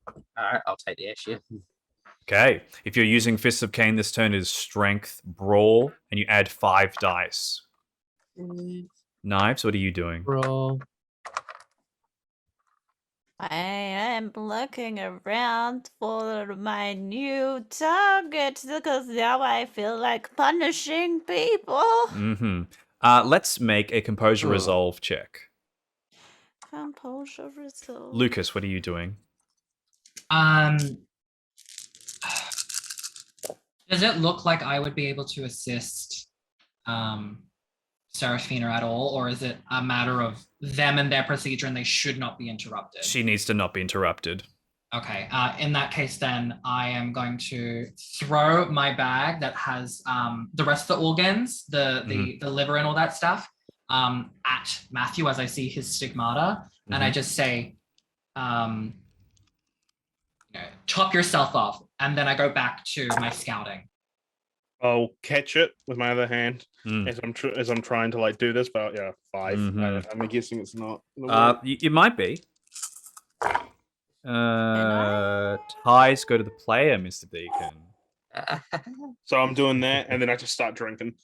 All right, I'll take the ash, yeah. Okay. If you're using Fists of Cain, this turn is Strength Brawl, and you add 5 dice. Knives, what are you doing? Roll. I am looking around for my new target because now I feel like punishing people. Mm-hmm. Let's make a Composure Oh. Resolve check. Composure result. Lucas, what are you doing? Does it look like I would be able to assist Seraphina at all, or is it a matter of them and their procedure and they should not be interrupted? She needs to not be interrupted. Okay, in that case, then I am going to throw my bag that has the rest of the organs, the liver and all that stuff, at Matthew as I see his stigmata, and I just say, chop yourself off, and then I go back to my scouting. I'll catch it with my other hand Mm. as I'm trying to like do this, but yeah, 5. Mhm. I'm guessing it's not. It might be. Ties go to the player, Mr. Deacon. So I'm doing that, and then I just start drinking.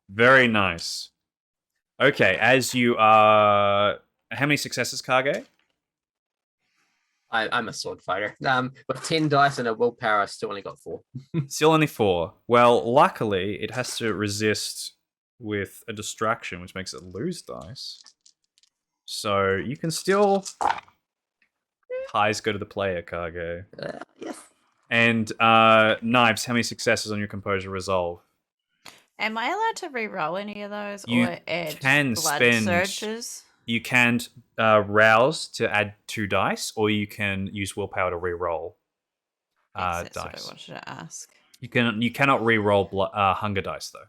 Very nice. Okay, as you are... How many successes, Kage? I'm a sword fighter. With 10 dice and a willpower, I still only got 4. Still only 4. Well, luckily, it has to resist with a distraction, which makes it lose dice. So you can still... Ties go to the player, Kage. Yes. And Knives, how many successes on your Composure Resolve? Am I allowed to re-roll any of those You or add can blood spend- surges? You can rouse to add 2 dice, or you can use willpower to re-roll Yes, that's what I dice. wanted to ask. You cannot re-roll hunger dice though.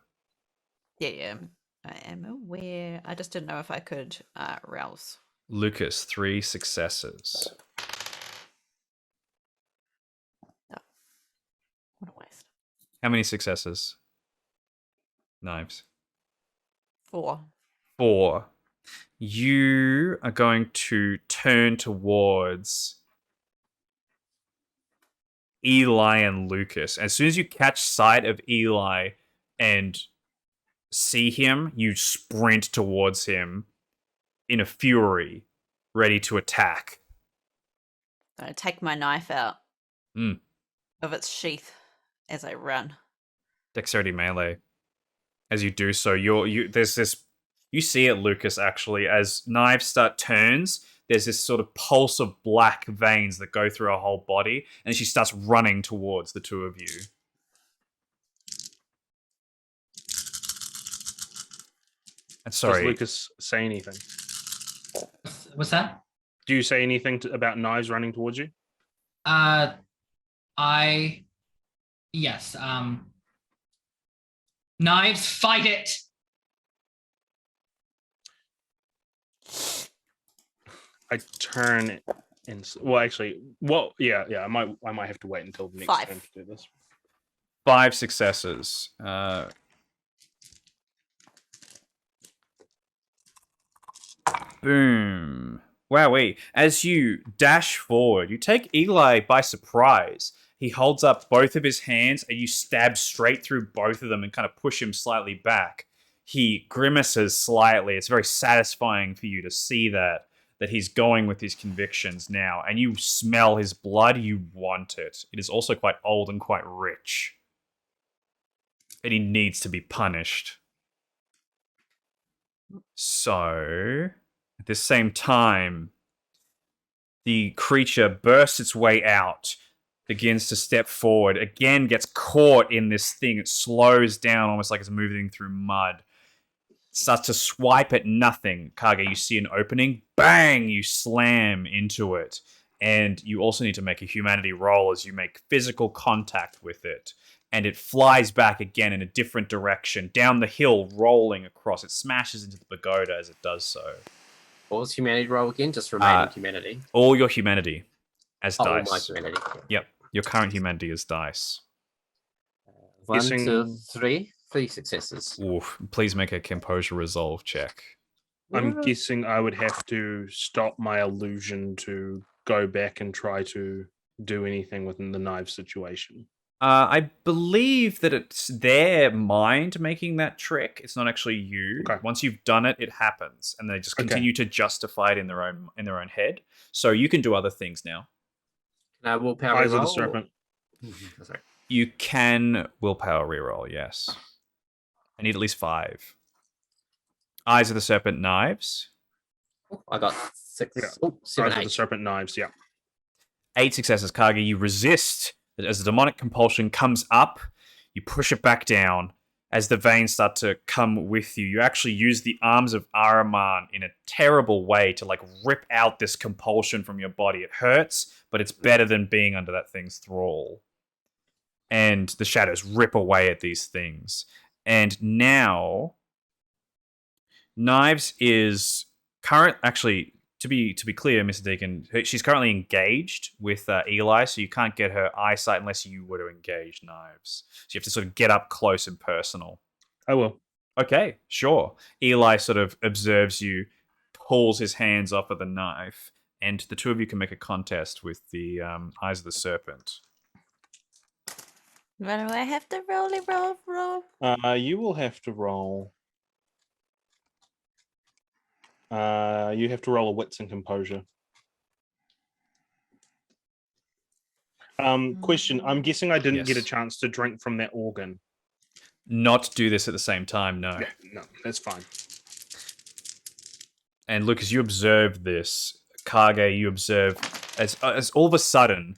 Yeah, I am aware. I just didn't know if I could rouse. Lucas, 3 successes. What a waste. How many successes? Knives. 4. 4. You are going to turn towards Eli and Lucas. As soon as you catch sight of Eli and see him, you sprint towards him in a fury, ready to attack. I'm going to take my knife out Mm. of its sheath as I run. Dexterity melee. As you do so, You see it, Lucas, actually, as Knives start turns, there's this sort of pulse of black veins that go through her whole body, and she starts running towards the two of you. And Does sorry, Lucas say anything? What's that? Do you say anything about Knives running towards you? Yes. Knives, fight it. I turn and well, actually, well, yeah. I might have to wait until the next 5. turn to do this. 5 successes. Boom. Wowee. As you dash forward, you take Eli by surprise. He holds up both of his hands and you stab straight through both of them and kind of push him slightly back. He grimaces slightly. It's very satisfying for you to see that he's going with his convictions now. And you smell his blood. You want it. It is also quite old and quite rich. And he needs to be punished. So, at the same time, the creature bursts its way out, begins to step forward, again gets caught in this thing. It slows down almost like it's moving through mud. Starts to swipe at nothing. Kage, you see an opening. Bang! You slam into it. And you also need to make a humanity roll as you make physical contact with it. And it flies back again in a different direction, down the hill, rolling across. It smashes into the pagoda as it does so. What was humanity roll again? Just remaining humanity. All your humanity as dice. All my humanity. Yep. Your current humanity is dice. 1, Guessing- 2, 3. 3 successes. Oof. Please make a composure resolve check. I'm guessing I would have to stop my illusion to go back and try to do anything within the knife situation. I believe that it's their mind making that trick. It's not actually you. Okay. Once you've done it, it happens, and they just Okay. continue to justify it in their own head. So you can do other things now. Can I willpower Eyes of the roll, or- serpent. Sorry. You can willpower reroll, yes. I need at least 5. Eyes of the Serpent, Knives. I got 6. Yeah. Oh, 7, Eyes of 8. the serpent knives. Yeah. 8 successes, Kage. You resist as the demonic compulsion comes up. You push it back down. As the veins start to come with you, you actually use the arms of Araman in a terrible way to like rip out this compulsion from your body. It hurts, but it's better than being under that thing's thrall. And the shadows rip away at these things. And now, Knives is actually, to be clear, Mr. Deacon, she's currently engaged with Eli, so you can't get her eyesight unless you were to engage Knives. So you have to sort of get up close and personal. I will. Okay, sure. Eli sort of observes you, pulls his hands off of the knife, and the two of you can make a contest with the Eyes of the Serpent. What do I have to roll? You will have to roll. You have to roll a wits and composure. Question. I'm guessing I didn't get a Yes. chance to drink from that organ. Not do this at the same time, no. Yeah, no, that's fine. And Lucas, you observe this. Kage, you observe as all of a sudden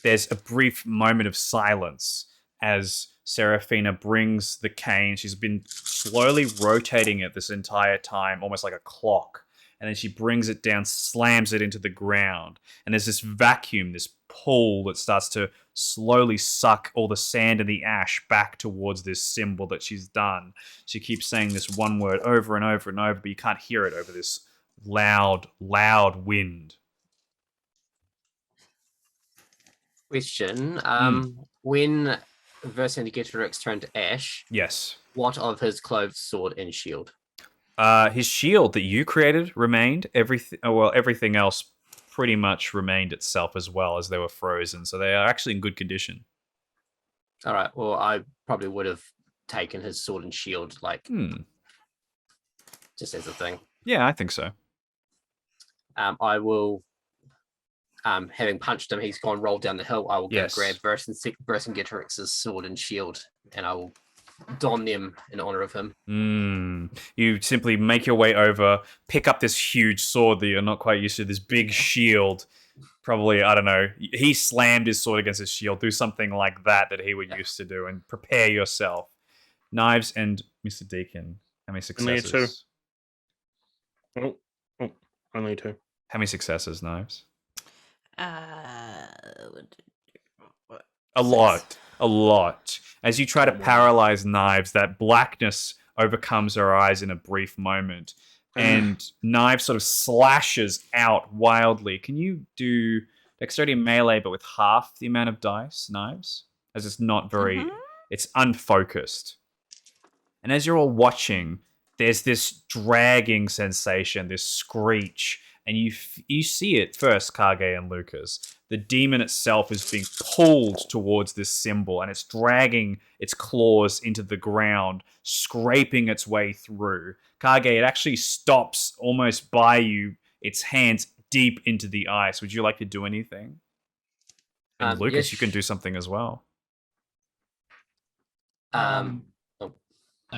there's a brief moment of silence as Seraphina brings the cane. She's been slowly rotating it this entire time, almost like a clock. And then she brings it down, slams it into the ground. And there's this vacuum, this pull that starts to slowly suck all the sand and the ash back towards this symbol that she's done. She keeps saying this one word over and over and over, but you can't hear it over this loud wind. Question. When Vercingetorix turned to ash, Yes. what of his clothes, sword, and shield? His shield that you created remained. Everything else pretty much remained itself as well, as they were frozen. So they are actually in good condition. All right. Well, I probably would have taken his sword and shield, like, just as a thing. Yeah, I think so. I will, having punched him, he's gone roll down the hill. I will go Yes. grab Vercingetorix's sword and shield, and I will don them in honor of him. You simply make your way over, pick up this huge sword that you're not quite used to, this big shield. Probably, I don't know, he slammed his sword against his shield, do something like that he would used to do, and prepare yourself. Knives and Mr. Deacon, how many successes? Only two. Oh, only two. How many successes, Knives? Uh, A lot. As you try to paralyze Knives, that blackness overcomes her eyes in a brief moment, and Knives sort of slashes out wildly. Can you do dexterity melee, but with half the amount of dice, Knives? As it's not very, it's unfocused. And as you're all watching, there's this dragging sensation, this screech, and you see it first, Kage and Lukas. The demon itself is being pulled towards this symbol, and it's dragging its claws into the ground, scraping its way through. Kage, it actually stops almost by you, its hands deep into the ice. Would you like to do anything? And Lukas, Yes. you can do something as well. No,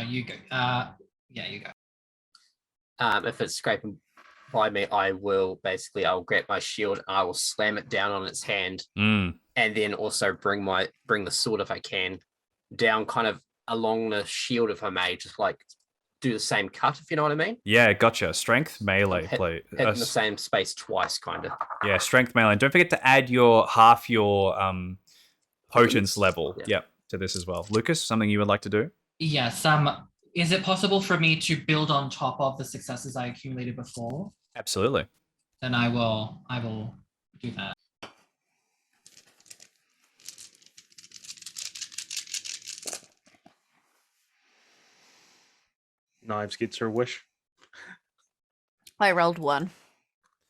you go. Yeah, you go. If it's scraping by me, I'll grab my shield and I will slam it down on its hand, and then also bring the sword, if I can, down kind of along the shield, if I may, just like do the same cut, if you know what I mean. Yeah, gotcha. Strength melee play. Hit in the same space twice, kind of. Yeah, strength melee. And don't forget to add half your potence level. Yeah. Yep, to this as well. Lukas, something you would like to do? Yes. Is it possible for me to build on top of the successes I accumulated before? Absolutely. Then I will do that. Knives gets her wish. I rolled 1.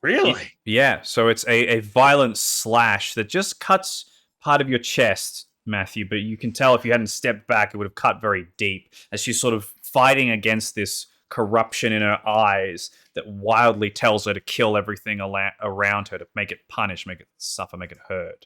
Really? Yeah, so it's a violent slash that just cuts part of your chest, Matthew, but you can tell if you hadn't stepped back, it would have cut very deep as she's sort of fighting against this corruption in her eyes that wildly tells her to kill everything around her, to make it punish, make it suffer, make it hurt.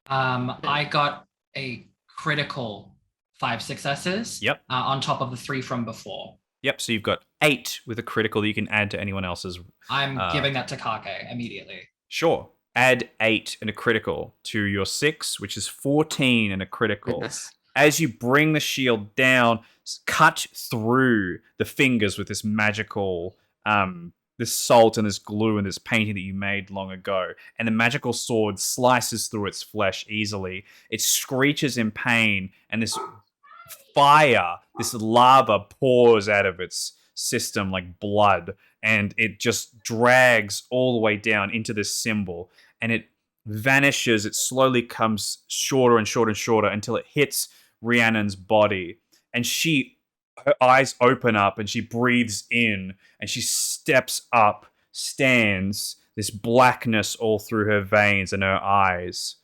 I got a critical 5 successes. Yep. On top of the 3 from before. Yep, so you've got 8 with a critical that you can add to anyone else's. I'm giving that to Kage immediately. Sure. Add 8 and a critical to your 6, which is 14 and a critical. Goodness. As you bring the shield down, cut through the fingers with this magical, this salt and this glue and this painting that you made long ago, and the magical sword slices through its flesh easily. It screeches in pain, and this fire, this lava pours out of its system like blood, and it just drags all the way down into this symbol, and it vanishes. It slowly comes shorter and shorter and shorter until it hits Rhiannon's body, and her eyes open up and she breathes in, and she steps up, stands, this blackness all through her veins and her eyes.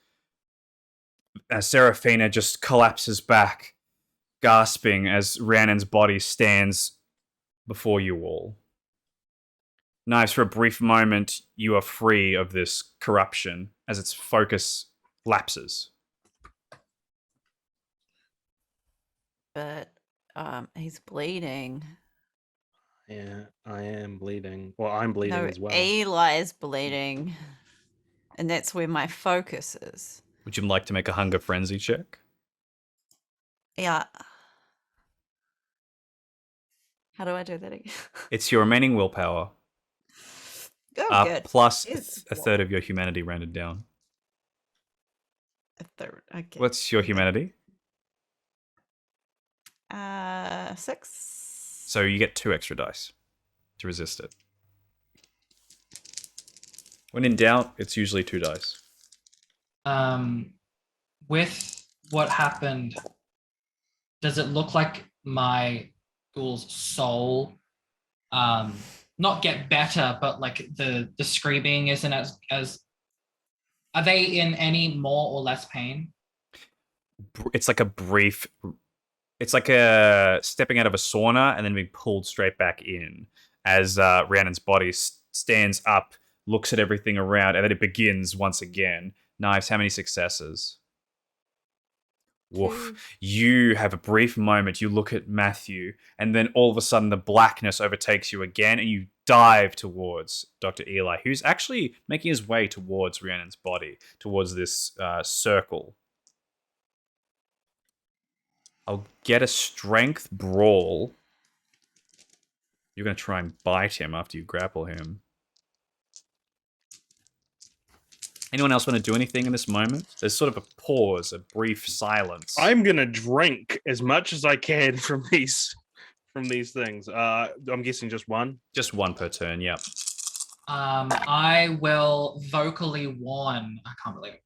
Seraphina just collapses back, gasping as Rhiannon's body stands before you all. Knives, for a brief moment, you are free of this corruption as its focus lapses. But he's bleeding. Yeah, I am bleeding. Well, I'm bleeding No, as well. Eli's bleeding. And that's where my focus is. Would you like to make a hunger frenzy check? Yeah. How do I do that again? It's your remaining willpower, Oh, good. plus It's a third of your humanity rounded down. a third. Okay. What's your humanity? 6. So you get 2 extra dice to resist it. When in doubt, it's usually 2 dice. With what happened, does it look like my ghoul's soul not get better, but like the screaming isn't as are they in any more or less pain? It's like it's like a stepping out of a sauna and then being pulled straight back in as Rhiannon's body stands up, looks at everything around, and then it begins once again. Knives, how many successes? Woof. You have a brief moment. You look at Matthew, and then all of a sudden the blackness overtakes you again, and you dive towards Dr. Eli, who's actually making his way towards Rhiannon's body, towards this circle. I'll get a strength brawl. You're going to try and bite him after you grapple him. Anyone else want to do anything in this moment? There's sort of a pause, a brief silence. I'm gonna drink as much as I can from these things. I'm guessing just one. Just one per turn, yep. I will vocally warn, I can't believe it,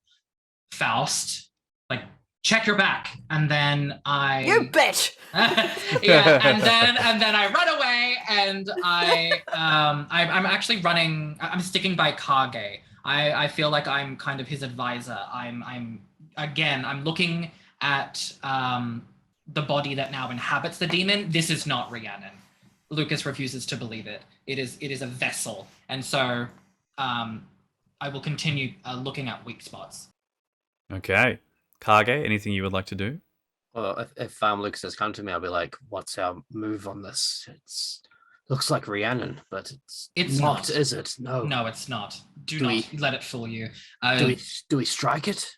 Faust, like, check your back, and then You bitch! yeah, and then I run away, and I'm actually running. I'm sticking by Kage. I feel like I'm kind of his advisor. I'm looking at the body that now inhabits the demon. This is not Rhiannon. Lukas refuses to believe it. It is a vessel, and so I will continue looking at weak spots. Okay. Kage, anything you would like to do? Well, if Lucas has come to me, I'll be like, "What's our move on this? Looks like Rhiannon, but it's not, is it? No, it's not. Do not let it fool you. Do we strike it?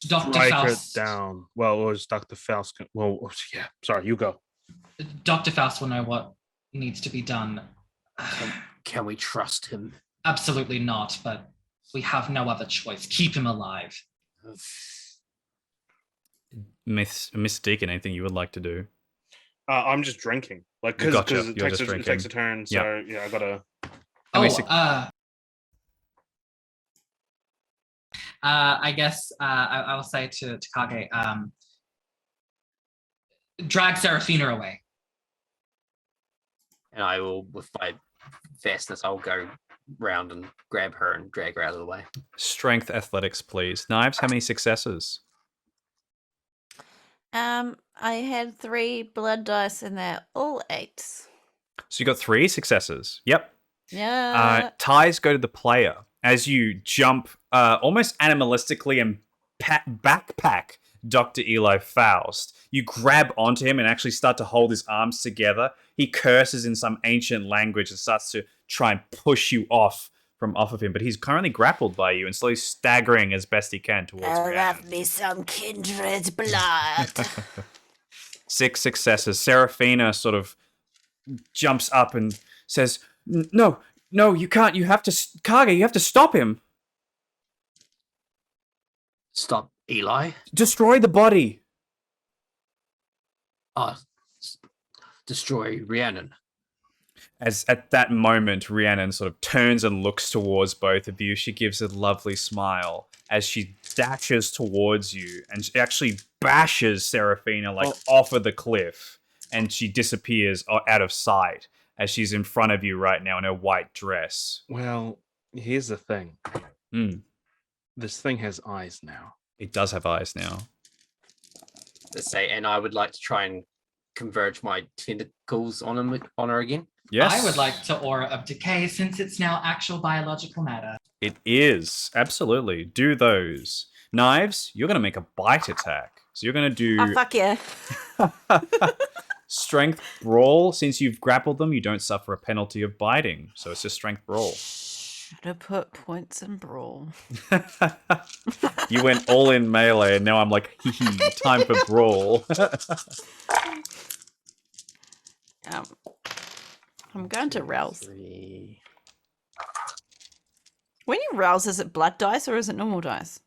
Dr. Strike Faust it down. Well, it was Dr. Faust. Well, yeah. Sorry, you go. Dr. Faust will know what needs to be done. Can we trust him? Absolutely not, but we have no other choice. Keep him alive. Mr. Deacon, anything you would like to do? I'm just drinking, like because Gotcha. it You're takes just it takes a turn. So yeah, I gotta. I guess I will say to Kage, drag Seraphina away. And I will, with my fastness, I'll go round and grab her and drag her out of the way. Strength athletics, please. Knives, how many successes? I had 3 blood dice and they're all 8s. So you got 3 successes. Yep. Yeah. Ties go to the player as you jump almost animalistically and backpack Dr. Eli Faust. You grab onto him and actually start to hold his arms together. He curses in some ancient language and starts to try and push you off of him, but he's currently grappled by you and slowly staggering as best he can towards Rhiannon. Love me some kindred blood. 6 successes. Seraphina sort of jumps up and says, No, you can't. You have to, Kage, you have to stop him. Stop Eli? Destroy the body. Destroy Rhiannon. As at that moment, Rhiannon sort of turns and looks towards both of you. She gives a lovely smile as she dashes towards you, and she actually bashes Seraphina off of the cliff, and she disappears out of sight as she's in front of you right now in her white dress. Well, here's the thing. This thing has eyes now. It does have eyes now. Let's say, and I would like to try and converge my tentacles on her again. Yes. I would like to Aura of Decay since it's now actual biological matter. It is. Absolutely. Do those. Knives, you're going to make a bite attack. So you're going to do... Oh, fuck yeah. Strength brawl. Since you've grappled them, you don't suffer a penalty of biting. So it's just strength brawl. Should have put points in brawl. You went all in melee, and now I'm like, time for brawl. I'm going to rouse. 3. When you rouse, is it blood dice or is it normal dice?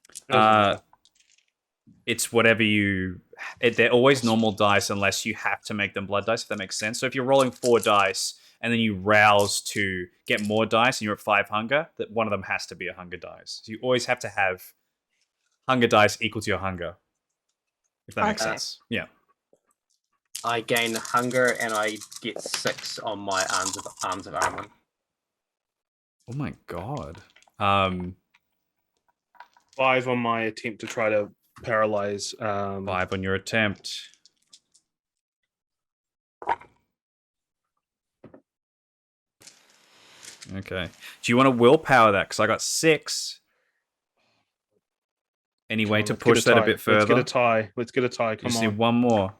It's whatever you... they're always normal dice unless you have to make them blood dice, if that makes sense. So if you're rolling 4 dice and then you rouse to get more dice and you're at 5 hunger, that one of them has to be a hunger dice. So you always have to have hunger dice equal to your hunger, if that makes sense. Yeah. I gain hunger and I get 6 on my arms of armor. Oh my god. 5 on my attempt to try to paralyze. 5 on your attempt. Okay. Do you want to willpower that? Because I got 6. Any Come way on, to let's get push that a tie. bit further? Let's get a tie. Let's get a tie. You Come just need on. one more.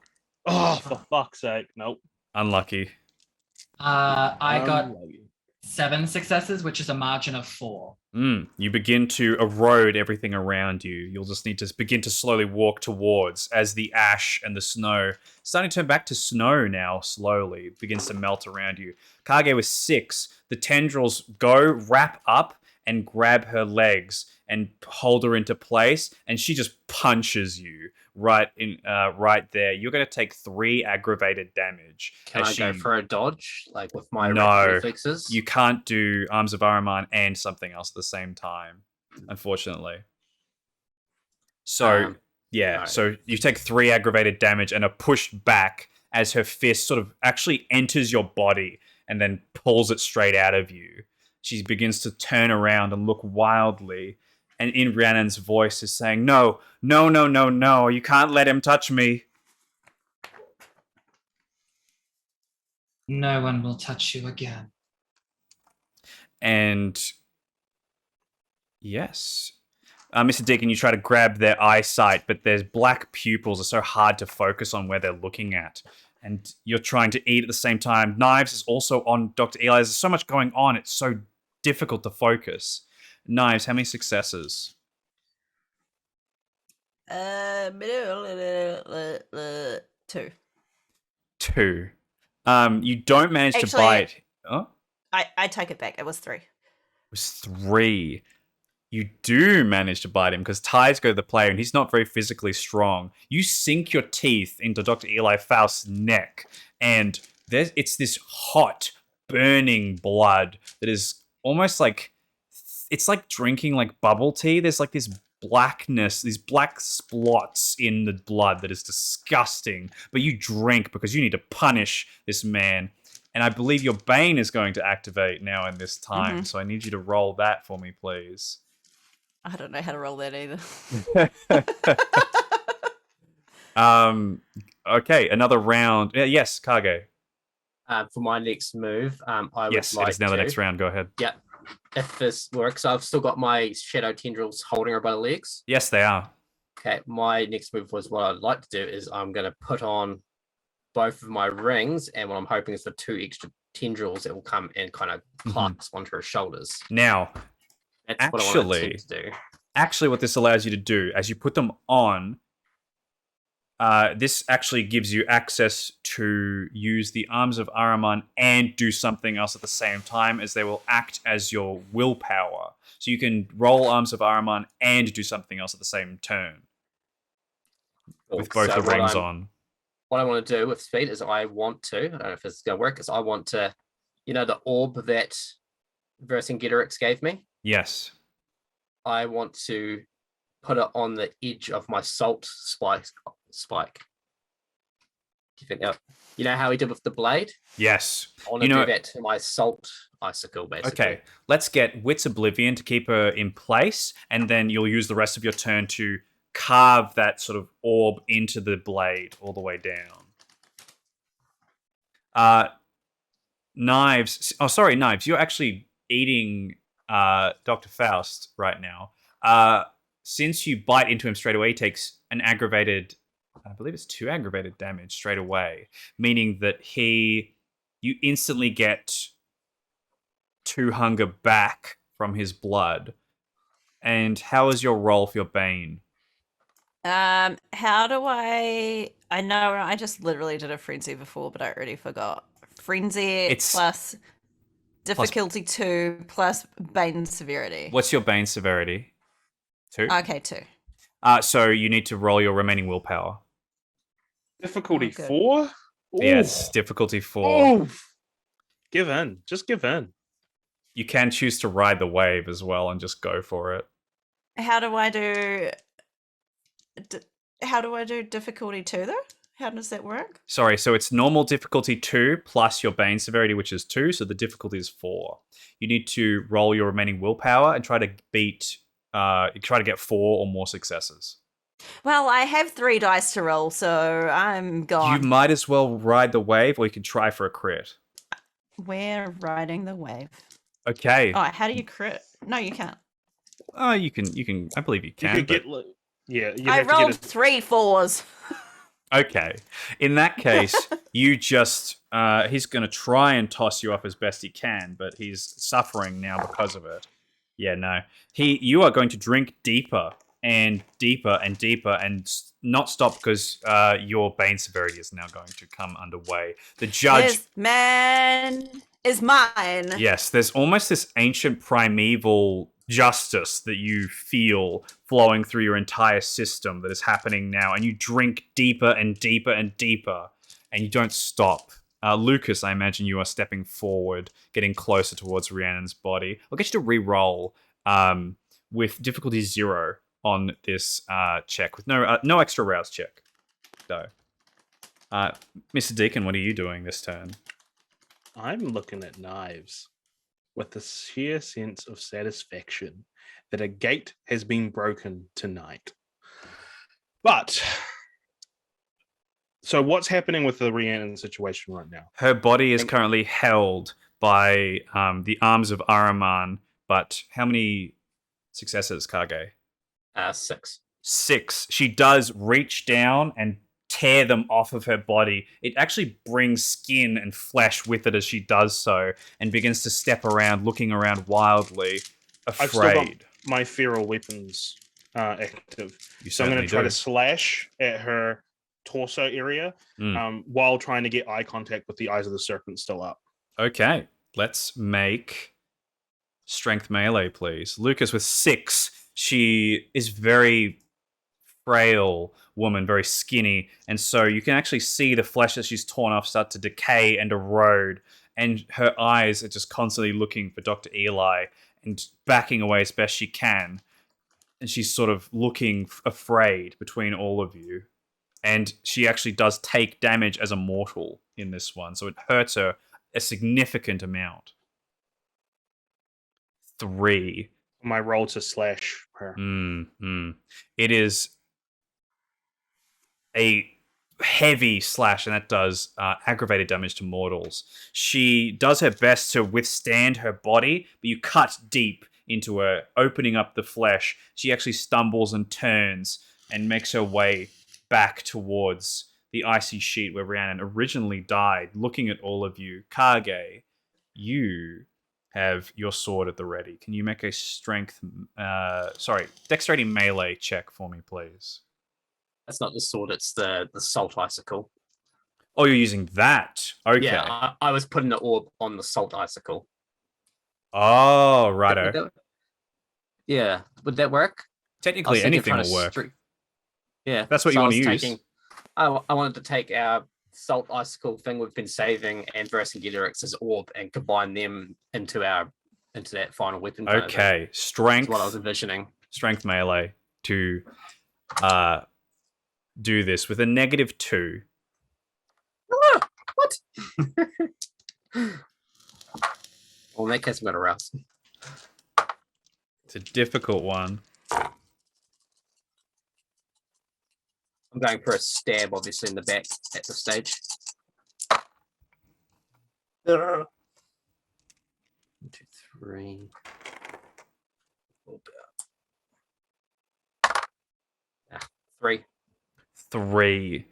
Oh, for fuck's sake. Nope. Unlucky. I got Unlucky. 7 successes, which is a margin of 4. You begin to erode everything around you. You'll just need to begin to slowly walk towards as the ash and the snow starting to turn back to snow now. Slowly it begins to melt around you. Kage was 6. The tendrils go wrap up and grab her legs and hold her into place, and she just punches you right there. You're going to take 3 aggravated damage. Can as I go she- for a dodge, like with my No. reflexes? You can't do Arms of Ahriman and something else at the same time, unfortunately. So, alright. so you take 3 aggravated damage and are pushed back as her fist sort of actually enters your body and then pulls it straight out of you. She begins to turn around and look wildly, and in Rhiannon's voice is saying, no, you can't let him touch me. No one will touch you again. And yes, Mr. Deacon, you try to grab their eyesight, but their black pupils are so hard to focus on where they're looking at. And you're trying to eat at the same time. Knives is also on Dr. Eli. There's so much going on. It's so difficult to focus. Knives, how many successes? 2. 2. You don't manage to Actually- bite. Oh, I take it back. It was 3. it was 3. You do manage to bite him because ties go to the player and he's not very physically strong. You sink your teeth into Dr. Eli Faust's neck and it's this hot, burning blood that is almost like, it's like drinking like bubble tea. There's like this blackness, these black splots in the blood that is disgusting. But you drink because you need to punish this man. And I believe your Bane is going to activate now in this time. So I need you to roll that for me, please. I don't know how to roll that either. Okay, another round. Yes, Kage. For my next move, I would Yes, like it is now to, the next round. Go ahead. Yeah, if this works, I've still got my shadow tendrils holding her by the legs. Yes, they are. Okay, my next move was what I'd like to do is I'm going to put on both of my rings, and what I'm hoping is the 2 extra tendrils that will come and kind of clasp onto her shoulders. Now, That's what I want to attempt to do. actually, what this allows you to do, as you put them on, this actually gives you access to use the Arms of Ahriman and do something else at the same time, as they will act as your willpower. So you can roll Arms of Ahriman and do something else at the same turn with both the rings on. What I want to do with speed is I don't know if this is going to work, is I want to, the orb that Vercingetorix gave me, Yes. I want to put it on the edge of my salt spike. Do you think that, how he did with the blade? Yes. I want to do that to my salt icicle, basically. Okay, let's get Wit's Oblivion to keep her in place, and then you'll use the rest of your turn to carve that sort of orb into the blade all the way down. Knives. Oh, sorry, Knives. You're actually eating Dr. Faust right now. Since you bite into him straight away, he takes an aggravated, I believe it's 2 aggravated damage straight away, meaning that you instantly get 2 hunger back from his blood. And how is your roll for your Bane? How do I know I just literally did a frenzy before, but I already forgot. Frenzy plus difficulty 2 plus Bane severity. What's your Bane severity? 2? Okay, 2. So you need to roll your remaining willpower. Difficulty good. 4? Yes, difficulty 4. Give in. Just give in. You can choose to ride the wave as well and just go for it. How do I do difficulty 2 though? How does that work? Sorry, so it's normal difficulty 2 plus your Bane severity, which is 2, so the difficulty is 4. You need to roll your remaining willpower and try to get 4 or more successes. Well, I have 3 dice to roll, so I'm gone. You might as well ride the wave, or you can try for a crit. We're riding the wave. Okay. Oh, how do you crit? No, you can't. Oh, you can. I believe you can. You could but get Yeah, you'd I have rolled to get 3 4s. Okay. In that case, you just he's going to try and toss you up as best he can, but he's suffering now because of it. Yeah, no. You are going to drink deeper and deeper and deeper and not stop because your bane severity is now going to come underway. The judge This man is mine. Yes, there's almost this ancient primeval justice that you feel flowing through your entire system that is happening now, and you drink deeper and deeper and deeper, and you don't stop. Lukas, I imagine you are stepping forward, getting closer towards Rhiannon's body. I'll get you to re-roll with difficulty 0 on this check, with no extra rouse check, though. Mr. Deacon, what are you doing this turn? I'm looking at knives with the sheer sense of satisfaction that a gate has been broken tonight. But so what's happening with the Rhiannon situation right now? Her body is currently held by the arms of Araman, but how many successes, Kage? 6. 6. She does reach down and tear them off of her body. It actually brings skin and flesh with it as she does so, and begins to step around, looking around wildly, I've still got afraid. my feral weapons active. You So I'm going certainly to try do. to slash at her torso area while trying to get eye contact with the eyes of the serpent still up. Okay, let's make strength melee, please. Lukas with 6. She is very frail woman, very skinny, and so you can actually see the flesh that she's torn off start to decay and erode, and her eyes are just constantly looking for Dr. Eli and backing away as best she can, and she's sort of looking afraid between all of you, and she actually does take damage as a mortal in this one, so it hurts her a significant amount. 3. My roll to slash her. It is a heavy slash, and that does aggravated damage to mortals. She does her best to withstand her body, but you cut deep into her, opening up the flesh. She actually stumbles and turns and makes her way back towards the icy sheet where Rhiannon originally died, looking at all of you. Kage, you have your sword at the ready. Can you make a dexterity melee check for me, please? That's not the sword, it's the salt icicle. Oh, you're using that. Okay. Yeah, I was putting the orb on the salt icicle. Oh, righto. Would that work? Technically, anything will work. Yeah. That's what you want to use. I wanted to take our salt icicle thing we've been saving and Vercingetorix's orb and combine them into that final weapon. Okay. Strength. That's what I was envisioning. Strength melee to do this with a -2. What? Well, in that case, I'm going to rouse. It's a difficult one. I'm going for a stab, obviously, in the back at this stage. 1, 2, 3. 3. 3.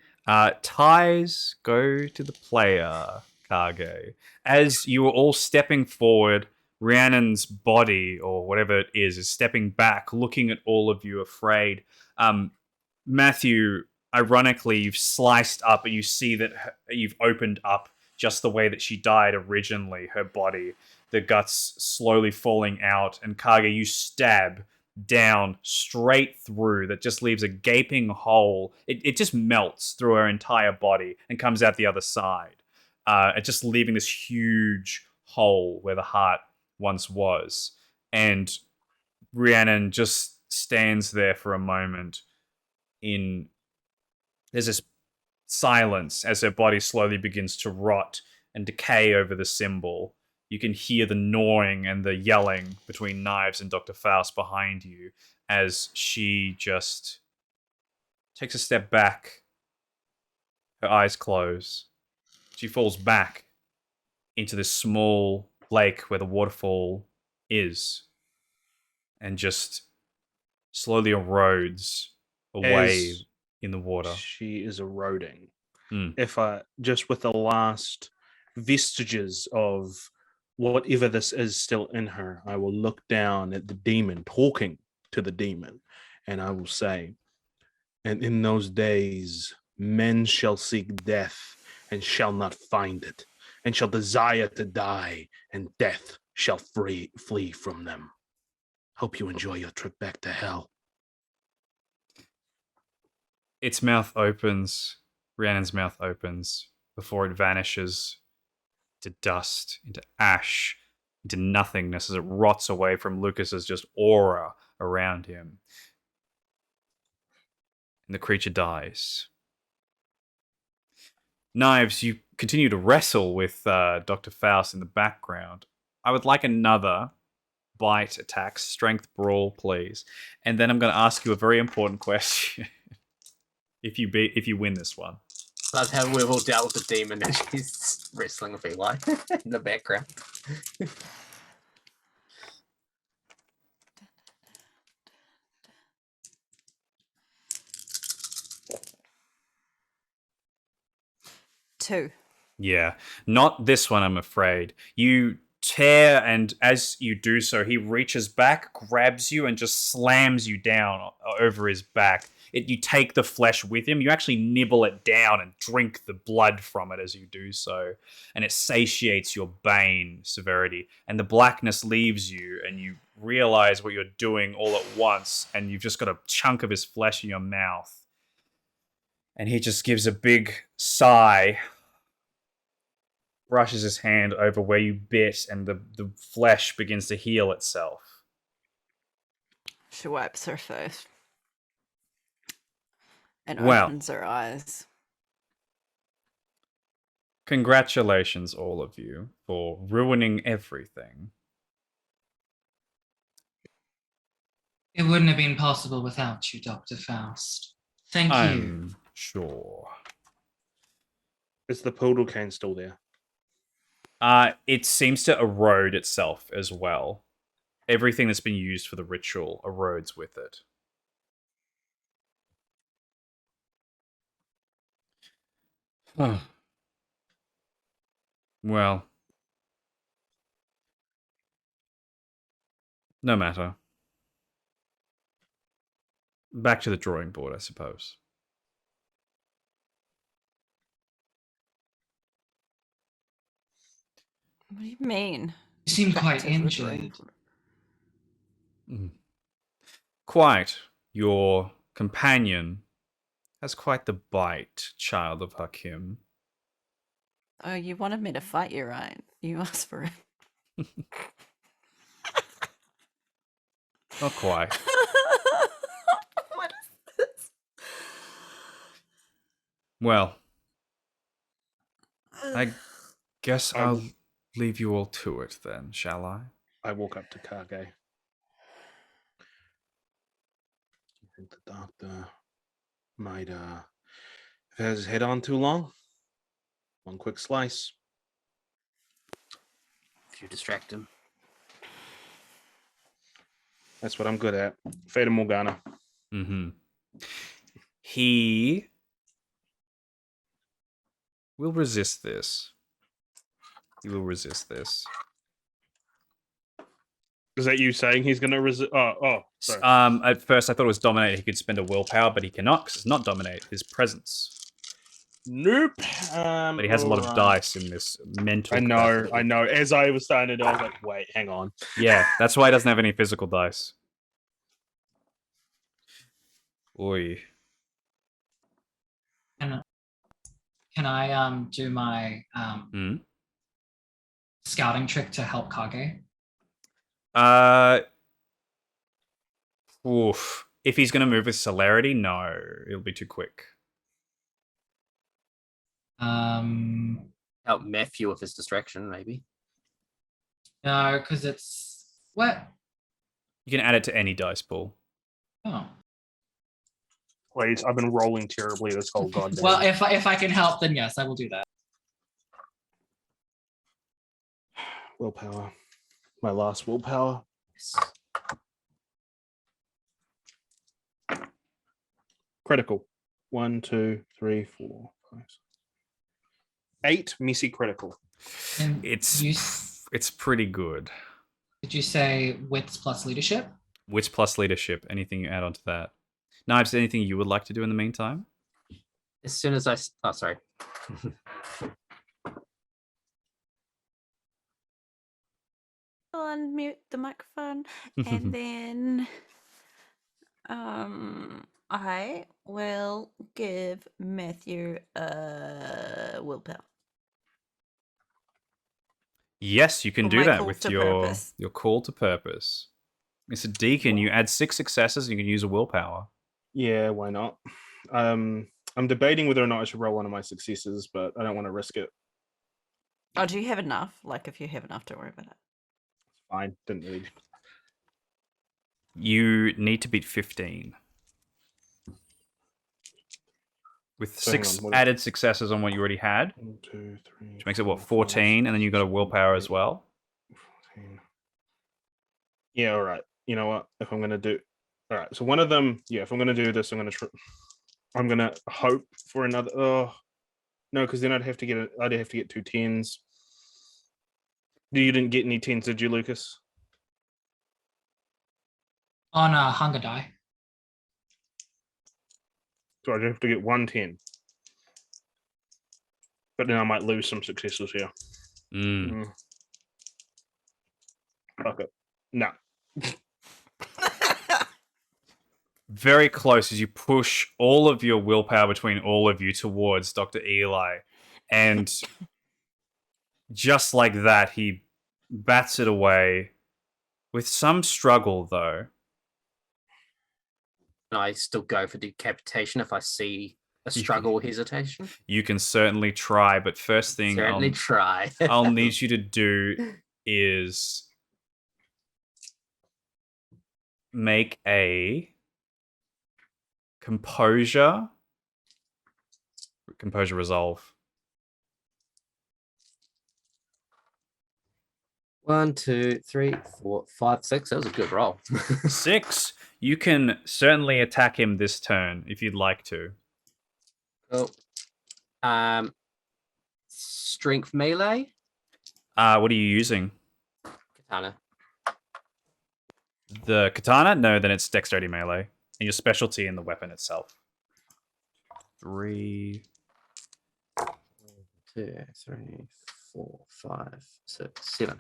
Ties go to the player, Kage. As you are all stepping forward, Rhiannon's body, or whatever it is stepping back, looking at all of you, afraid. Matthew, ironically, you've sliced up and you see that you've opened up just the way that she died originally, her body, the guts slowly falling out, and Kage, you stab down straight through that just leaves a gaping hole. It just melts through her entire body and comes out the other side. Just leaving this huge hole where the heart once was. And Rhiannon just stands there for a moment there's this silence as her body slowly begins to rot and decay over the symbol. You can hear the gnawing and the yelling between Knives and Dr. Faust behind you as she just takes a step back. Her eyes close. She falls back into this small lake where the waterfall is and just slowly erodes away As in the water. she is eroding. Mm. If I just with the last vestiges of whatever this is still in her, I will look down at the demon, talking to the demon, and I will say, and in those days, men shall seek death and shall not find it, and shall desire to die, and death shall flee from them. Hope you enjoy your trip back to hell. Its mouth opens. Rhiannon's mouth opens before it vanishes into dust, into ash, into nothingness as it rots away from Lucas's just aura around him. And the creature dies. Knives, you continue to wrestle with Dr. Faust in the background. I would like another bite attack, strength brawl, please. And then I'm going to ask you a very important question. if you win this one. That's how we've all dealt with the demon as she's wrestling with Eli in the background. 2. Yeah, not this one, I'm afraid. You tear, and as you do so, he reaches back, grabs you, and just slams you down over his back. You take the flesh with him. You actually nibble it down and drink the blood from it as you do so. And it satiates your bane severity. And the blackness leaves you, and you realize what you're doing all at once, and you've just got a chunk of his flesh in your mouth. And he just gives a big sigh, brushes his hand over where you bit, and the flesh begins to heal itself. She wipes her face and Well. opens her eyes. Congratulations, all of you, for ruining everything. It wouldn't have been possible without you, Dr. Faust. Thank you. I'm sure. Is the poodle cane still there? It seems to erode itself as well. Everything that's been used for the ritual erodes with it. Well, no matter. Back to the drawing board, I suppose. What do you mean? You seem Back quite to the drawing injured. board. Quite. Your companion has quite the bite, child of Hakim. Oh, you wanted me to fight you, right? You asked for it. Not quite. What is this? Well, I guess I'm- I'll leave you all to it then, shall I? I walk up to Kage. Do you think the doctor might have his head on too long? One quick slice. If you distract him. That's what I'm good at. Fata Morgana. Mm-hmm. He will resist this. He will resist this. Is that you saying he's going to resist? Oh, sorry. At first, I thought it was dominate. He could spend a willpower, but he cannot because it's not dominate. His presence. Nope. But he has a lot of alright. dice in this mental. I know. As I was starting to do, I was like, wait, hang on. Yeah, that's why he doesn't have any physical dice. Oi. Can I do my Hmm? scouting trick to help Kage? Oof. If he's going to move with celerity, no, it'll be too quick. Help Matthew with his distraction, maybe. No, because it's what? You can add it to any dice pool. Oh. Please, I've been rolling terribly this whole goddamn. Well, if I can help, then yes, I will do that. Willpower. My last willpower. Critical. 1, 2, 3, 4, 5, 6. 8 messy critical. And It's pretty good. did you say wits plus leadership? Wits plus leadership. Anything you add on to that? Knives, anything you would like to do in the meantime? As soon as oh, sorry. I'll unmute the microphone, and then I will give Matthew a willpower. Yes, you can Or do my that call with to your purpose. call to purpose. Mr. Deacon, you add 6 successes, you can use a willpower. Yeah, why not? I'm debating whether or not I should roll one of my successes, but I don't want to risk it. Oh, do you have enough? Like, if you have enough, don't worry about it. Fine, didn't really. You need to beat 15. With So hang 6 on, what- added successes on what you already had, 1, 2, 3. which makes it, what, 4, 5, 14, and then you got a 6, willpower 7, as well? 14. Yeah, all right. You know what? If I'm gonna do, all right. So one of them, yeah. If I'm gonna do this, I'm gonna hope for another. Oh no, because then I'd have to get 2 10s. You didn't get any 10s, did you, Lucas? On a hunger die. So I'd have to get 1 10. But then I might lose some successes here. Fuck it. No. Very close as you push all of your willpower between all of you towards Dr. Eli. And just like that, he bats it away with some struggle, though. Can I still go for decapitation if I see a struggle or hesitation? You can certainly try, but first thing Certainly try. I'll need you to do is make a composure resolve. 1, 2, 3, 4, 5, 6. That was a good roll. 6. You can certainly attack him this turn if you'd like to. Cool. Strength melee. What are you using? Katana. The katana? No, then it's dexterity melee. And your specialty in the weapon itself. 3. 2, 3, 4, 5, 6, 7.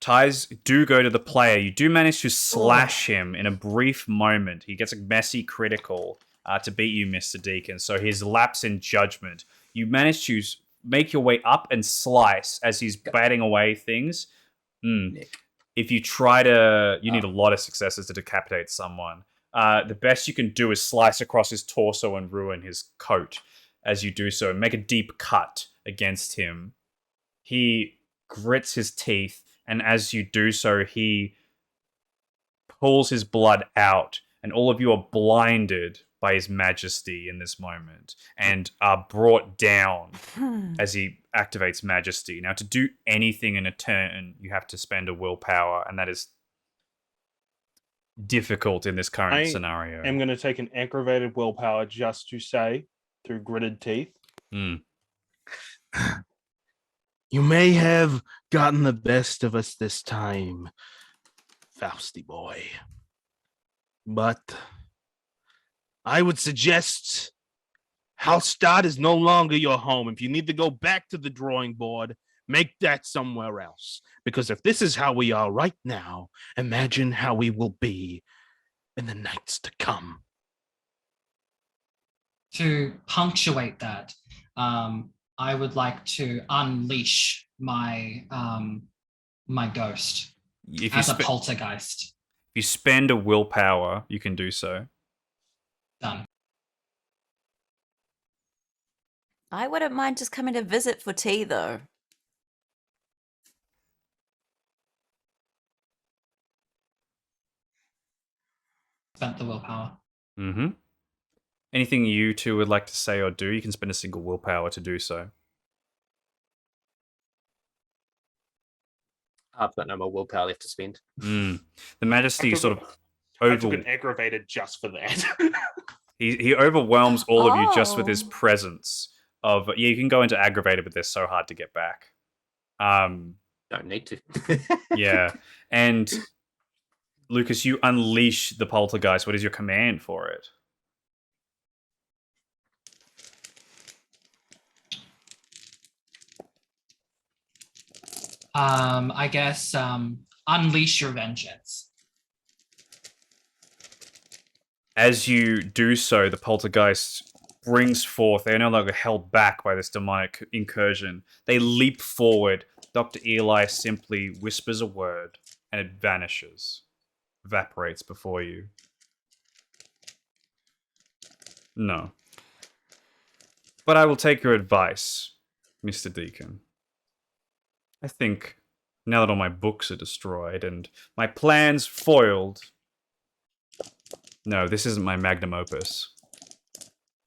Ties do go to the player. You do manage to slash him in a brief moment. He gets a messy critical to beat you, Mr. Deacon. So his lapse in judgment. You manage to make your way up and slice as he's batting away things. If you try to... You need a lot of successes to decapitate someone. The best you can do is slice across his torso and ruin his coat as you do so. Make a deep cut against him. He grits his teeth, and as you do so, he pulls his blood out, and all of you are blinded by his majesty in this moment and are brought down as he activates majesty. Now, to do anything in a turn, you have to spend a willpower, and that is difficult in this current scenario. I'm going to take an aggravated willpower just to say, through gritted teeth. You may have gotten the best of us this time, Fausty boy. But I would suggest Hallstatt is no longer your home. If you need to go back to the drawing board, make that somewhere else. Because if this is how we are right now, imagine how we will be in the nights to come. To punctuate that, I would like to unleash my my ghost as a poltergeist. If you spend a willpower, you can do so. Done. I wouldn't mind just coming to visit for tea, though. Spent the willpower. Anything you two would like to say or do, you can spend a single willpower to do so. I've got no more willpower left to spend. The majesty sort of I took over- an aggravated just for that. he overwhelms all of you just with his Oh. presence of you can go into aggravated, but they're so hard to get back. Don't need to. Yeah. And Lucas, you unleash the poltergeist. What is your command for it? I guess unleash your vengeance. As you do so, the poltergeist brings forth, they're no longer held back by this demonic incursion. They leap forward. Dr. Eli simply whispers a word and it vanishes, evaporates before you. No. But I will take your advice, Mr. Deacon. I think now that all my books are destroyed and my plans foiled. No, this isn't my magnum opus.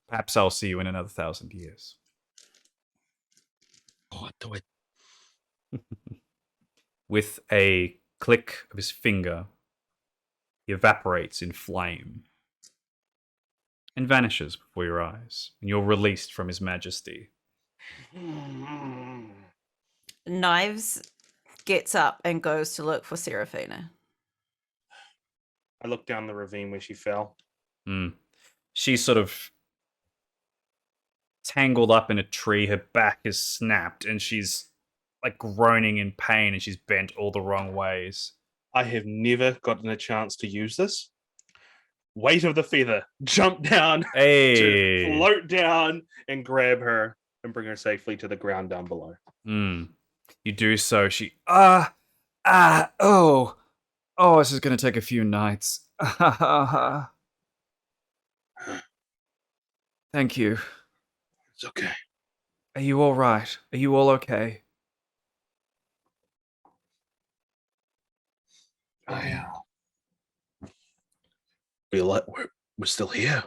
Perhaps I'll see you in another 1,000 years. Oh, do it. With a click of his finger, he evaporates in flame and vanishes before your eyes, and you're released from his majesty. Knives gets up and goes to look for Serafina. I looked down the ravine where she fell. She's sort of tangled up in a tree. Her back is snapped, and she's like groaning in pain, and she's bent all the wrong ways. I have never gotten a chance to use this. Weight of the feather. Jump down, to Hey. float down, and grab her and bring her safely to the ground down below. You do so. She oh, this is gonna take a few nights. Thank you. It's okay. Are you all right? Are you all okay? I feel like we're still here.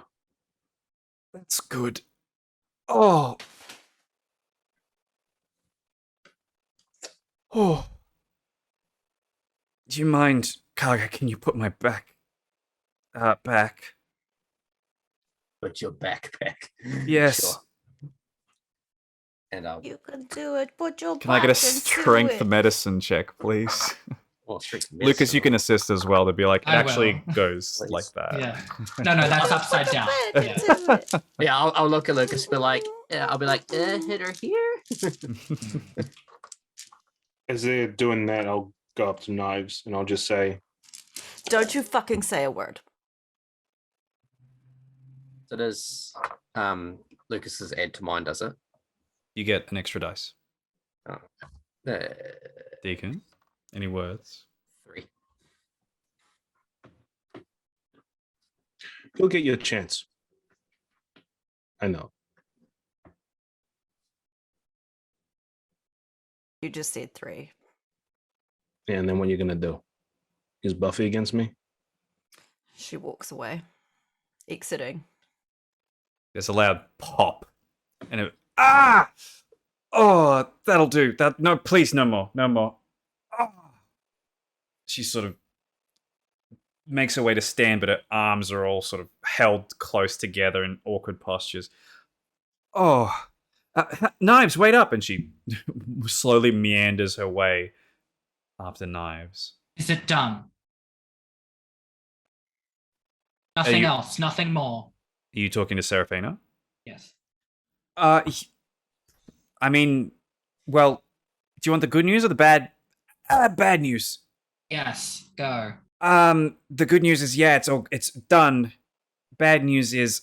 That's good. Oh. Oh. Do you mind, Kage, can you put my back back? Put your backpack. Yes. Sure. And I'll You can do it. Put your Can I get a back into strength it. medicine check, please? Lucas, Lucas, you can assist as well to be like, it I actually will. goes Please. like that. Yeah. No, that's upside down. Put Yeah. your back into it. Yeah, I'll look at Lucas. Be like, I'll be like, hit her here. As they're doing that, I'll go up to Knives and I'll just say, Don't you fucking say a word. So does Lucas's add to mine? Does it? You get an extra dice. Uh, Deacon, any words? 3. you'll get your chance. I know. You just said 3. Yeah, and then what are you going to do? Is Buffy against me? She walks away, exiting. There's a loud pop. And it, oh, that'll do. That no, please, no more. No more. She sort of makes her way to stand, but her arms are all sort of held close together in awkward postures. Oh, Knives, wait up! And she slowly meanders her way after Knives. Is it done? Nothing you- else, nothing more. Are you talking to Serafina? Yes. I mean, well, do you want the good news or the bad? Bad news. Yes, go. The good news is, yeah, it's done. Bad news is,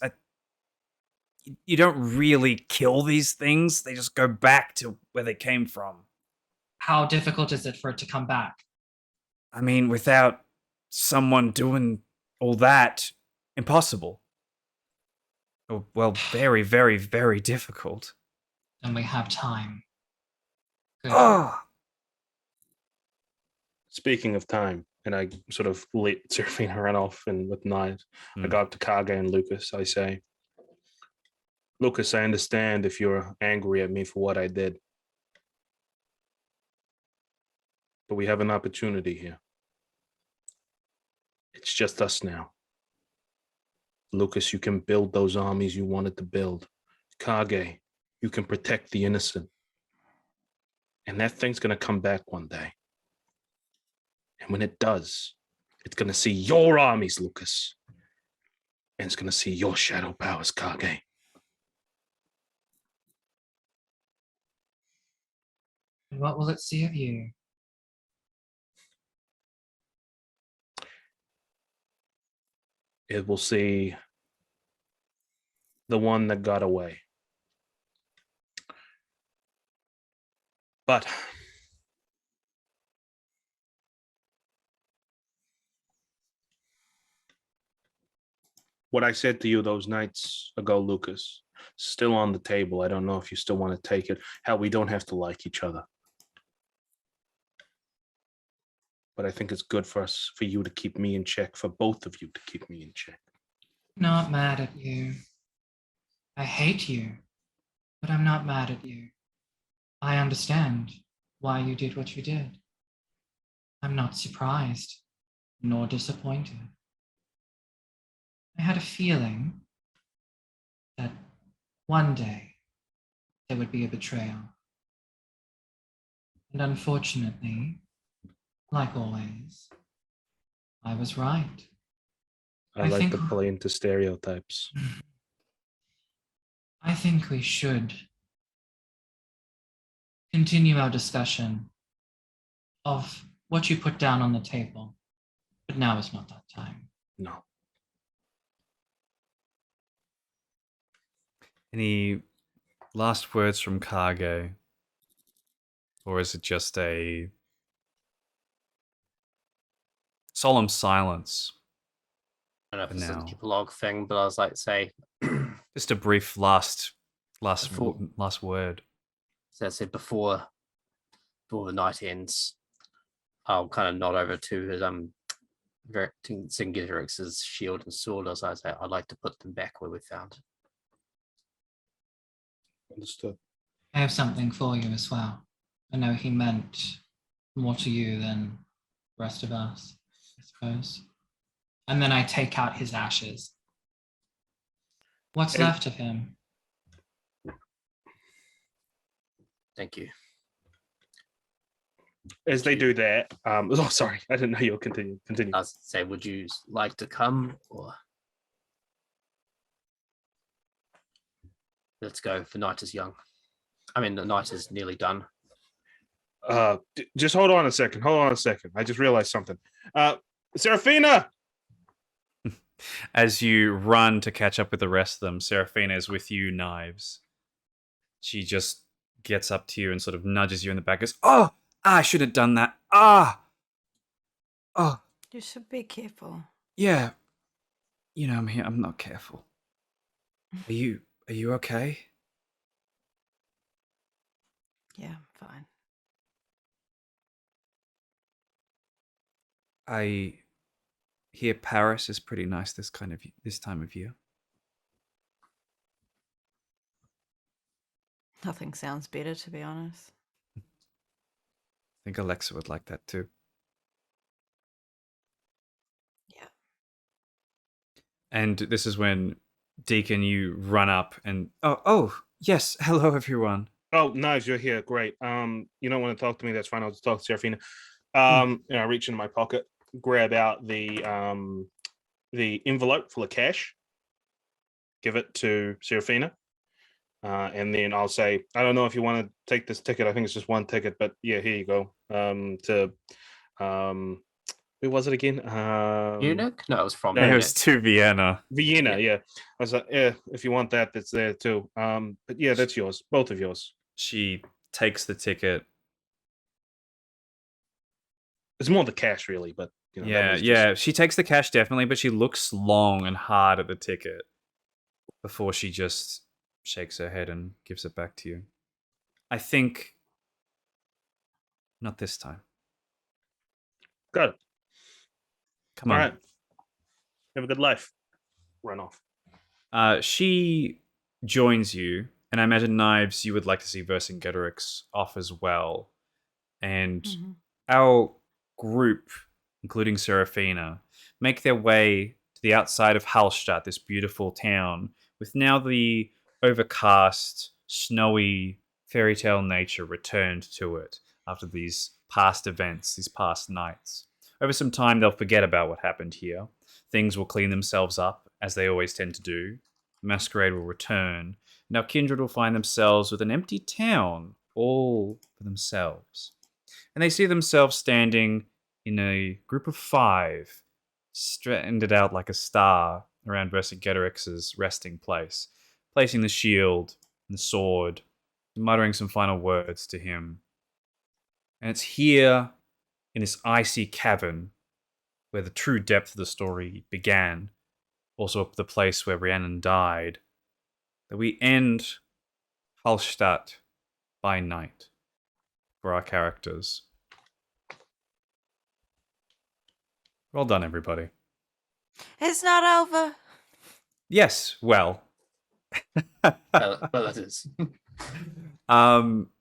you don't really kill these things. They just go back to where they came from. How difficult is it for it to come back? I mean, without someone doing all that, impossible. Oh, well, very, very, very difficult. Then we have time. Good. Oh, Speaking of time, and I sort of let Serafina run off and with Knives, I Hmm. go up to Kage and Lucas. I say, Lucas, I understand if you're angry at me for what I did. But we have an opportunity here. It's just us now. Lukas, you can build those armies you wanted to build. Kage, you can protect the innocent. And that thing's going to come back one day. And when it does, it's going to see your armies, Lukas. And it's going to see your shadow powers, Kage. And what will it see of you? It will see the one that got away. But what I said to you those nights ago, Lukas, still on the table. I don't know if you still want to take it. How we don't have to like each other. But I think it's good for us, for you to keep me in check, for both of you to keep me in check. Not mad at you. I hate you, but I'm not mad at you. I understand why you did what you did. I'm not surprised, nor disappointed. I had a feeling that one day there would be a betrayal. And unfortunately, like always, I was right. I I like think- to play into stereotypes. I think we should continue our discussion of what you put down on the table, but now is not that time. No. Any last words from Kage? Or is it just a solemn silence? I don't know if For it's now. a epilogue thing, but I was like, say, Just a brief last Before- word. so I said before the night ends, I'll kind of nod over to his Singetrix's shield and sword. As I say, I'd like to put them back where we found. Understood. I have something for you as well. I know he meant more to you than the rest of us, I suppose. And then I take out his ashes. What's And- left of him? Thank you. As they do that, oh, sorry, I didn't know you were continue. I was say, would you like to come or let's go? The night is young. I mean, the night is nearly done. Just hold on a second. I just realized something. Serafina! As you run to catch up with the rest of them, Seraphina is with you, Knives. She just gets up to you and sort of nudges you in the back. Goes, "Oh, I should have done that. Ah, oh, You should be careful. yeah. You know me. I'm not careful. Are you okay? Yeah, fine. I hear Paris is pretty nice this time of year. Nothing sounds better, to be honest. I think Alexa would like that too. Yeah. And this is when Deacon, you run up and oh yes, hello everyone. Oh, Knives, you're here. Great. You don't want to talk to me. That's fine. I'll just talk to Serafina. I reach into my pocket, grab out the envelope full of cash, give it to Serafina, and then I'll say, I don't know if you want to take this ticket. I think it's just one ticket, but yeah, here you go. Who was it again? Munich? No, it was from no, It Munich. was to Vienna. Vienna. Yeah. I was like, yeah, if you want that, that's there too. But yeah, that's yours. Both of yours. She takes the ticket. It's more the cash, really, but you know, that Yeah, was just- yeah. She takes the cash definitely, but she looks long and hard at the ticket before she just shakes her head and gives it back to you. I think not this time. Got it. Come All on. right. Have a good life. Run off. She joins you, and I imagine Knives, you would like to see Vercingetorix off as well. And Mhm. our group, including Serafina, make their way to the outside of Hallstatt, this beautiful town, with now the overcast, snowy fairy tale nature returned to it after these past events, these past nights. Over some time, they'll forget about what happened here. Things will clean themselves up, as they always tend to do. Masquerade will return. Now Kindred will find themselves with an empty town, all for themselves. And they see themselves standing in a group of 5, stranded out like a star around Vercingetorix's resting place, placing the shield and the sword, muttering some final words to him. And it's here, in this icy cavern, where the true depth of the story began, also the place where Rhiannon died, that we end Hallstatt by night for our characters. Well done, everybody. It's not over. Yes, well. Well, that is.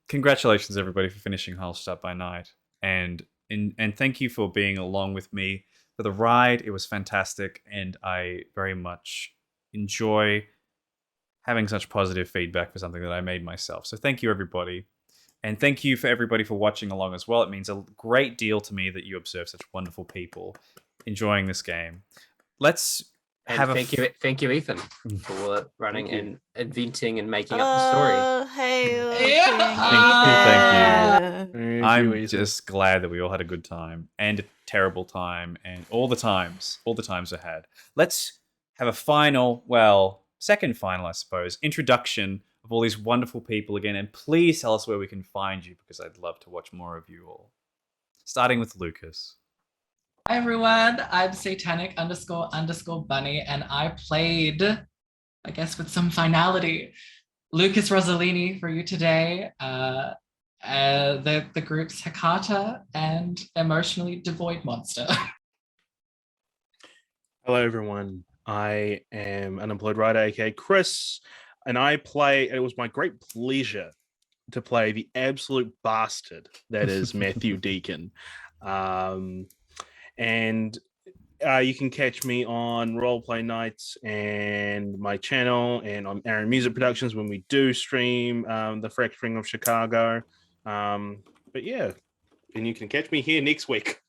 Congratulations, everybody, for finishing Hallstatt by Night, and thank you for being along with me for the ride. It was fantastic, and I very much enjoy having such positive feedback for something that I made myself. So thank you, everybody, and thank you for everybody for watching along as well. It means a great deal to me that you observe such wonderful people enjoying this game. Let's have Thank you, Ethan, for running and inventing and making up the story. Oh, hail Yeah. King Ethan. I'm just glad that we all had a good time and a terrible time and all the times I had. Let's have a second final, I suppose, introduction of all these wonderful people again. And please tell us where we can find you, because I'd love to watch more of you all. Starting with Lukas. Hi everyone, I'm Satanic__Bunny, and I played, I guess with some finality, Lukas Rosselini for you today. The group's Hakata and emotionally devoid monster. Hello, everyone. I am Unemployed Writer, aka Chris, and it was my great pleasure to play the absolute bastard that is Matthew Deacon. And you can catch me on Roleplay Nights and my channel, and on Aaron Music Productions when we do stream The Fracturing of Chicago. But yeah, and you can catch me here next week.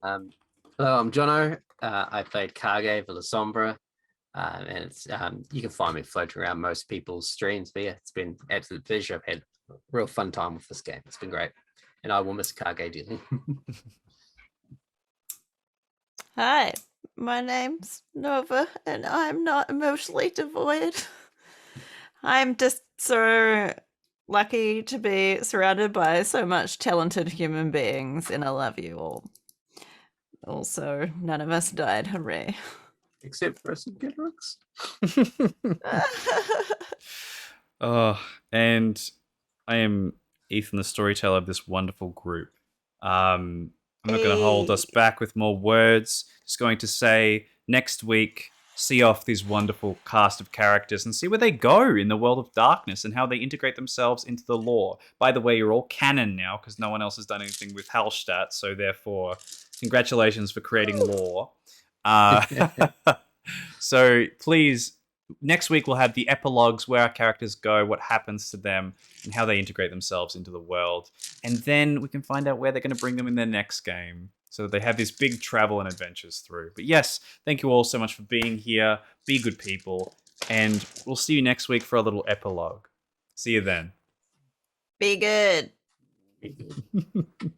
Hello, I'm Jonno. I played Kage for La Sombra, and it's you can find me floating around most people's streams. But yeah, it's been an absolute pleasure. I've had a real fun time with this game. It's been great, and I will miss Kage dearly. Hi, my name's Nova, and I'm not emotionally devoid. I'm just so lucky to be surrounded by so much talented human beings, and I love you all. Also, none of us died, hooray. Except for us in Gitrix. And I am Ethan, the storyteller of this wonderful group. I'm not going to hold us back with more words. Just going to say, next week, see off these wonderful cast of characters and see where they go in the world of darkness and how they integrate themselves into the lore. By the way, you're all canon now because no one else has done anything with Hallstatt, so therefore, congratulations for creating lore. So please, next week we'll have the epilogues, where our characters go, what happens to them, and how they integrate themselves into the world. And then we can find out where they're going to bring them in their next game, so that they have this big travel and adventures through. But yes, thank you all so much for being here. Be good people. And we'll see you next week for a little epilogue. See you then. Be good. Be good.